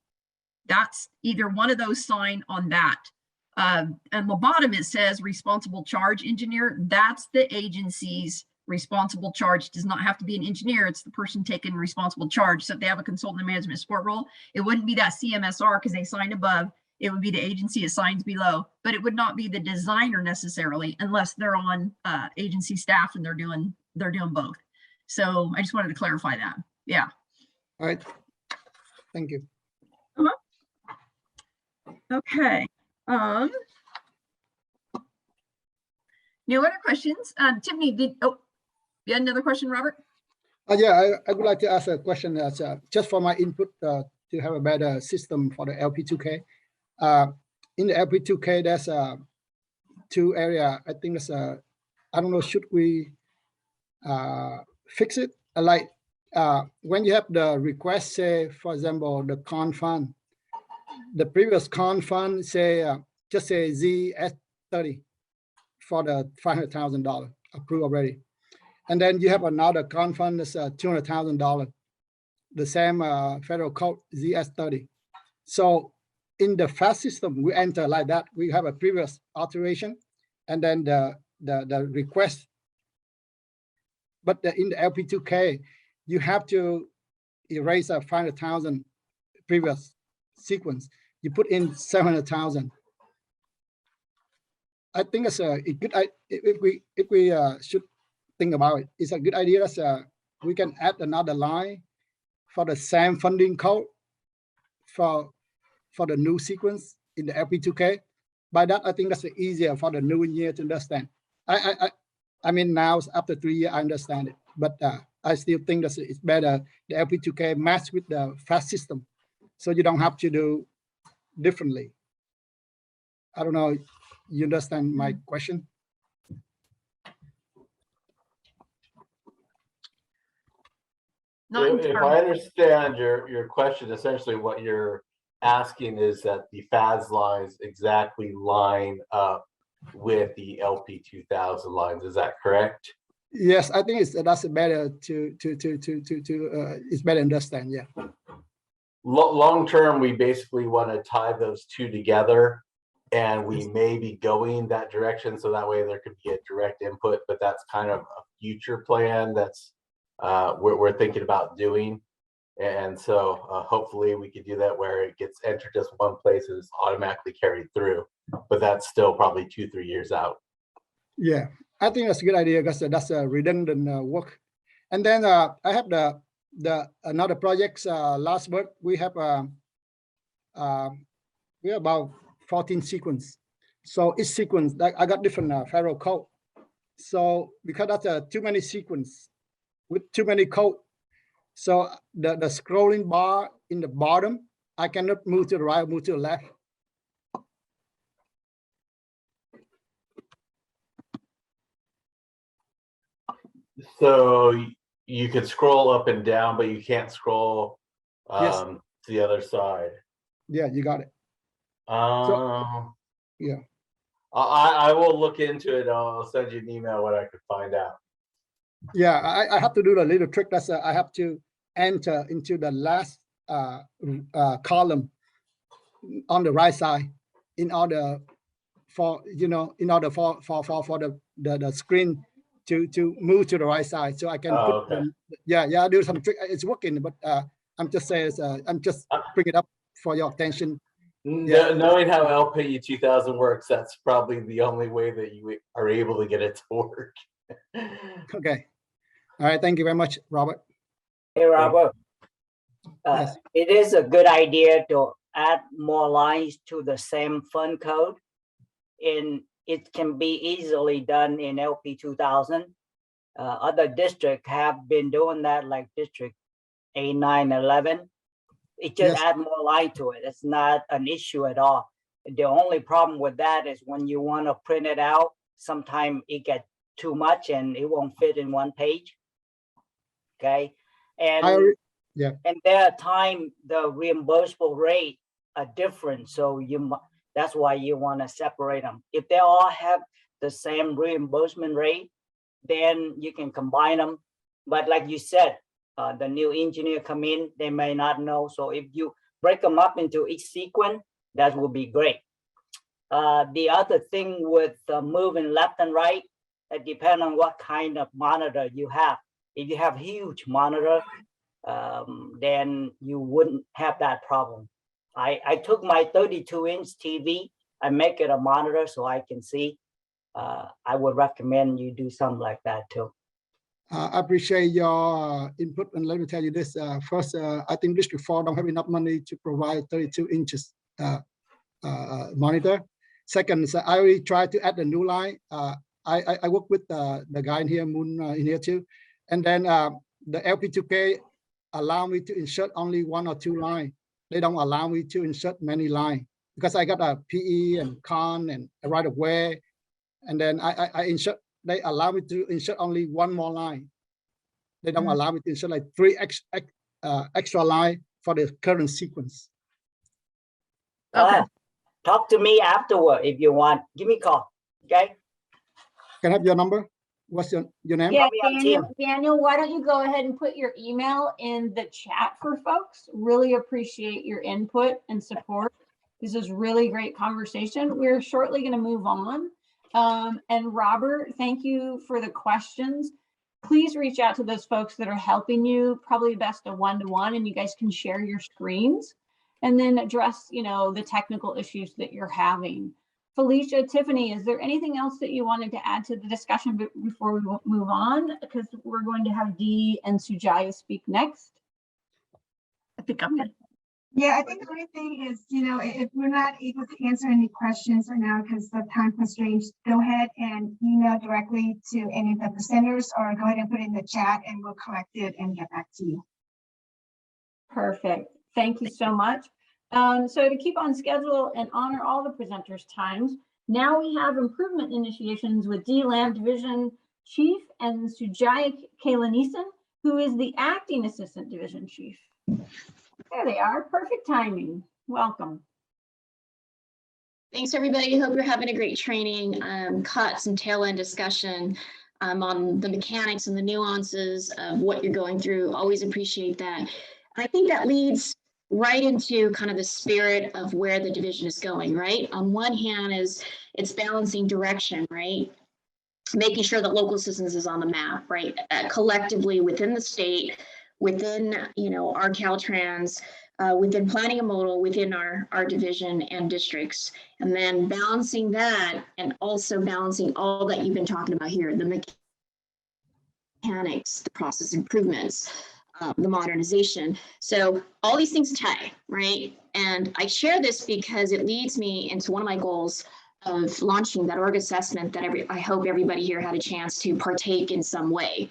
That's either one of those sign on that. And the bottom, it says responsible charge engineer. That's the agency's responsible charge. Does not have to be an engineer. It's the person taking responsible charge. So if they have a consultant in management support role, it wouldn't be that CMSR because they signed above. It would be the agency it signs below, but it would not be the designer necessarily unless they're on agency staff and they're doing both. So I just wanted to clarify that. Yeah. All right. Thank you. Okay. No other questions? Tiffany, you had another question, Robert? Yeah, I would like to ask a question that's just for my input to have a better system for the LP2K. In the LP2K, there's 2 areas. I think it's I don't know, should we fix it? Like when you have the request, say, for example, the con fund, the previous con fund, say, just say ZS30 for the $500,000 approved already. And then you have another con fund that's $200,000, the same federal code ZS30. So in the FAST system, we enter like that. We have a previous authorization and then the request. But in the LP2K, you have to erase a 500,000 previous sequence. You put in 700,000. I think it's a good idea. If we should think about it, it's a good idea that we can add another line for the same funding code for the new sequence in the LP2K. By that, I think that's easier for the new engineer to understand. I mean, now after 3 years, I understand it, but I still think that it's better the LP2K match with the FAST system, so you don't have to do differently. I don't know. You understand my question? If I understand your question, essentially what you're asking is that the FAS lines exactly line up with the LP 2000 lines. Is that correct? Yes, I think that's better it's better understand. Yeah. Long term, we basically want to tie those 2 together, and we may be going that direction, so that way there could be a direct input. But that's kind of a future plan that's we're thinking about doing. And so hopefully we could do that where it gets entered just one place and it's automatically carried through. But that's still probably 2-3 years out. Yeah, I think that's a good idea because that's a redundant work. And then I have the another projects last month we have about 14 sequence So each sequence, like I got different federal code. So because that's too many sequence with too many code. So the scrolling bar in the bottom, I cannot move to the right, move to the left. So you could scroll up and down, but you can't scroll Yes. to the other side. Yeah, you got it. Yeah. I will look into it. I'll send you an email what I could find out. Yeah, I have to do the little trick. That's I have to enter into the last column on the right side in order for in order for the screen to move to the right side, so I can put Okay. I do some trick. It's working, but I'm just saying I'm just bring it up for your attention. Yeah. Knowing how LPU 2000 works, that's probably the only way that you are able to get it to work. Okay. All right. Thank you very much, Robert. Hey, Robert. Yes. It is a good idea to add more lines to the same fund code. It can be easily done in LP 2000. Other districts have been doing that, like District 8, 9, 11. It just add more line to it. It's not an issue at all. The only problem with that is when you want to print it out, sometimes it gets too much and it won't fit in one page. Okay. And and there are times the reimbursable rate are different. So that's why you want to separate them. If they all have the same reimbursement rate, then you can combine them. But like you said, the new engineer come in, they may not know. So if you break them up into each sequence, that would be great. The other thing with moving left and right, it depends on what kind of monitor you have. If you have huge monitor, then you wouldn't have that problem. I took my 32-inch TV, I make it a monitor so I can see. I would recommend you do something like that too. I appreciate your input, and let me tell you this. First, I think District 4 don't have enough money to provide 32 inches monitor. Second, so I already tried to add a new line. I work with the guy in here, Moon, in here too. And then the LP2K allow me to insert only 1 or 2 lines. They don't allow me to insert many lines because I got a PE and con and a right of way. And then I insert, they allow me to insert only 1 more line. They don't allow me to insert like 3 extra line for the current sequence. Okay. Talk to me afterward if you want. Give me a call. Okay. Can I have your number? What's your name? Yeah, Daniel, why don't you go ahead and put your email in the chat for folks? Really appreciate your input and support. This is really great conversation. We're shortly going to move on. And Robert, thank you for the questions. Please reach out to those folks that are helping you, probably best a one-to-one, and you guys can share your screens and then address, the technical issues that you're having. Felicia, Tiffany, is there anything else that you wanted to add to the discussion before we move on? Because we're going to have Dee and Sujaya speak next. I think I'm good. Yeah, I think the only thing is, if we're not able to answer any questions right now because of time constraints, go ahead and email directly to any of the presenters or go ahead and put it in the chat and we'll collect it and get back to you. Perfect. Thank you so much. So to keep on schedule and honor all the presenters' times, now we have improvement initiations with DLAM Division Chief and Sujaya Kailanesan, who is the Acting Assistant Division Chief. There they are. Perfect timing. Welcome. Thanks, everybody. Hope you're having a great training. Caught some tail end discussion on the mechanics and the nuances of what you're going through. Always appreciate that. I think that leads right into kind of the spirit of where the division is going, right? On one hand it's balancing direction, right? Making sure that local assistance is on the map, right? Collectively within the state, within, our Caltrans, within planning and modal, within our division and districts, and then balancing that and also balancing all that you've been talking about here, the mechanics, the process improvements, the modernization. So all these things tie, right? And I share this because it leads me into one of my goals of launching that org assessment that I hope everybody here had a chance to partake in some way.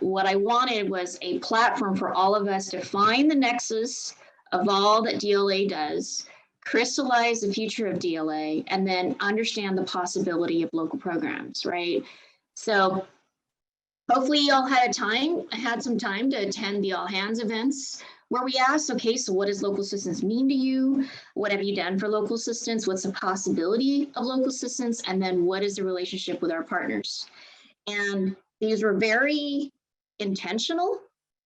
What I wanted was a platform for all of us to find the nexus of all that DLA does, crystallize the future of DLA, and then understand the possibility of local programs, right? So hopefully y'all had some time to attend the all hands events where we asked, okay, so what does local assistance mean to you? What have you done for local assistance? What's the possibility of local assistance? And then what is the relationship with our partners? And these were very intentional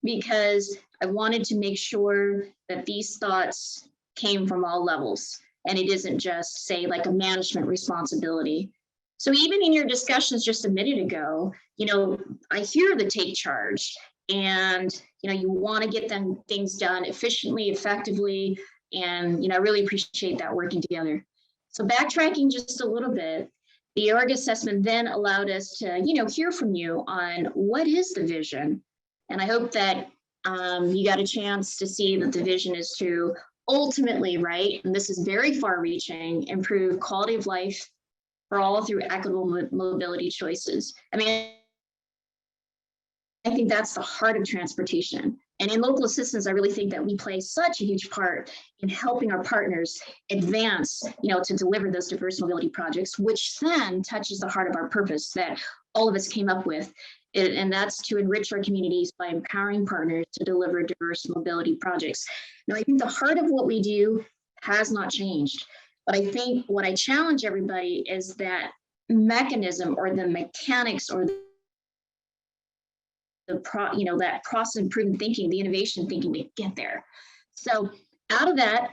because I wanted to make sure that these thoughts came from all levels and it isn't just, say, like a management responsibility. So even in your discussions just a minute ago, you know, I hear the take charge and, you know, you want to get them things done efficiently, effectively, and, you know, I really appreciate that working together. So backtracking just a little bit, the org assessment then allowed us to, you know, hear from you on what is the vision. And I hope that you got a chance to see that the vision is to ultimately, right, and this is very far reaching, improve quality of life for all through equitable mobility choices. I mean, I think that's the heart of transportation. And in local assistance, I really think that we play such a huge part in helping our partners advance, you know, to deliver those diverse mobility projects, which then touches the heart of our purpose that all of us came up with. And that's to enrich our communities by empowering partners to deliver diverse mobility projects. Now, I think the heart of what we do has not changed. But I think what I challenge everybody is that mechanism or the mechanics or that process improvement thinking, the innovation thinking to get there. So out of that,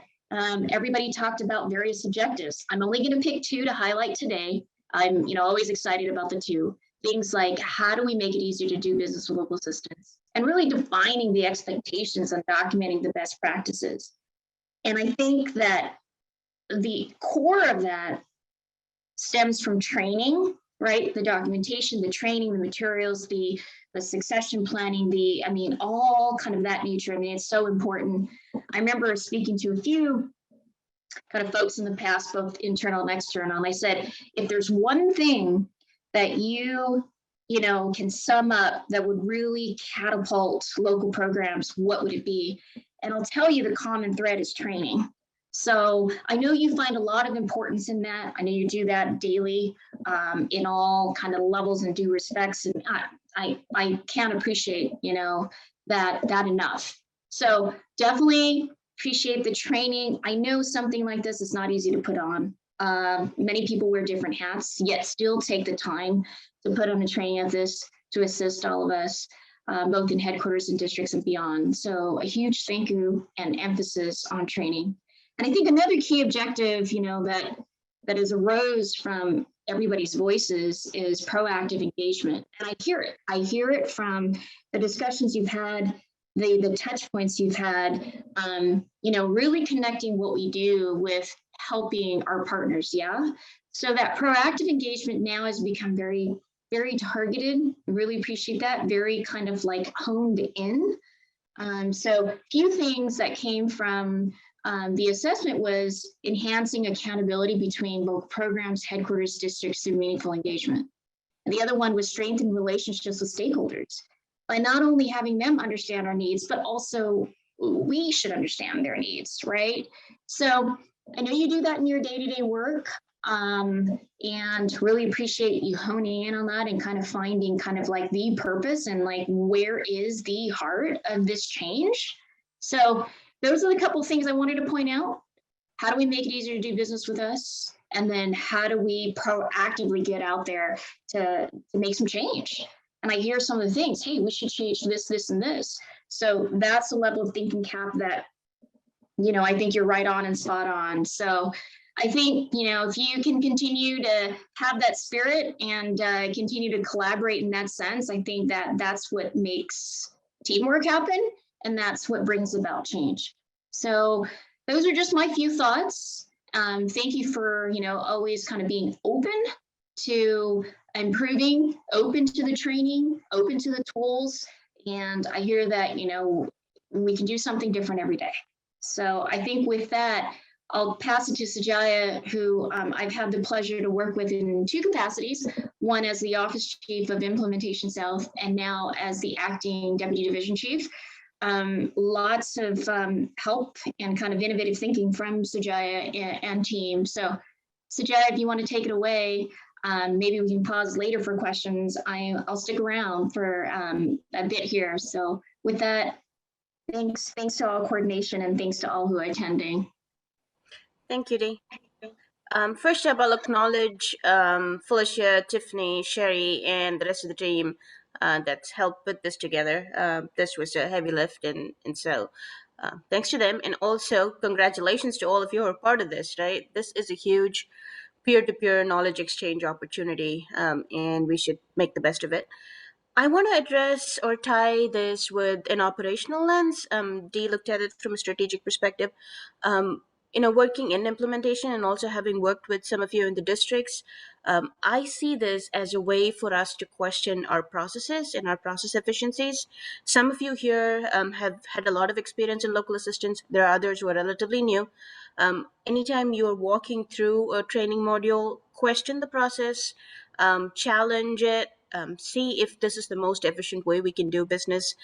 everybody talked about various objectives. I'm only going to pick two to highlight today. I'm, you know, always excited about the two. Things like how do we make it easier to do business with local assistance, and really defining the expectations and documenting the best practices. And I think that the core of that stems from training, right? The documentation, the training, the materials, the succession planning, all kind of that nature. I mean, it's so important. I remember speaking to a few kind of folks in the past, both internal and external, and I said, if there's one thing that you know, can sum up that would really catapult local programs, what would it be? And I'll tell you the common thread is training. So I know you find a lot of importance in that. I know you do that daily in all kind of levels and due respects. And I can't appreciate, you know, that enough. So definitely appreciate the training. I know something like this is not easy to put on. Many people wear different hats, yet still take the time to put on a training of this to assist all of us, both in headquarters and districts and beyond. So a huge thank you and emphasis on training. And I think another key objective, you know, that has arose from everybody's voices is proactive engagement. And I hear it. I hear it from the discussions you've had, the touch points you've had, you know, really connecting what we do with helping our partners. Yeah. So that proactive engagement now has become very, very targeted. Really appreciate that. Very kind of like honed in. So a few things that came from the assessment was enhancing accountability between local programs, headquarters, districts through meaningful engagement. And the other one was strengthen relationships with stakeholders by not only having them understand our needs, but also we should understand their needs, right? So I know you do that in your day-to-day work, and really appreciate you honing in on that and kind of finding kind of like the purpose and like where is the heart of this change. So those are the couple of things I wanted to point out. How do we make it easier to do business with us? And then how do we proactively get out there to make some change? And I hear some of the things, hey, we should change this, this, and this. So that's the level of thinking cap that, you know, I think you're right on and spot on. So I think, you know, if you can continue to have that spirit and continue to collaborate in that sense, I think that that's what makes teamwork happen. And that's what brings about change. So those are just my few thoughts. Thank you for, you know, always kind of being open to improving, open to the training, open to the tools. And I hear that, you know, we can do something different every day. So I think with that, I'll pass it to Sajaya, who I've had the pleasure to work with in two capacities, one as the Office Chief of Implementation South and now as the Acting Deputy Division Chief. Lots of help and kind of innovative thinking from Sajaya and team. So Sajaya, if you want to take it away, maybe we can pause later for questions. I'll stick around for a bit here. So with that, thanks to all coordination and thanks to all who are attending. Thank you, Dee. First up, I'll acknowledge Felicia, Tiffany, Sherry, and the rest of the team that's helped put this together. This was a heavy lift, and so thanks to them. And also, congratulations to all of you who are part of this, right? This is a huge peer-to-peer knowledge exchange opportunity, and we should make the best of it. I want to address or tie this with an operational lens. Dee looked at it from a strategic perspective. Working in implementation and also having worked with some of you in the districts, I see this as a way for us to question our processes and our process efficiencies. Some of you here have had a lot of experience in local assistance. There are others who are relatively new. Anytime you're walking through a training module, question the process, challenge it, see if this is the most efficient way we can do business.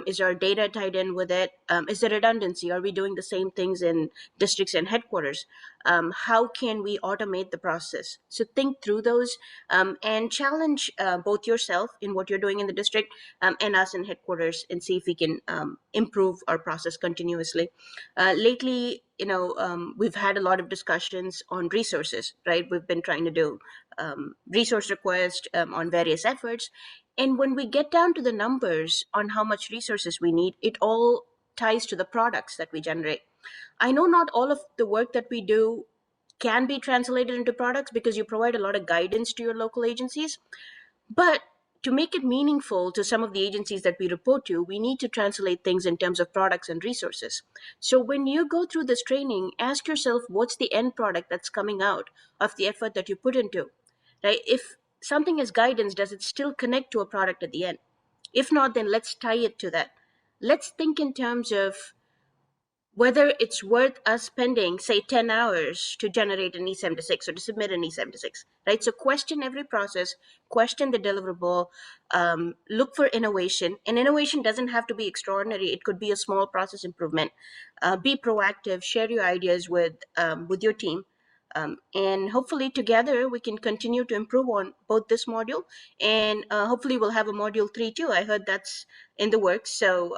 Is our data tied in with it? Is there redundancy? Are we doing the same things in districts and headquarters? How can we automate the process? So think through those and challenge both yourself in what you're doing in the district and us in headquarters, and see if we can improve our process continuously. Lately, we've had a lot of discussions on resources, right? We've been trying to do resource request on various efforts. And when we get down to the numbers on how much resources we need, it all ties to the products that we generate. I know not all of the work that we do can be translated into products because you provide a lot of guidance to your local agencies. But to make it meaningful to some of the agencies that we report to, we need to translate things in terms of products and resources. So when you go through this training, ask yourself, what's the end product that's coming out of the effort that you put into? Right? If something is guidance, does it still connect to a product at the end? If not, then let's tie it to that. Let's think in terms of whether it's worth us spending, say, 10 hours to generate an E76 or to submit an E76, right? So question every process, question the deliverable, look for innovation. And innovation doesn't have to be extraordinary. It could be a small process improvement. Be proactive, share your ideas with your team. And hopefully together we can continue to improve on both this module, and hopefully we'll have a module 3 too. I heard that's in the works. So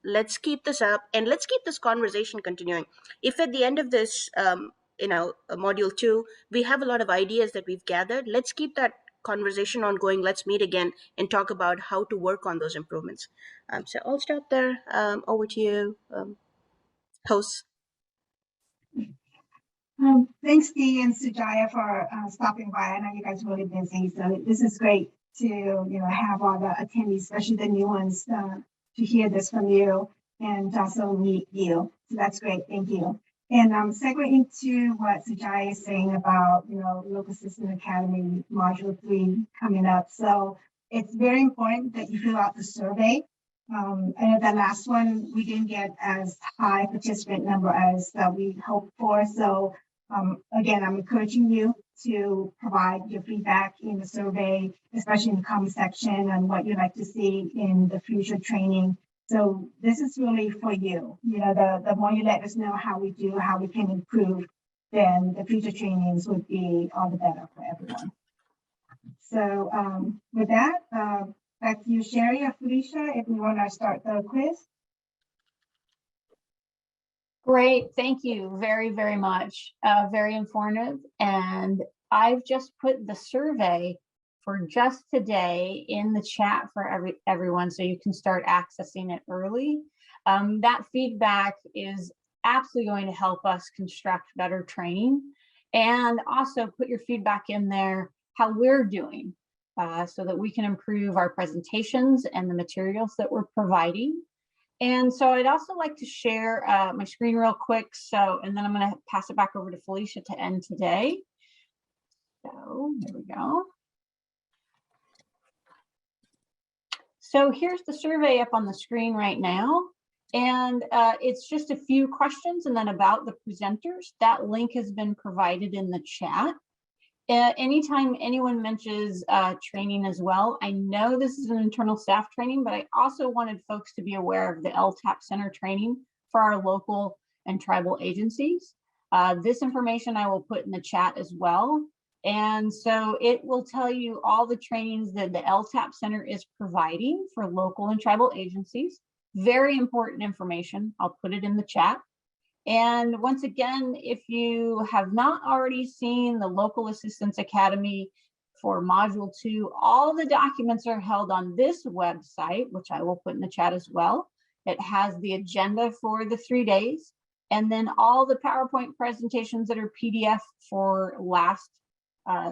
let's keep this up, and let's keep this conversation continuing. If at the end of this, module 2, we have a lot of ideas that we've gathered, let's keep that conversation ongoing. Let's meet again and talk about how to work on those improvements. So I'll stop there. Over to you, hosts. Thanks, Dee and Sujaya, for stopping by. I know you guys are really busy, so this is great to have all the attendees, especially the new ones, to hear this from you and also meet you. So that's great. Thank you. And segue into what Sujaya is saying about Local Assistant Academy Module 3 coming up. So it's very important that you fill out the survey. I know that last one we didn't get as high participant number as we hoped for. So again, I'm encouraging you to provide your feedback in the survey, especially in the comment section, on what you'd like to see in the future training. So this is really for you. The more you let us know how we do, how we can improve, then the future trainings would be all the better for everyone. So with that, back to you, Sherry or Felicia, if we want to start the quiz. Great, thank you very, very much. Very informative. And I've just put the survey for just today in the chat for everyone, so you can start accessing it early. That feedback is absolutely going to help us construct better training, and also put your feedback in there how we're doing so that we can improve our presentations and the materials that we're providing. And so I'd also like to share my screen real quick. So, and then I'm going to pass it back over to Felicia to end today. So there we go. So here's the survey up on the screen right now. And it's just a few questions and then about the presenters. That link has been provided in the chat. Anytime anyone mentions training as well, I know this is an internal staff training, but I also wanted folks to be aware of the LTAP Center training for our local and tribal agencies. This information I will put in the chat as well. And so it will tell you all the trainings that the LTAP Center is providing for local and tribal agencies. Very important information. I'll put it in the chat. And once again, if you have not already seen the Local Assistance Academy for Module 2, all the documents are held on this website, which I will put in the chat as well. It has the agenda for the 3 days, and then all the PowerPoint presentations that are PDF for last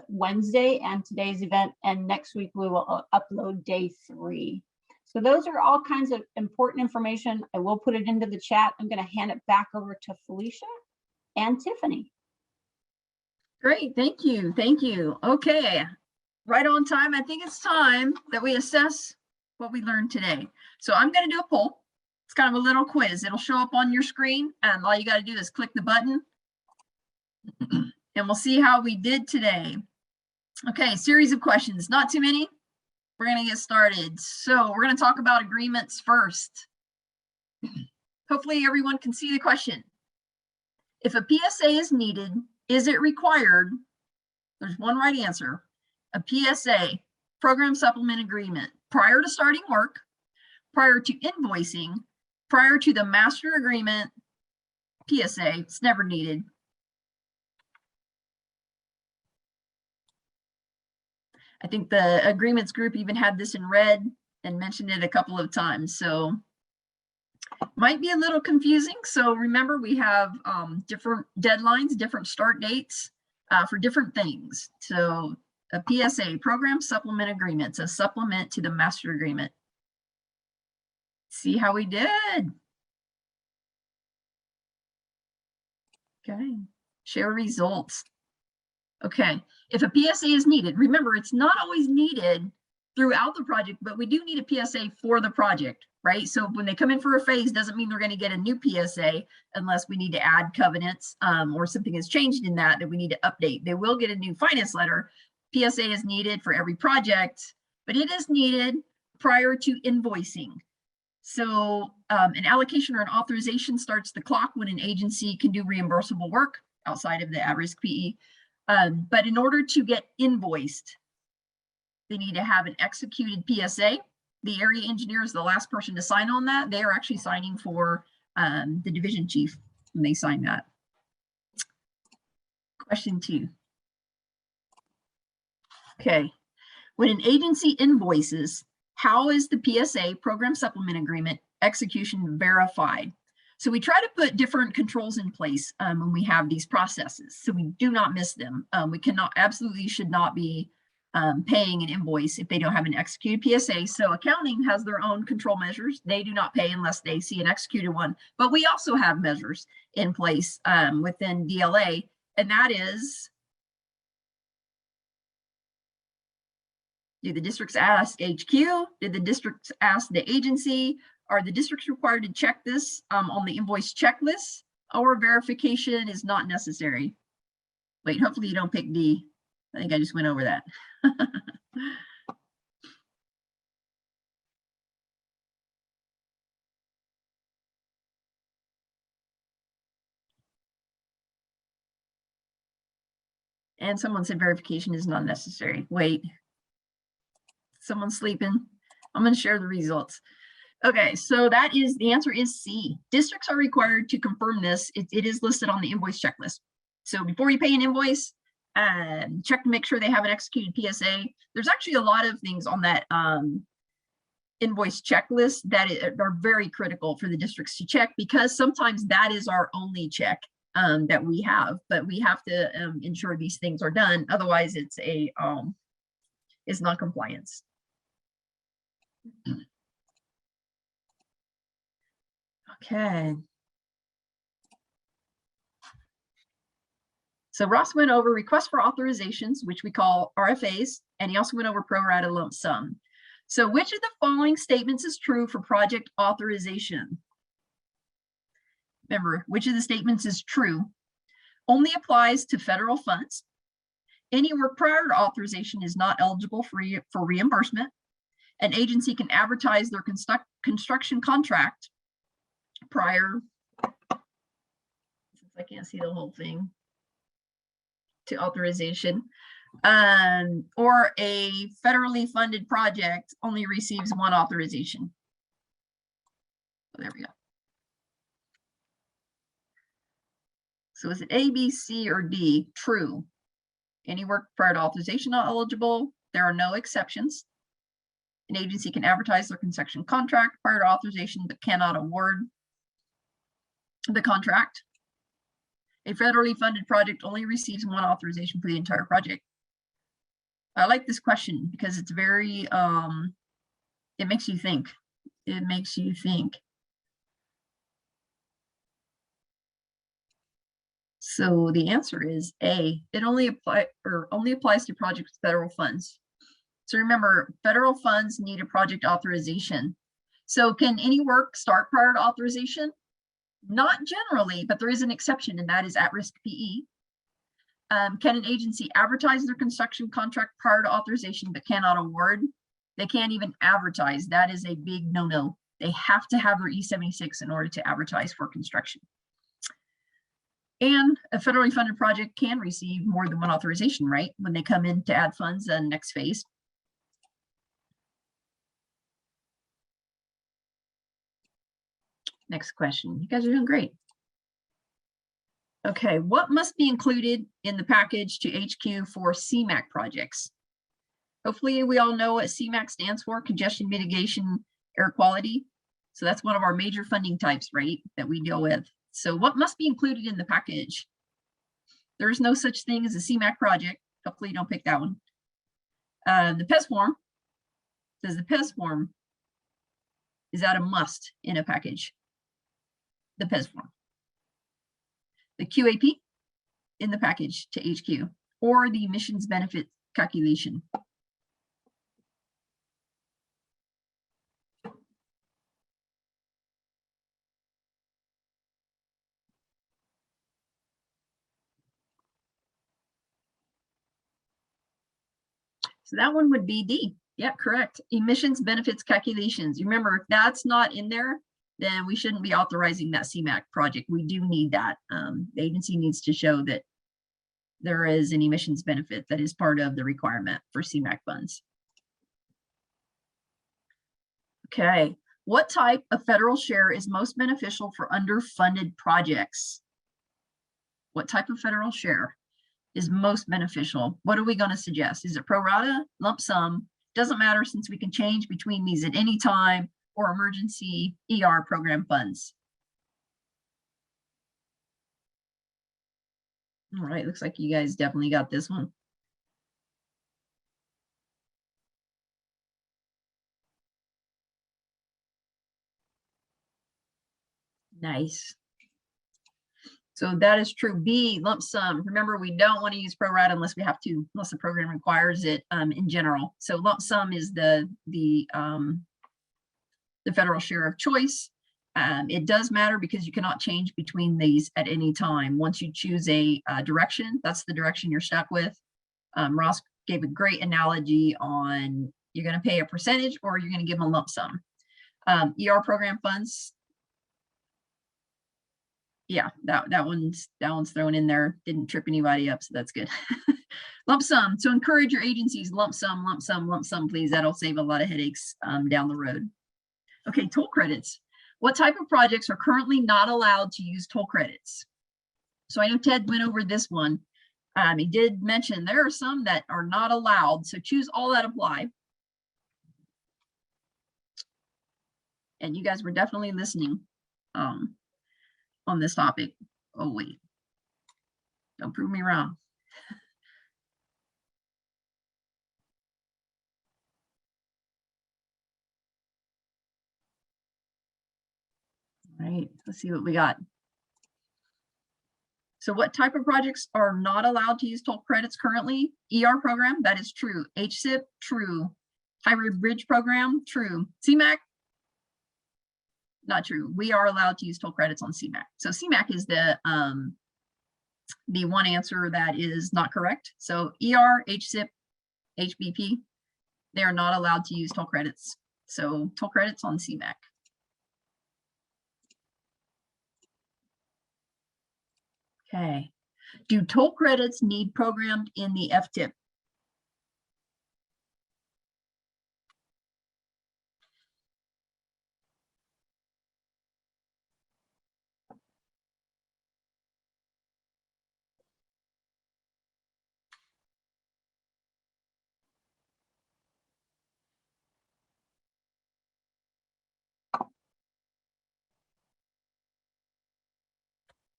Wednesday and today's event, and next week we will upload day 3. So those are all kinds of important information. I will put it into the chat. I'm going to hand it back over to Felicia and Tiffany. Great, thank you, thank you. Okay, right on time. I think it's time that we assess what we learned today. So I'm going to do a poll. It's kind of a little quiz. It'll show up on your screen, and all you got to do is click the button, and we'll see how we did today. Okay, series of questions, not too many. We're going to get started. So we're going to talk about agreements first. Hopefully everyone can see the question. If a PSA is needed, is it required? There's one right answer. A PSA, program supplement agreement, prior to starting work, prior to invoicing, prior to the master agreement, PSA, it's never needed. I think the agreements group even had this in red and mentioned it a couple of times. So might be a little confusing. So remember, we have different deadlines, different start dates for different things. So a PSA, program supplement agreements, a supplement to the master agreement. See how we did. Okay, share results. Okay, if a PSA is needed, remember, it's not always needed throughout the project, but we do need a PSA for the project, right? So when they come in for a phase, doesn't mean they're going to get a new PSA unless we need to add covenants or something has changed in that we need to update. They will get a new finance letter. PSA is needed for every project, but it is needed prior to invoicing. So an allocation or an authorization starts the clock when an agency can do reimbursable work outside of the at-risk PE. But in order to get invoiced, they need to have an executed PSA. The area engineer is the last person to sign on that. They are actually signing for the division chief when they sign that. Question 2. Okay, when an agency invoices, how is the PSA, program supplement agreement, execution verified? So we try to put different controls in place when we have these processes, so we do not miss them. We cannot, absolutely should not be paying an invoice if they don't have an executed PSA. So accounting has their own control measures. They do not pay unless they see an executed one. But we also have measures in place within DLA, and that is, do the districts ask HQ? Did the districts ask the agency? Are the districts required to check this on the invoice checklist, or verification is not necessary? Wait, hopefully you don't pick D. I think I just went over that. And someone said verification is not necessary. Wait, someone's sleeping. I'm going to share the results. Okay, so that is, the answer is C. Districts are required to confirm this. It is listed on the invoice checklist. So before you pay an invoice, check to make sure they have an executed PSA. There's actually a lot of things on that invoice checklist that are very critical for the districts to check, because sometimes that is our only check that we have, but we have to ensure these things are done. Otherwise, it's a it's non-compliance. Okay. So Ross went over requests for authorizations, which we call RFAs, and he also went over pro rata lump sum. So which of the following statements is true for project authorization? Remember, which of the statements is true? Only applies to federal funds. Any work prior to authorization is not eligible for reimbursement. An agency can advertise their construction contract prior, since I can't see the whole thing, to authorization. Or a federally funded project only receives one authorization. Oh, there we go. So is it A, B, C, or D? True. Any work prior to authorization not eligible. There are no exceptions. An agency can advertise their construction contract prior to authorization but cannot award the contract. A federally funded project only receives one authorization for the entire project. I like this question because it's very, it makes you think. It makes you think. So the answer is A. It only applies to projects with federal funds. So remember, federal funds need a project authorization. So can any work start prior to authorization? Not generally, but there is an exception, and that is at-risk PE. Can an agency advertise their construction contract prior to authorization but cannot award? They can't even advertise. That is a big no-no. They have to have their E76 in order to advertise for construction. And a federally funded project can receive more than one authorization, right? When they come in to add funds in the next phase. Next question. You guys are doing great. Okay, what must be included in the package to HQ for CMAQ projects? Hopefully we all know what CMAQ stands for, congestion mitigation air quality. So that's one of our major funding types, right, that we deal with. So what must be included in the package? There is no such thing as a CMAQ project. Hopefully you don't pick that one. The PES form. Does the PES form, is that a must in a package? The PES form. The QAP in the package to HQ, or the emissions benefit calculation. So that one would be D. Yep, correct. Emissions benefits calculations. You remember, if that's not in there, then we shouldn't be authorizing that CMAQ project. We do need that. The agency needs to show that there is an emissions benefit that is part of the requirement for CMAQ funds. Okay, what type of federal share is most beneficial for underfunded projects? What type of federal share is most beneficial? What are we going to suggest? Is it pro rata, lump sum? Doesn't matter since we can change between these at any time, or emergency ER program funds. All right, looks like you guys definitely got this one. Nice. So that is true. B, lump sum. Remember, we don't want to use pro rata unless we have to, unless the program requires it in general. So lump sum is the federal share of choice. It does matter because you cannot change between these at any time. Once you choose a direction, that's the direction you're stuck with. Ross gave a great analogy on you're going to pay a percentage or you're going to give them a lump sum. ER program funds. Yeah, that one's thrown in there. Didn't trip anybody up, so that's good. Lump sum. So encourage your agencies, lump sum, lump sum, lump sum, please. That'll save a lot of headaches down the road. Okay, toll credits. What type of projects are currently not allowed to use toll credits? So I know Ted went over this one. He did mention there are some that are not allowed. So choose all that apply. And you guys were definitely listening on this topic. Oh, wait. Don't prove me wrong. All right, let's see what we got. So what type of projects are not allowed to use toll credits currently? ER program, that is true. HSIP, true. Hybrid bridge program, true. CMAQ, not true. We are allowed to use toll credits on CMAQ. So CMAQ is the one answer that is not correct. So ER, HSIP, HBP, they are not allowed to use toll credits. So toll credits on CMAQ. Okay. Do toll credits need programmed in the FTIP?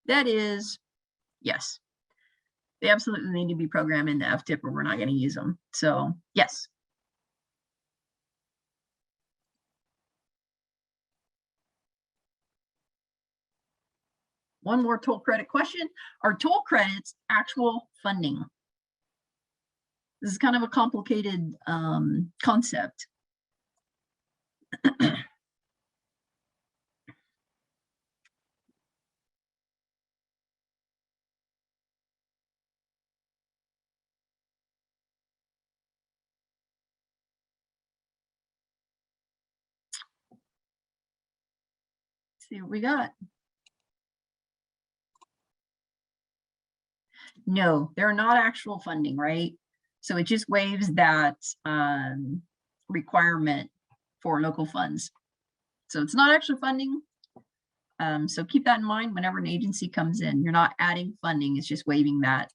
That is, yes. They absolutely need to be programmed in the FTIP or we're not going to use them. So yes. One more toll credit question. Are toll credits actual funding? This is kind of a complicated concept. See what we got. No, they're not actual funding, right? So it just waives that requirement for local funds. So it's not actual funding. So keep that in mind whenever an agency comes in. You're not adding funding, it's just waiving that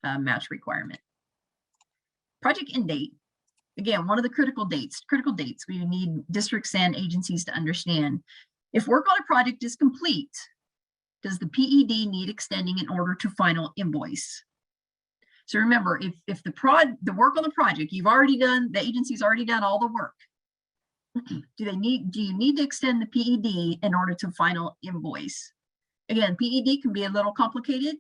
match requirement. Project end date. Again, one of the critical dates we need districts and agencies to understand. If work on a project is complete, does the PED need extending in order to final invoice? So remember, if the work on the project, you've already done, the agency's already done all the work. Do you need to extend the PED in order to final invoice? Again, PED can be a little complicated.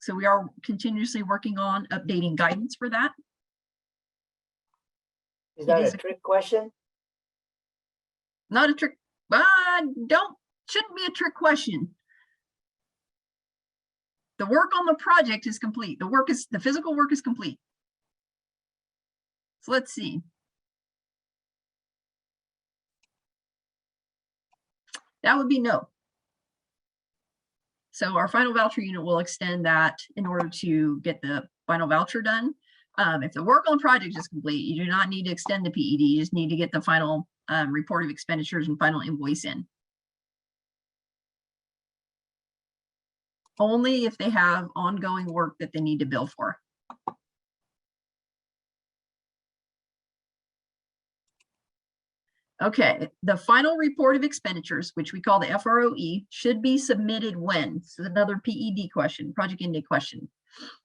So we are continuously working on updating guidance for that. Is that a trick question? Not a trick. Shouldn't be a trick question. The work on the project is complete. The physical work is complete. So let's see. That would be no. So our final voucher unit will extend that in order to get the final voucher done. If the work on the project is complete, you do not need to extend the PED. You just need to get the final report of expenditures and final invoice in. Only if they have ongoing work that they need to bill for. Okay, the final report of expenditures, which we call the FROE, should be submitted when? This is another PED question, project end date question.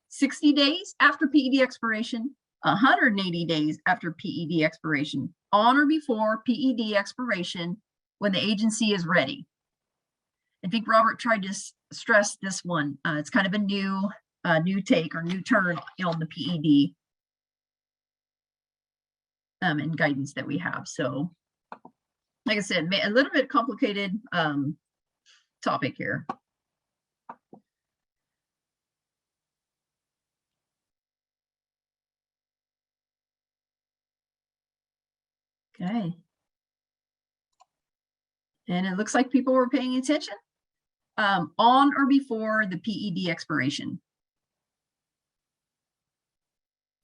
60 days after PED expiration, 180 days after PED expiration, on or before PED expiration when the agency is ready. I think Robert tried to stress this one. It's kind of a new take or new turn on the PED and guidance that we have. So like I said, a little bit complicated topic here. Okay. And it looks like people were paying attention. On or before the PED expiration.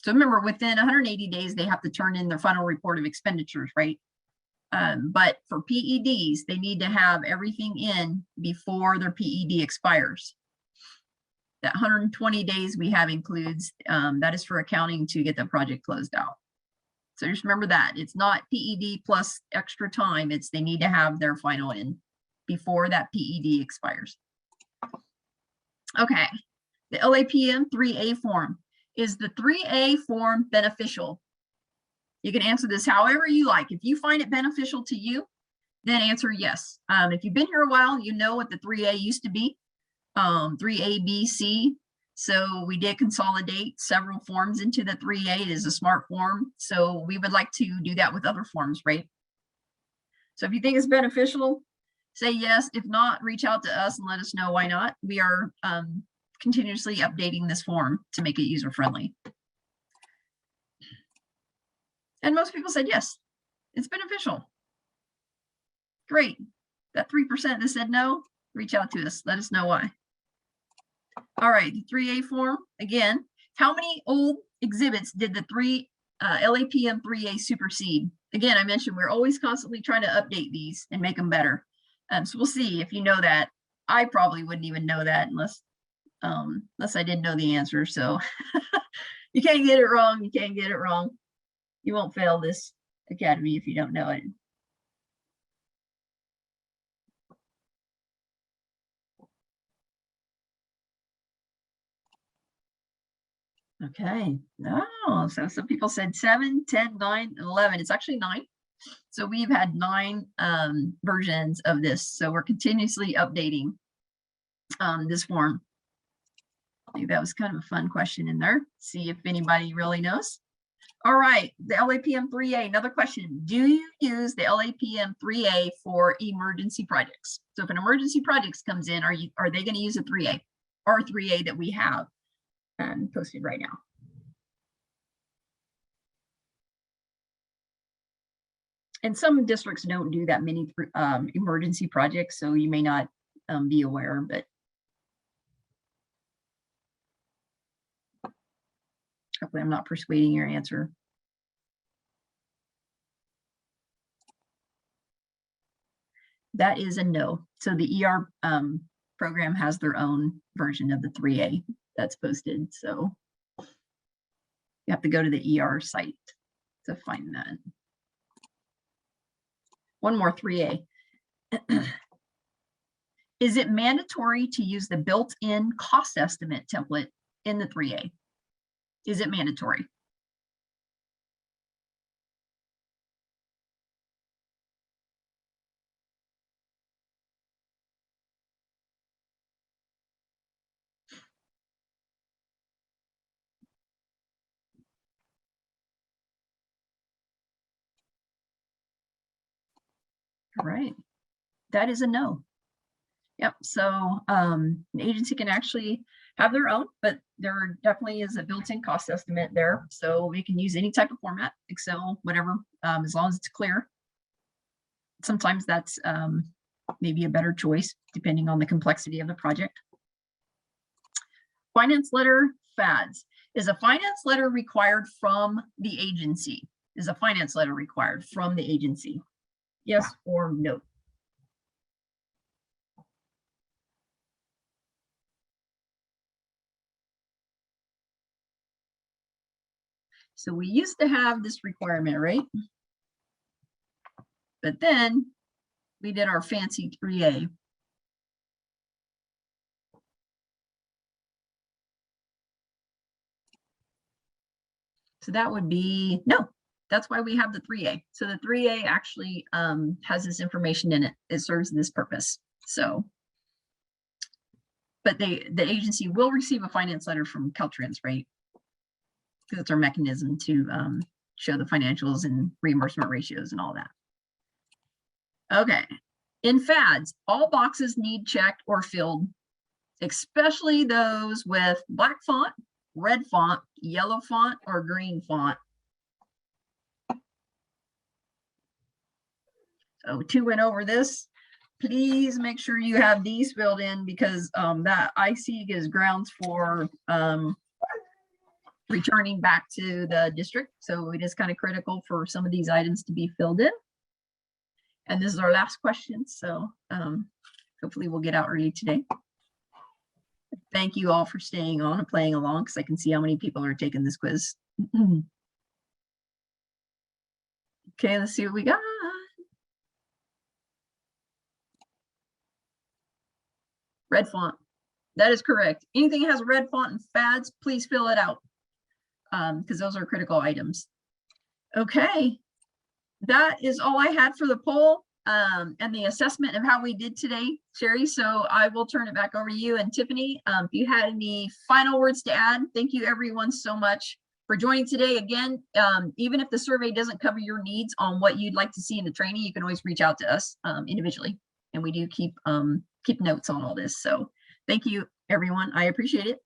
So remember, within 180 days, they have to turn in their final report of expenditures, right? But for PEDs, they need to have everything in before their PED expires. That 120 days we have includes, that is for accounting to get the project closed out. So just remember that it's not PED plus extra time, it's they need to have their final in before that PED expires. Okay, the LAPM 3A form. Is the 3A form beneficial? You can answer this however you like. If you find it beneficial to you, then answer yes. If you've been here a while, you know what the 3A used to be, 3A, B, C. So we did consolidate several forms into the 3A. It is a smart form. So we would like to do that with other forms, right? So if you think it's beneficial, say yes. If not, reach out to us and let us know why not. We are continuously updating this form to make it user friendly. And most people said yes, it's beneficial. Great. That 3% that said no, reach out to us. Let us know why. All right, the 3A form, again, how many old exhibits did the LAPM 3A supersede? Again, I mentioned we're always constantly trying to update these and make them better. So we'll see if you know that. I probably wouldn't even know that unless I didn't know the answer. So you can't get it wrong. You can't get it wrong. You won't fail this academy if you don't know it. Okay. Oh, so some people said 7, 10, 9, 11. It's actually 9. So we've had 9 versions of this. So we're continuously updating this form. I think that was kind of a fun question in there. See if anybody really knows. All right, the LAPM 3A, another question. Do you use the LAPM 3A for emergency projects? So if an emergency project comes in, are they going to use a 3A or 3A that we have posted right now? And some districts don't do that many emergency projects, so you may not be aware, but hopefully I'm not persuading your answer. That is a no. So the ER program has their own version of the 3A that's posted. So you have to go to the ER site to find that. One more 3A. Is it mandatory to use the built-in cost estimate template in the 3A? Is it mandatory? All right, that is a no. Yep, so an agency can actually have their own, but there definitely is a built-in cost estimate there. So we can use any type of format, Excel, whatever, as long as it's clear. Sometimes that's maybe a better choice depending on the complexity of the project. Finance letter FADs. Is a finance letter required from the agency? Is a finance letter required from the agency? Yes or no? So we used to have this requirement, right? But then we did our fancy 3A. So that would be no. That's why we have the 3A. So the 3A actually has this information in it. It serves this purpose. So, but the agency will receive a finance letter from Caltrans, right? Because it's our mechanism to show the financials and reimbursement ratios and all that. Okay. In FADs, all boxes need checked or filled, especially those with black font, red font, yellow font, or green font. So 2 went over this. Please make sure you have these filled in because that I see gives grounds for returning back to the district. So it is kind of critical for some of these items to be filled in. And this is our last question. So hopefully we'll get out early today. Thank you all for staying on and playing along because I can see how many people are taking this quiz. Okay, let's see what we got. Red font. That is correct. Anything that has a red font and FADs, please fill it out because those are critical items. Okay, that is all I had for the poll and the assessment of how we did today, Sherry. So I will turn it back over to you and Tiffany. If you had any final words to add, thank you everyone so much for joining today. Again, even if the survey doesn't cover your needs on what you'd like to see in the training, you can always reach out to us individually. And we do keep notes on all this. So thank you, everyone. I appreciate it.